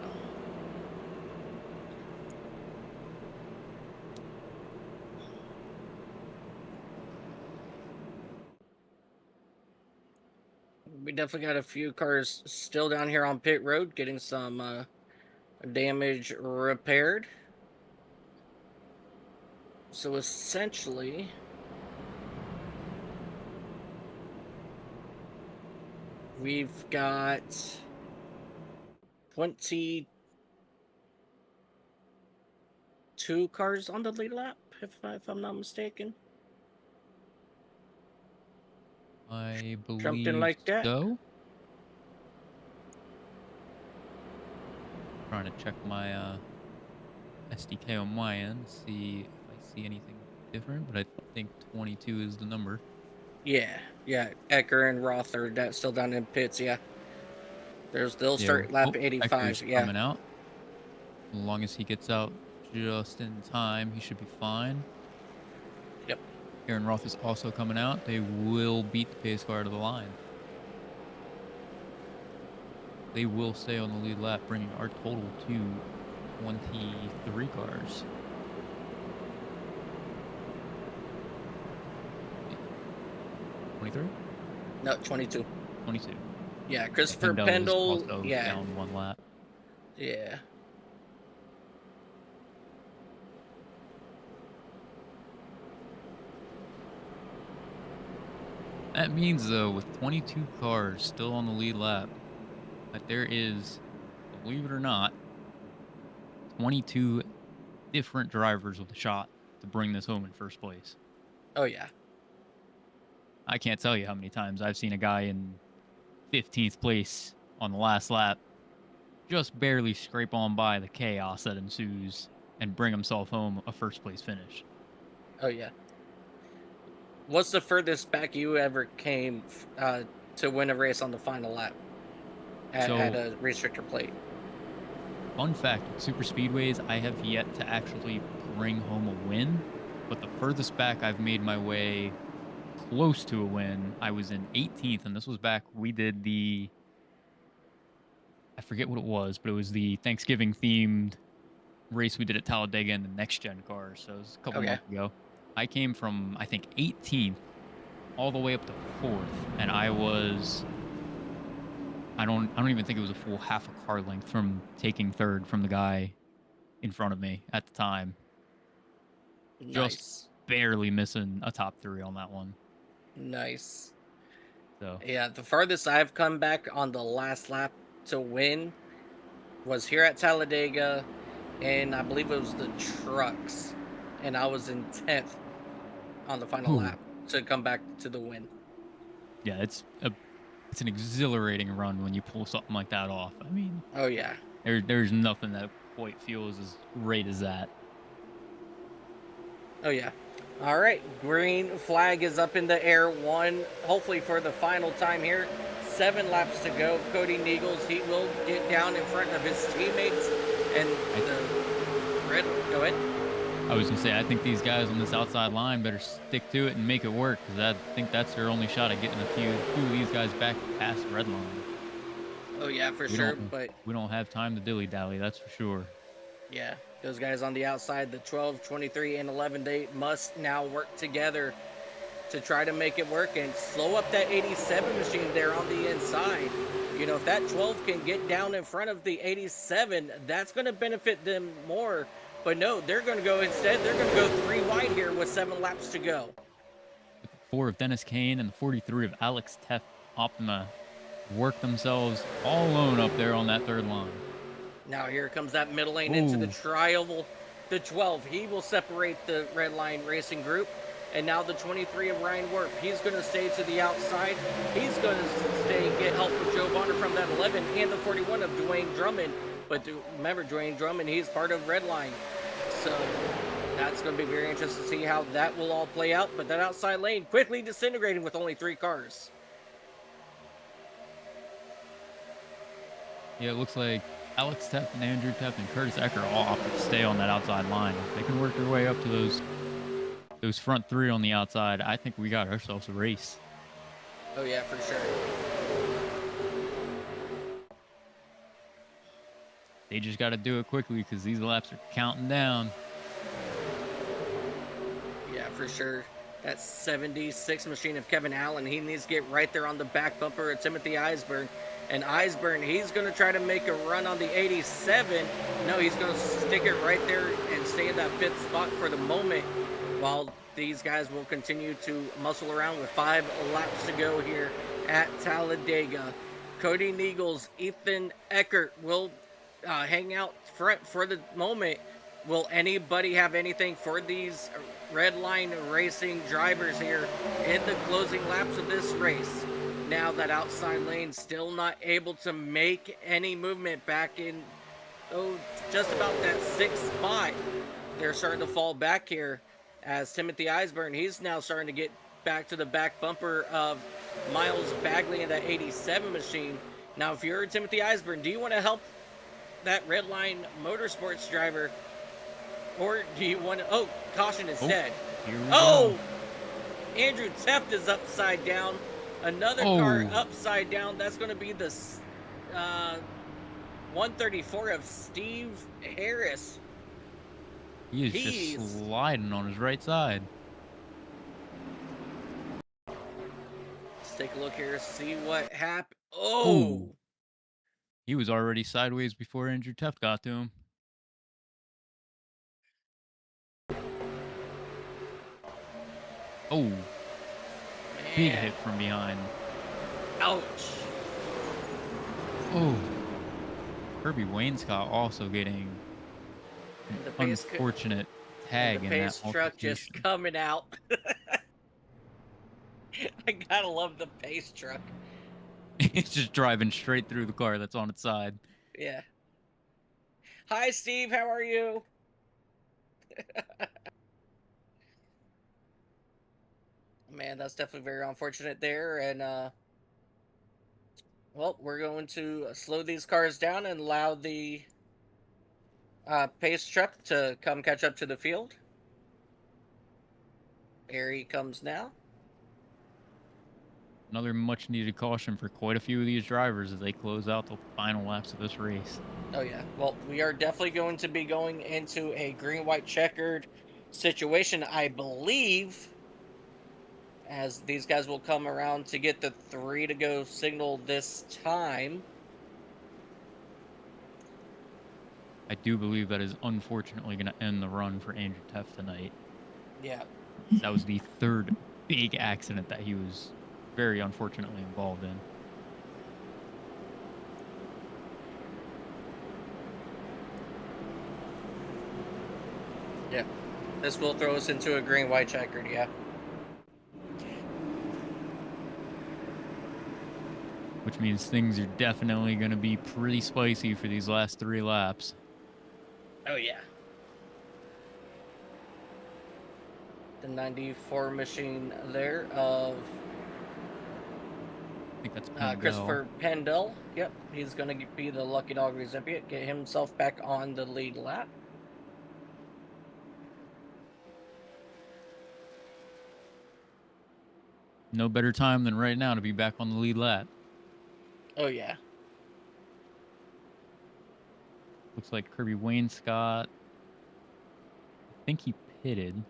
We definitely got a few cars still down here on pit road getting some damage repaired. So essentially, we've got 22 cars on the lead lap, if I'm not mistaken. I Something believe like that. so. Trying to check my SDK on my end, see if I see anything different, but I think 22 is the number. Yeah, yeah. Ecker and Roth are still down in pits. Yeah, they'll Yeah. start lap Oh, 85. Ecker's Yeah. coming out. As long as he gets out just in time, he should be fine. Yep. Aaron Roth is also coming out. They will beat the pace car to the line. They will stay on the lead lap, bringing our total to 23 cars. 23? No, 22. 22. Yeah, Yeah, Christopher Pendel is Pendle. also Yeah, down 1 lap. yeah. That means, though, with 22 cars still on the lead lap, that there is, believe it or not, 22 different drivers with a shot to bring this home in first place. Oh yeah. I can't tell you how many times I've seen a guy in 15th place on the last lap just barely scrape on by the chaos that ensues and bring himself home a first place finish. Oh yeah. What's the furthest back you ever came to win a race on the final lap at So, a restrictor plate? fun fact, with super speedways, I have yet to actually bring home a win, but the furthest back I've made my way close to a win, I was in 18th, and this was back we did I forget what it was, but it was the Thanksgiving themed race we did at Talladega in the next gen car. So it was a couple Okay. months ago. I came from, I think, 18th all the way up to 4th, and I don't even think it was a full half a car length from taking 3rd from the guy in front of me at the time. Just Nice. barely missing a top 3 on that one. Nice. So, Yeah, the farthest I've come back on the last lap to win was here at Talladega, and I believe it was the trucks, and I was in 10th on the final ooh, lap to come back to the win. yeah, it's an exhilarating run when you pull something like that off. I mean, Oh yeah. there's nothing that quite feels as great as that. Oh yeah. All right, green flag is up in the air. One, hopefully for the final time here. 7 laps to go. Cody Neagles, he will get down in front of his teammates, and I the red. Go ahead. I was gonna say, I think these guys on this outside line better stick to it and make it work, because I think that's their only shot at getting a few of these guys back past the red line. Oh yeah, for We sure. don't But we don't have time to dilly dally. That's for sure. yeah, those guys on the outside, the 12, 23, and 11, they must now work together to try to make it work and slow up that 87 machine there on the inside. You know, if that 12 can get down in front of the 87, that's going to benefit them more. But no, they're going to go instead. They're going to go 3 wide here with 7 laps to go. With the 4 of Dennis Kane and the 43 of Alex Teff opting to work themselves all alone up there on that third line. Now here comes that middle lane into the Ooh. trial. The 12, he will separate the red line racing group. And now the 23 of Ryan Warp, he's going to stay to the outside. He's going to stay, get help from Joe Bonner from that 11 and the 41 of Dwayne Drummond. But remember, Dwayne Drummond, he's part of red line. So that's going to be very interesting to see how that will all play out. But that outside lane quickly disintegrating with only 3 cars. Yeah, it looks like Alex Teff and Andrew Teff and Curtis Ecker all opted to stay on that outside line. If they can work their way up to those front 3 on the outside, I think we got ourselves a race. Oh yeah, for sure. They just got to do it quickly because these laps are counting down. Yeah, for sure. That 76 machine of Kevin Allen, he needs to get right there on the back bumper of Timothy Eisburn. And Eisburn, he's going to try to make a run on the 87. No, he's going to stick it right there and stay in that 5th spot for the moment, while these guys will continue to muscle around with 5 laps to go here at Talladega. Cody Niegels, Ethan Eckert will hang out front for the moment. Will anybody have anything for these red line racing drivers here in the closing laps of this race? Now that outside lane still not able to make any movement back in, just about that 6th spot. They're starting to fall back here as Timothy Eisburn, he's now starting to get back to the back bumper of Miles Bagley in that 87 machine. Now, if you're Timothy Eisburn, do you want to help that red line motorsports driver, or do you want to, caution instead. Oh, Andrew Teft is upside down. Another car upside down. That's going to be the 134 of Steve Harris. He is just sliding on his right side. Let's take a look here, see what happened. Oh! He was already sideways before Andrew Teft got to him. Oh. Man. Big hit from behind. Ouch. Oh. Kirby Wainscott also getting an unfortunate tag in that. The pace truck just coming out. I gotta love the pace truck. It's just driving straight through the car that's on its side. Yeah. Hi, Steve. How are you? Man, that's definitely very unfortunate there. And, well, we're going to slow these cars down and allow the pace truck to come catch up to the field. Here he comes now. Another much needed caution for quite a few of these drivers as they close out the final laps of this race. Oh yeah, well, we are definitely going to be going into a green-white-checkered situation, I believe, as these guys will come around to get the 3 to go signal this time. I do believe that is unfortunately going to end the run for Andrew Teff tonight. Yeah. That was the 3rd big accident that he was very unfortunately involved in. Yeah. This will throw us into a green-white-checkered, yeah. Which means things are definitely going to be pretty spicy for these last 3 laps. Oh, yeah. The 94 machine there of... I think that's Pendel. Christopher Pendel. Yep, he's going to be the lucky dog recipient, get himself back on the lead lap. No better time than right now to be back on the lead lap. Oh yeah. Looks like Kirby Wainscott, I think he pitted.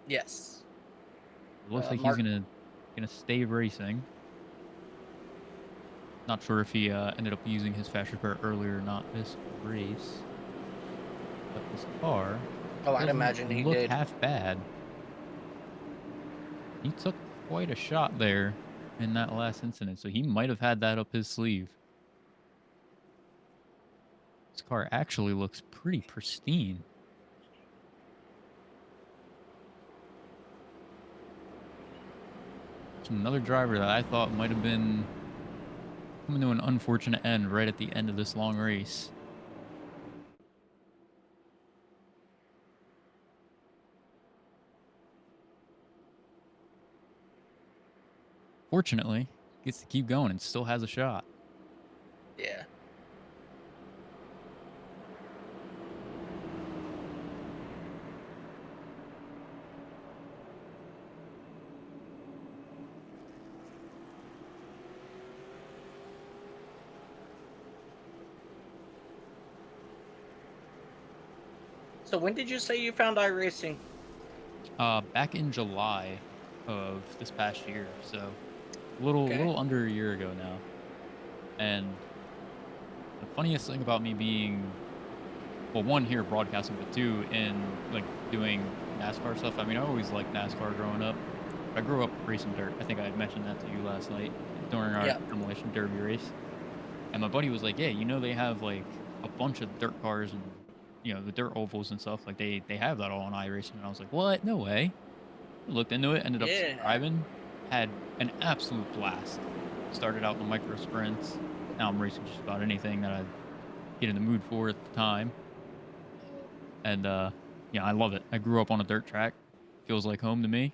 Yes. It looks like he's Mark. gonna stay racing. Not sure if he ended up using his fast repair earlier or not this race, but his car Oh, I'd doesn't imagine he look did. half bad. He took quite a shot there in that last incident, so he might have had that up his sleeve. This car actually looks pretty pristine. It's another driver that I thought might have been coming to an unfortunate end right at the end of this long race. Fortunately, gets to keep going and still has a shot. Yeah. So when did you say you found iRacing? Back in July of this past year, so a Okay. little under a year ago now. And the funniest thing about me being, well, one here broadcasting, but two in like doing NASCAR stuff. I mean, I always liked NASCAR growing up. I grew up racing dirt. I think I had mentioned that to you last night during our Yeah. demolition derby race. And my buddy was like, "Yeah, you know they have like a bunch of dirt cars and the dirt ovals and stuff. Like they have that all on iRacing." And I was like, "What? No way." Looked into it, ended up Yeah. subscribing, had an absolute blast. Started out in the micro sprints. Now I'm racing just about anything that I get in the mood for at the time. And yeah, I love it. I grew up on a dirt track. Feels like home to me.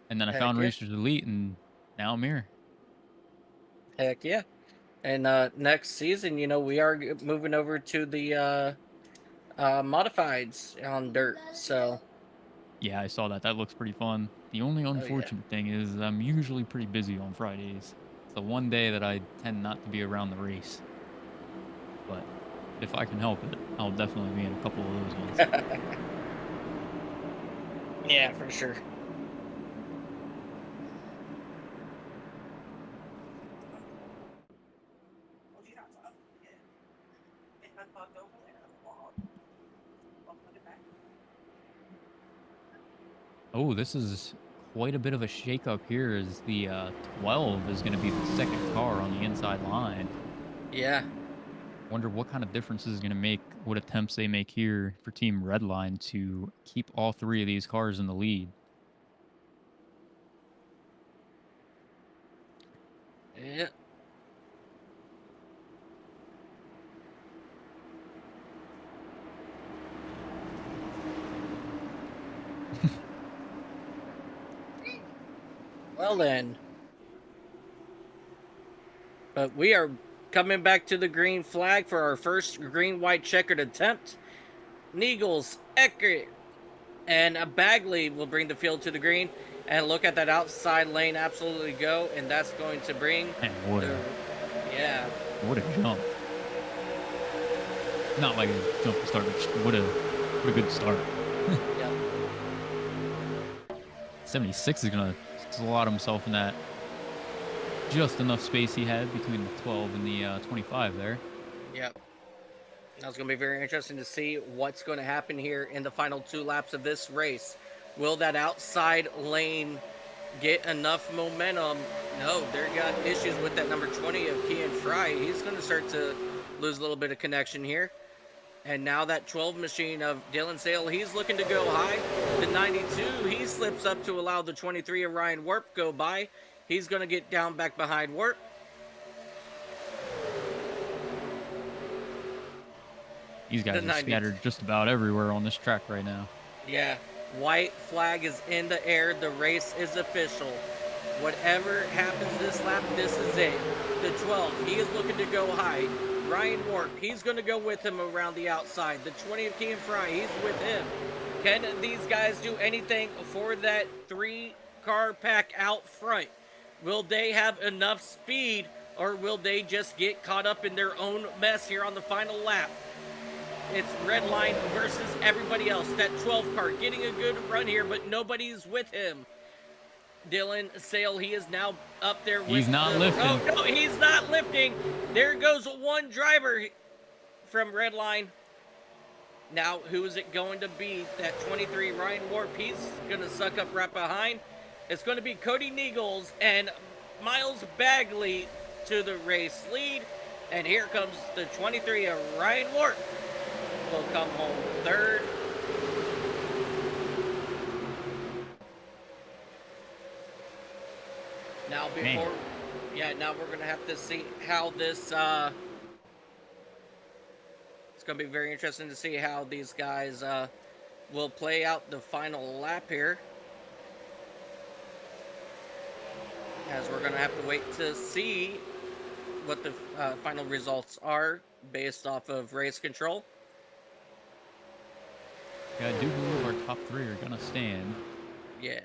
And then I Heck found yeah. Racers Elite and now I'm here. Heck yeah. And next season, we are moving over to the modifieds on dirt. So, Yeah, I saw that. That looks pretty fun. The only oh yeah. unfortunate thing is I'm usually pretty busy on Fridays. It's the one day that I tend not to be around the race. But if I can help it, I'll definitely be in a couple of those ones. Yeah, for sure. Oh, this is quite a bit of a shakeup here as the 12 is going to be the second car on the inside line. Yeah. Wonder what kind of difference is going to make, what attempts they make here for Team Redline to keep all three of these cars in the lead. Yeah. Well then. But we are coming back to the green flag for our first green-white-checkered attempt. Neagles, Eckert, and a Bagley will bring the field to the green. And look at that outside lane absolutely go. And that's going to bring Man, the, yeah. what a jump. Not like a jump to start, but just what a good start. Yep. 76 is going to slot himself in that just enough space he had between the 12 and the 25 there. Yep. That's going to be very interesting to see what's going to happen here in the final 2 laps of this race. Will that outside lane get enough momentum? No, they got issues with that number 20 of Kean Fry. He's going to start to lose a little bit of connection here. And now that 12 machine of Dylan Sale, he's looking to go high. The 92, he slips up to allow the 23 of Ryan Warp go by. He's going to get down back behind Warp. These guys are scattered just about everywhere on this track right now. Yeah, white flag is in the air. The race is official. Whatever happens this lap, this is it. The 12, he is looking to go high. Ryan Warp, he's going to go with him around the outside. The 20 of Kean Fry, he's with him. Can these guys do anything for that 3 car pack out front. Will they have enough speed, or will they just get caught up in their own mess here on the final lap? It's Redline versus everybody else. That 12 car getting a good run here, but nobody's with him. Dylan Sale, he is now up there with He's not lifting. Oh, no, he's not lifting. There goes one driver from Redline. Now, who is it going to be? That 23 Ryan Warp, he's going to suck up right behind. It's going to be Cody Niegels and Miles Bagley to the race lead. And here comes the 23 of Ryan Warp. Will come home third. Now before, now we're gonna have to see how this. It's gonna be very interesting to see how these guys will play out the final lap here, as we're gonna have to wait to see what the final results are based off of race control. Yeah, I do believe our top three are gonna stand. Yeah.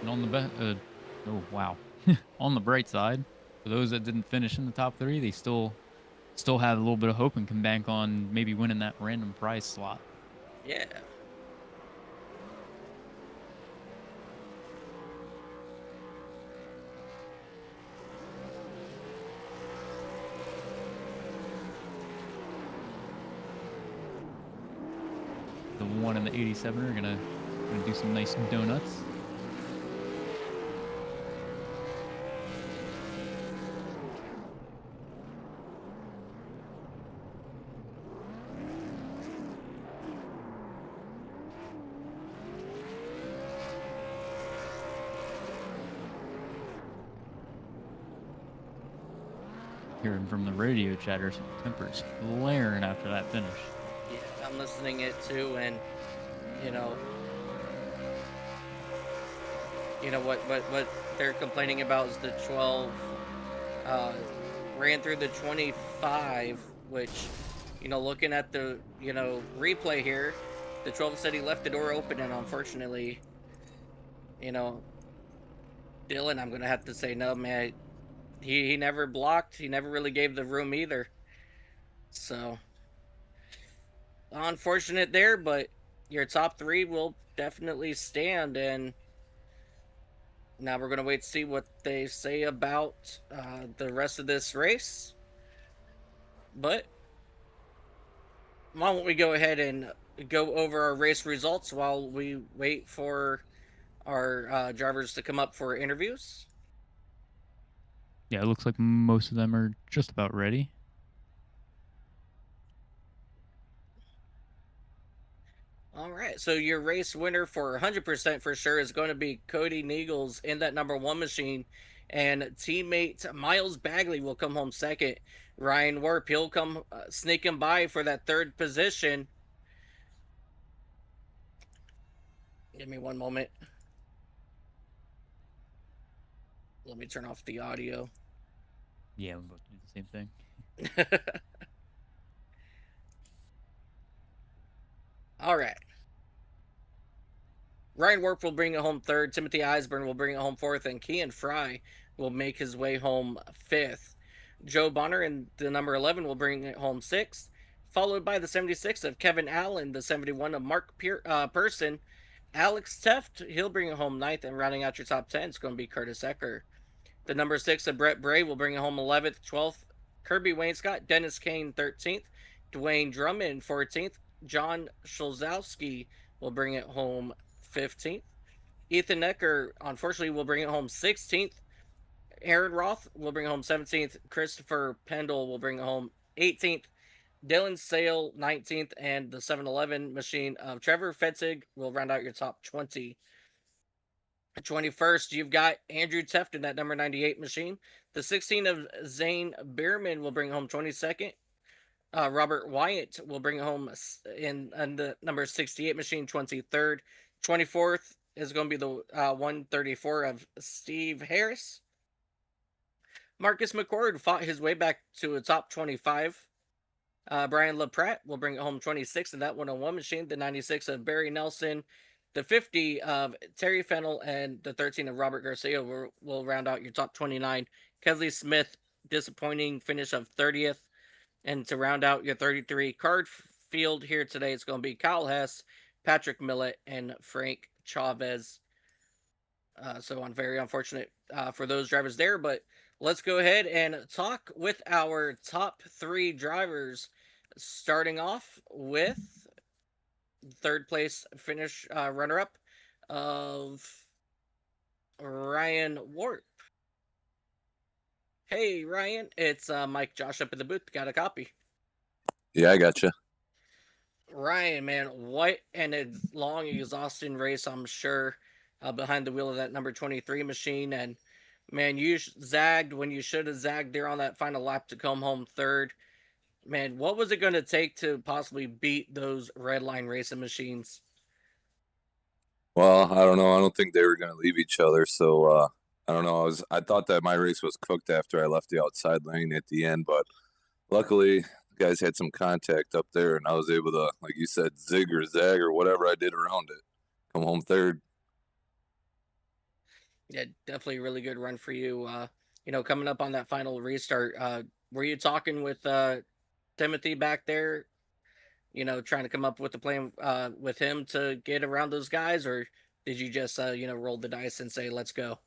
And on the oh wow, on the bright side, for those that didn't finish in the top three, they still have a little bit of hope and can bank on maybe winning that random prize slot. Yeah. The 1 and the 87 are gonna do some nice donuts. Hearing from the radio chatter, some tempers flaring after that finish. Yeah, I'm listening it too, and you know what they're complaining about is the 12 ran through the 25, which, looking at the replay here, the 12 said he left the door open, and unfortunately, Dylan, I'm gonna have to say no, man. He never blocked. He never really gave the room either. So unfortunate there, but your top three will definitely stand. And now we're going to wait to see what they say about the rest of this race. But why don't we go ahead and go over our race results while we wait for our drivers to come up for interviews? Yeah, it looks like most of them are just about ready. All right, so your race winner for 100% for sure is going to be Cody Niegels in that number one machine, and teammate Miles Bagley will come home second. Ryan Warp, he'll come sneaking by for that third position. Give me one moment. Let me turn off the audio. Yeah, we're about to do the same thing. All right. Ryan Warp will bring it home third. Timothy Eisburn will bring it home fourth, and Kean Fry will make his way home fifth. Joe Bonner in the number 11 will bring it home sixth, followed by the 76 of Kevin Allen, the 71 of Mark Person. Alex Teft, he'll bring it home ninth, and rounding out your top 10 is going to be Curtis Ecker. The number 6 of Brett Bray will bring it home 11th, 12th. Kirby Wainscott, Dennis Kane 13th, Dwayne Drummond 14th, John Szolzowski will bring it home 15th. Ethan Ecker, unfortunately, will bring it home 16th. Aaron Roth will bring it home 17th. Christopher Pendle will bring it home 18th. Dylan Sale 19th, and the 7-Eleven machine of Trevor Fetzig will round out your top 20. 21st, you've got Andrew Teft in that number 98 machine. The 16 of Zane Bierman will bring home 22nd. Robert Wyatt will bring home in the number 68 machine 23rd. 24th is going to be the 134 of Steve Harris. Marcus McCord fought his way back to a top 25. Brian LaPratt will bring it home 26 in that 101 machine, the 96 of Barry Nelson, the 50 of Terry Fennell, and the 13 of Robert Garcia will round out your top 29. Kesley Smith, disappointing finish of 30th. And to round out your 33 card field here today, it's going to be Kyle Hess, Patrick Millett, and Frank Chavez. So I'm very unfortunate for those drivers there, but let's go ahead and talk with our top three drivers, starting off with third place finish runner up of Ryan Wart. Hey Ryan, it's Mike Josh up in the booth. Got a copy. Yeah, I gotcha. Ryan, man, what an long, exhausting race, I'm sure, behind the wheel of that number 23 machine. And, man, you zagged when you should have zagged there on that final lap to come home third. Man, what was it going to take to possibly beat those red line racing machines? Well, I don't know. I don't think they were going to leave each other. So I don't know. I thought that my race was cooked after I left the outside lane at the end, but luckily the guys had some contact up there, and I was able to, like you said, zig or zag or whatever I did around it, come home third. Yeah, definitely a really good run for you. Coming up on that final restart, were you talking with Timothy back there? Trying to come up with a plan with him to get around those guys, or did you just roll the dice and say, "Let's go"?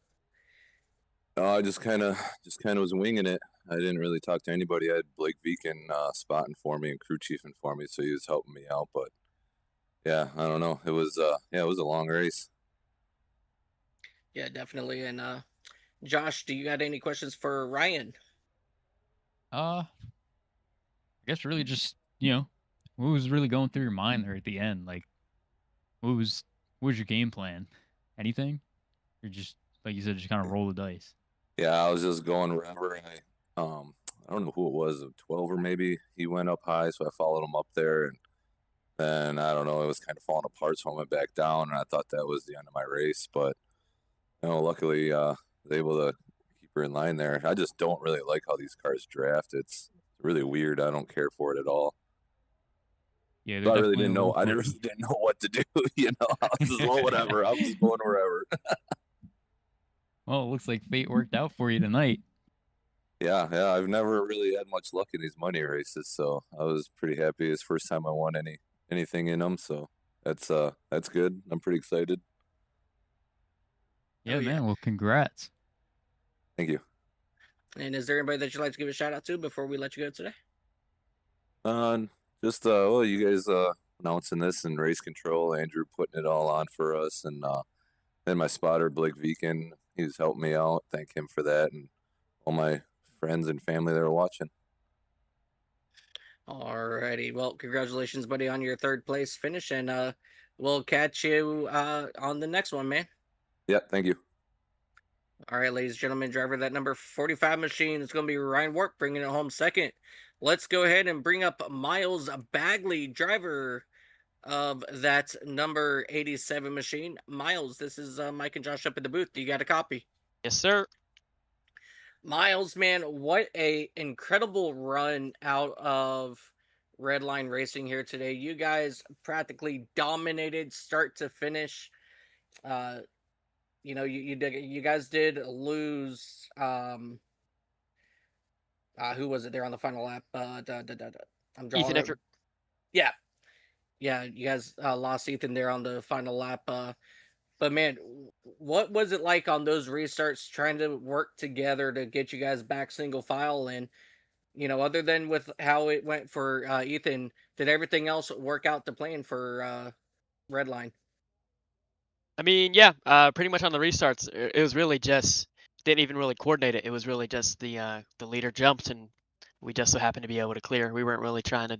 I just kind of was winging it. I didn't really talk to anybody. I had Blake Beacon spotting for me and crew chiefing for me, so he was helping me out. But yeah, I don't know. It was a long race. Yeah, definitely. And Josh, do you got any questions for Ryan? I guess really just what was really going through your mind there at the end? Like, what was your game plan? Anything? Or just like you said, just kind of roll the dice? Yeah, I was just going wherever I don't know who it was, 12 or maybe he went up high, so I followed him up there, and then I don't know, it was kind of falling apart, so I went back down, and I thought that was the end of my race, but luckily I was able to keep her in line there. I just don't really like how these cars draft. It's really weird. I don't care for it at all. Yeah, they're So I really definitely a didn't know. little I funky. really didn't know what to do. I was just well, whatever. I'm just going wherever. Well, it looks like fate worked out for you tonight. Yeah. I've never really had much luck in these money races, so I was pretty happy. It's the first time I won anything in them, so that's good. I'm pretty excited. Oh Yeah, yeah. man. Well, congrats. Thank you. And is there anybody that you'd like to give a shout out to before we let you go today? Just well, you guys announcing this and race control, Andrew putting it all on for us, and then my spotter Blake Beacon, he's helped me out. Thank him for that, and all my friends and family that are watching. Alrighty. Well, congratulations, buddy, on your third place finish, and we'll catch you on the next one, man. Yeah, thank you. All right, ladies and gentlemen, driver that number 45 machine is going to be Ryan Warp bringing it home second. Let's go ahead and bring up Miles Bagley, driver of that number 87 machine. Miles, this is Mike and Josh up in the booth. You got a copy? Yes, sir. Miles, man, what a incredible run out of Redline Racing here today. You guys practically dominated start to finish. You guys did lose. Who was it there on the final lap? I'm drawing Ethan it. Eckert. Yeah, yeah. You guys lost Ethan there on the final lap. But man, what was it like on those restarts trying to work together to get you guys back single file? And other than with how it went for Ethan, did everything else work out to plan for Redline? I mean, yeah, pretty much on the restarts, it was really just didn't even really coordinate it. It was really just the leader jumped and we just so happened to be able to clear. We weren't really trying to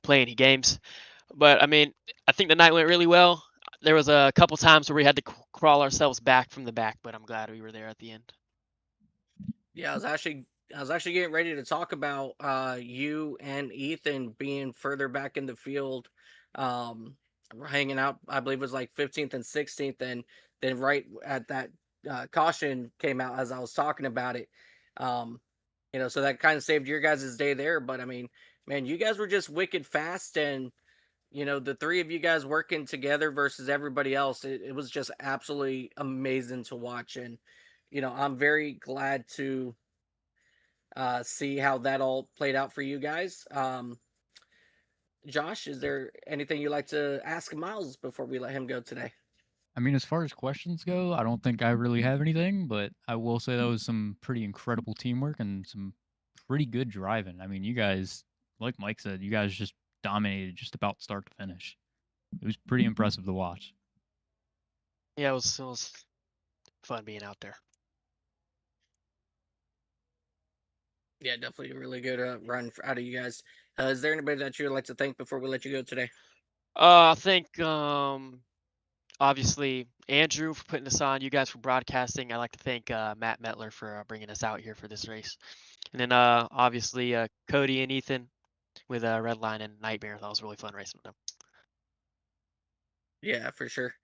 play any games. But I mean, I think the night went really well. There was a couple times where we had to crawl ourselves back from the back, but I'm glad we were there at the end. Yeah, I was actually getting ready to talk about you and Ethan being further back in the field, hanging out. I believe it was like 15th and 16th, and then right at that caution came out as I was talking about it. So that kind of saved your guys' day there. But I mean, Man, you guys were just wicked fast, and the three of you guys working together versus everybody else, it was just absolutely amazing to watch. And I'm very glad to see how that all played out for you guys. Josh, is there anything you'd like to ask Miles before we let him go today? I mean, as far as questions go, I don't think I really have anything, but I will say that was some pretty incredible teamwork and some pretty good driving. I mean, you guys, like Mike said, you guys just dominated just about start to finish. It was pretty impressive to watch. Yeah, it was fun being out there. Yeah, definitely a really good run out of you guys. Is there anybody that you'd like to thank before we let you go today? I think obviously Andrew for putting us on, you guys for broadcasting. I'd like to thank Matt Metler for bringing us out here for this race, and then obviously Cody and Ethan with Redline and Nightmare. That was really fun racing with them. Yeah, for sure.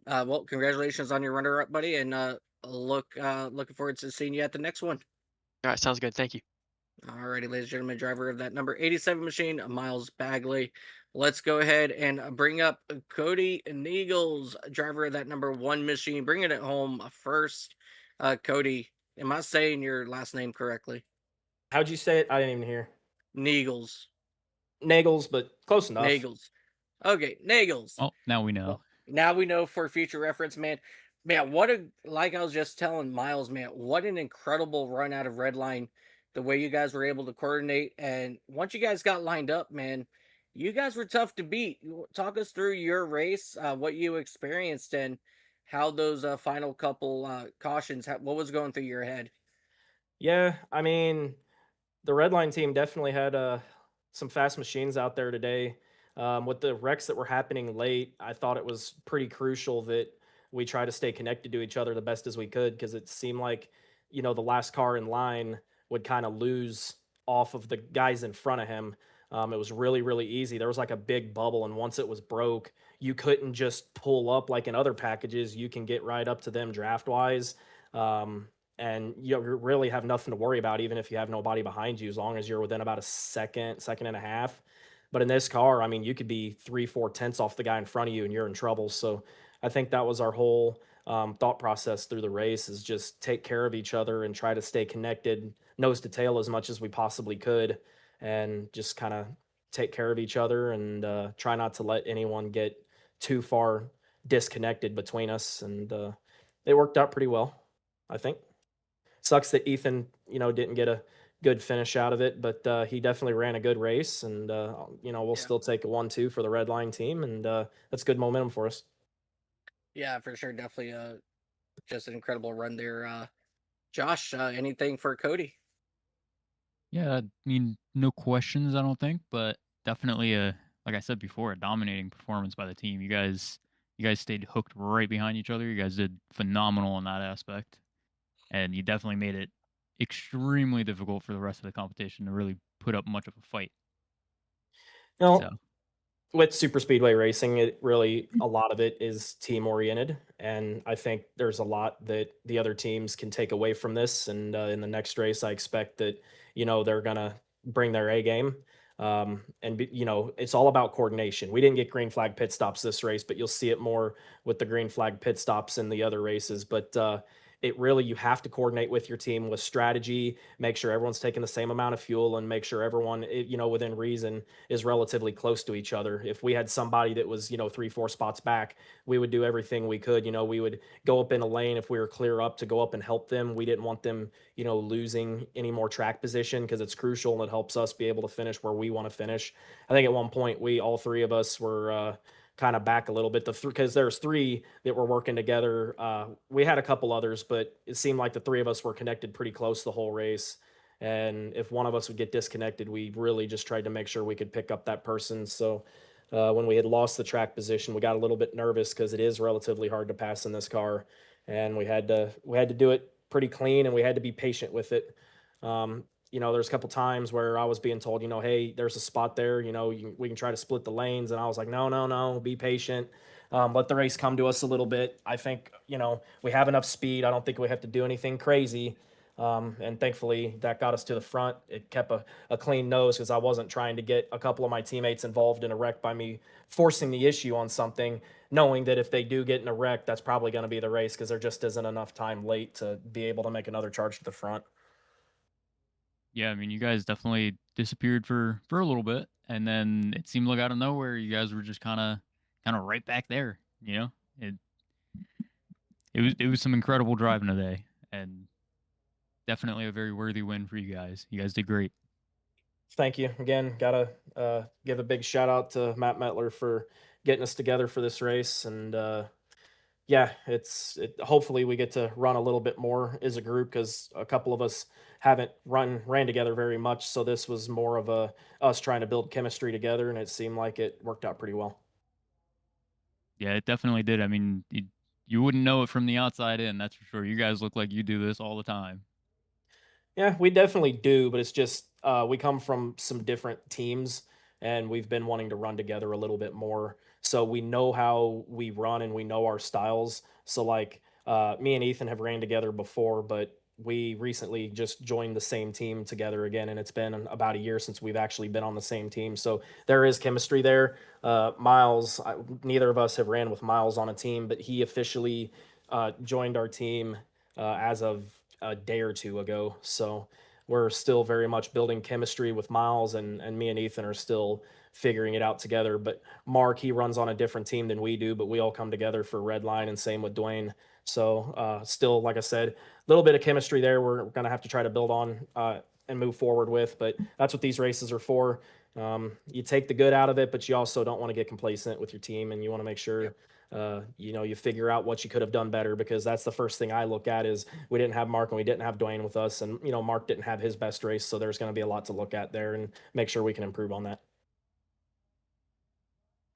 Well, congratulations on your runner-up, buddy, and looking forward to seeing you at the next one. All right, sounds good. Thank you. Alrighty, ladies and gentlemen, driver of that number 87 machine, Miles Bagley. Let's go ahead and bring up Cody Neagles, driver of that number 1 machine, bringing it home first. Cody, am I saying your last name correctly? How'd you say it? I didn't even hear. Neagles. Nagels, but close enough. Nagels. Okay, Nagels. Oh, now we know. Well, now we know for future reference, man. Man, what a like I was just telling Miles, man, what an incredible run out of Redline. The way you guys were able to coordinate, and once you guys got lined up, man, you guys were tough to beat. Talk us through your race, what you experienced, and how those final couple cautions. What was going through your head? Yeah, I mean, the Redline team definitely had some fast machines out there today. With the wrecks that were happening late, I thought it was pretty crucial that we try to stay connected to each other the best as we could because it seemed like, the last car in line would kind of lose off of the guys in front of him. It was really, really easy. There was like a big bubble, and once it was broke, you couldn't just pull up like in other packages. You can get right up to them draft wise. And you really have nothing to worry about, even if you have nobody behind you, as long as you're within about a second and a half. But in this car, I mean, you could be 3-4 tenths off the guy in front of you and you're in trouble. So I think that was our whole thought process through the race is just take care of each other and try to stay connected nose to tail as much as we possibly could and just kind of take care of each other and try not to let anyone get too far disconnected between us. And it worked out pretty well, I think. Sucks that Ethan, didn't get a good finish out of it, but he definitely ran a good race, and we'll Yeah. still take a 1-2 for the Red Line team, and that's good momentum for us. Yeah, for sure. Definitely just an incredible run there. Josh, anything for Cody? Yeah, I mean, no questions, I don't think, but definitely like I said before, a dominating performance by the team. You guys stayed hooked right behind each other. You guys did phenomenal in that aspect. And you definitely made it extremely difficult for the rest of the competition to really put up much of a fight. You know, So, with super speedway racing, it really a lot of it is team oriented, and I think there's a lot that the other teams can take away from this. And in the next race, I expect that they're gonna bring their A game. It's all about coordination. We didn't get green flag pit stops this race, but you'll see it more with the green flag pit stops in the other races. But it really, you have to coordinate with your team with strategy, make sure everyone's taking the same amount of fuel, and make sure everyone, within reason, is relatively close to each other. If we had somebody that was, 3-4 spots back, we would do everything we could. We would go up in a lane if we were clear up to go up and help them. We didn't want them, losing any more track position because it's crucial and it helps us be able to finish where we want to finish. I think at one point all three of us were kind of back a little bit because there's three that were working together. We had a couple others, but it seemed like the three of us were connected pretty close the whole race. And if one of us would get disconnected, we really just tried to make sure we could pick up that person. So when we had lost the track position, we got a little bit nervous because it is relatively hard to pass in this car, and we had to do it pretty clean, and we had to be patient with it. There's a couple times where I was being told, hey, there's a spot there, we can try to split the lanes. And I was like, no, be patient. Let the race come to us a little bit. I think, we have enough speed. I don't think we have to do anything crazy. And thankfully that got us to the front. It kept a clean nose because I wasn't trying to get a couple of my teammates involved in a wreck by me forcing the issue on something, knowing that if they do get in a wreck, that's probably going to be the race because there just isn't enough time late to be able to make another charge to the front. Yeah, I mean, you guys definitely disappeared for a little bit, and then it seemed like out of nowhere, you guys were just kind of right back there. You know, it was some incredible driving today, and definitely a very worthy win for you guys. You guys did great. Thank you again. Gotta give a big shout out to Matt Metler for getting us together for this race, and yeah, hopefully we get to run a little bit more as a group because a couple of us haven't ran together very much. So this was more of a us trying to build chemistry together, and it seemed like it worked out pretty well. Yeah, it definitely did. I mean, you wouldn't know it from the outside in, that's for sure. You guys look like you do this all the time. Yeah, we definitely do, but it's just we come from some different teams and we've been wanting to run together a little bit more. So we know how we run and we know our styles. So like me and Ethan have ran together before, but we recently just joined the same team together again, and it's been about a year since we've actually been on the same team. So there is chemistry there. Miles, neither of us have ran with Miles on a team, but he officially joined our team as of a day or two ago. So we're still very much building chemistry with Miles, and me and Ethan are still figuring it out together. But Mark, he runs on a different team than we do, but we all come together for Red Line, and same with Dwayne. So still, like I said, a little bit of chemistry there. We're going to have to try to build on and move forward with, but that's what these races are for. You take the good out of it, but you also don't want to get complacent with your team, and you want to make sure you figure out what you could have done better, because that's the first thing I look at is we didn't have Mark and we didn't have Dwayne with us, and Mark didn't have his best race, so there's going to be a lot to look at there and make sure we can improve on that.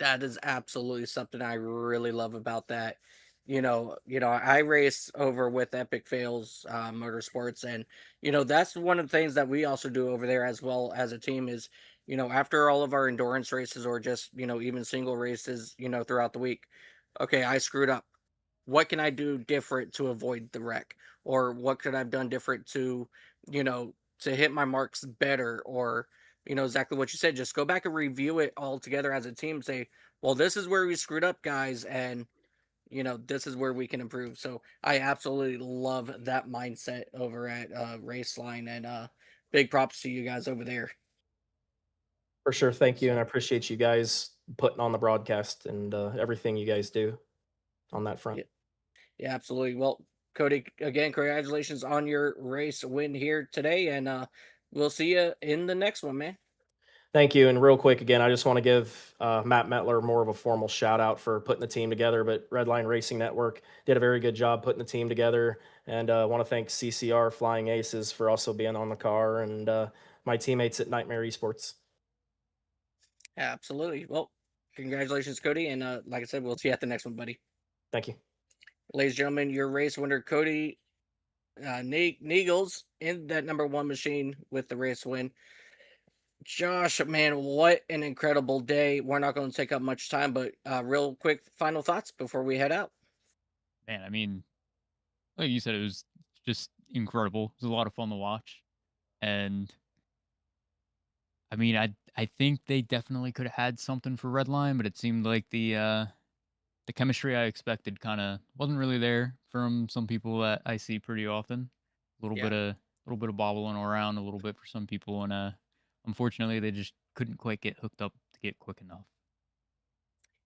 That is absolutely something I really love about that. I race over with Epic Fails Motorsports, and that's one of the things that we also do over there as well as a team is, after all of our endurance races or just even single races, throughout the week. Okay, I screwed up. What can I do different to avoid the wreck, or what could I've done different to, to hit my marks better, or exactly what you said. Just go back and review it all together as a team. Say, well, this is where we screwed up, guys, and this is where we can improve. So I absolutely love that mindset over at Raceline, and big props to you guys over there. For sure. Thank you, and I So appreciate you guys putting on the broadcast and everything you guys do on that front. yeah, yeah, absolutely. Well, Cody, again, congratulations on your race win here today, and we'll see you in the next one, man. Thank you. And real quick, again, I just want to give Matt Metler more of a formal shout out for putting the team together. But Redline Racing Network did a very good job putting the team together. And I want to thank CCR Flying Aces for also being on the car, and my teammates at Nightmare Esports. Absolutely. Well, congratulations, Cody, and like I said, we'll see you at the next one, buddy. Thank you. Ladies and gentlemen, your race winner, Cody Neagles, in that number one machine with the race win. Josh, man, what an incredible day. We're not going to take up much time, but real quick final thoughts before we head out. Man, I mean, like you said, it was just incredible. It was a lot of fun to watch, and I mean, I think they definitely could have had something for Red Line, but it seemed like the chemistry I expected kind of wasn't really there from some people that I see pretty often. A little Yeah. bit of bobbling around a little bit for some people, and unfortunately they just couldn't quite get hooked up to get quick enough.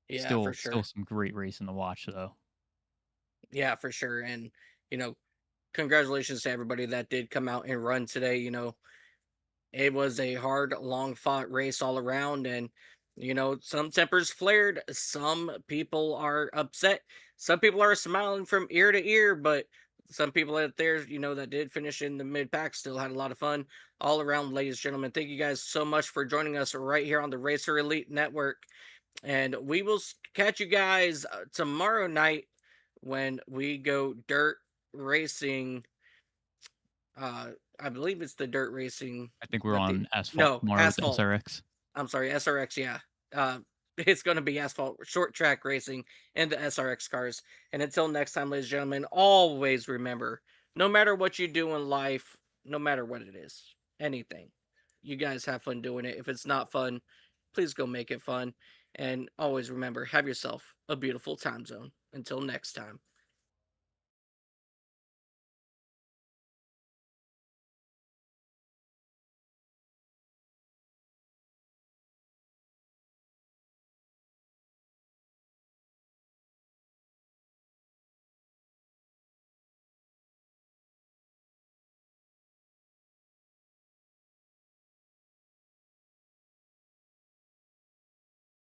Yeah, for Still sure. some great racing to watch though. Yeah, for sure. And, congratulations to everybody that did come out and run today. It was a hard, long fought race all around, and some tempers flared. Some people are upset. Some people are smiling from ear to ear, but some people out there, that did finish in the mid pack still had a lot of fun all around, ladies and gentlemen. Thank you guys so much for joining us right here on the Racer Elite Network. And we will catch you guys tomorrow night when we go dirt racing. I believe it's the dirt racing I think we're that the on asphalt no tomorrow with the asphalt. SRX. I'm sorry, SRX. Yeah, it's going to be asphalt short track racing and the SRX cars. And until next time, ladies and gentlemen, always remember no matter what you do in life, no matter what it is, anything, you guys have fun doing it. If it's not fun, please go make it fun. And always remember, have yourself a beautiful time zone. Until next time.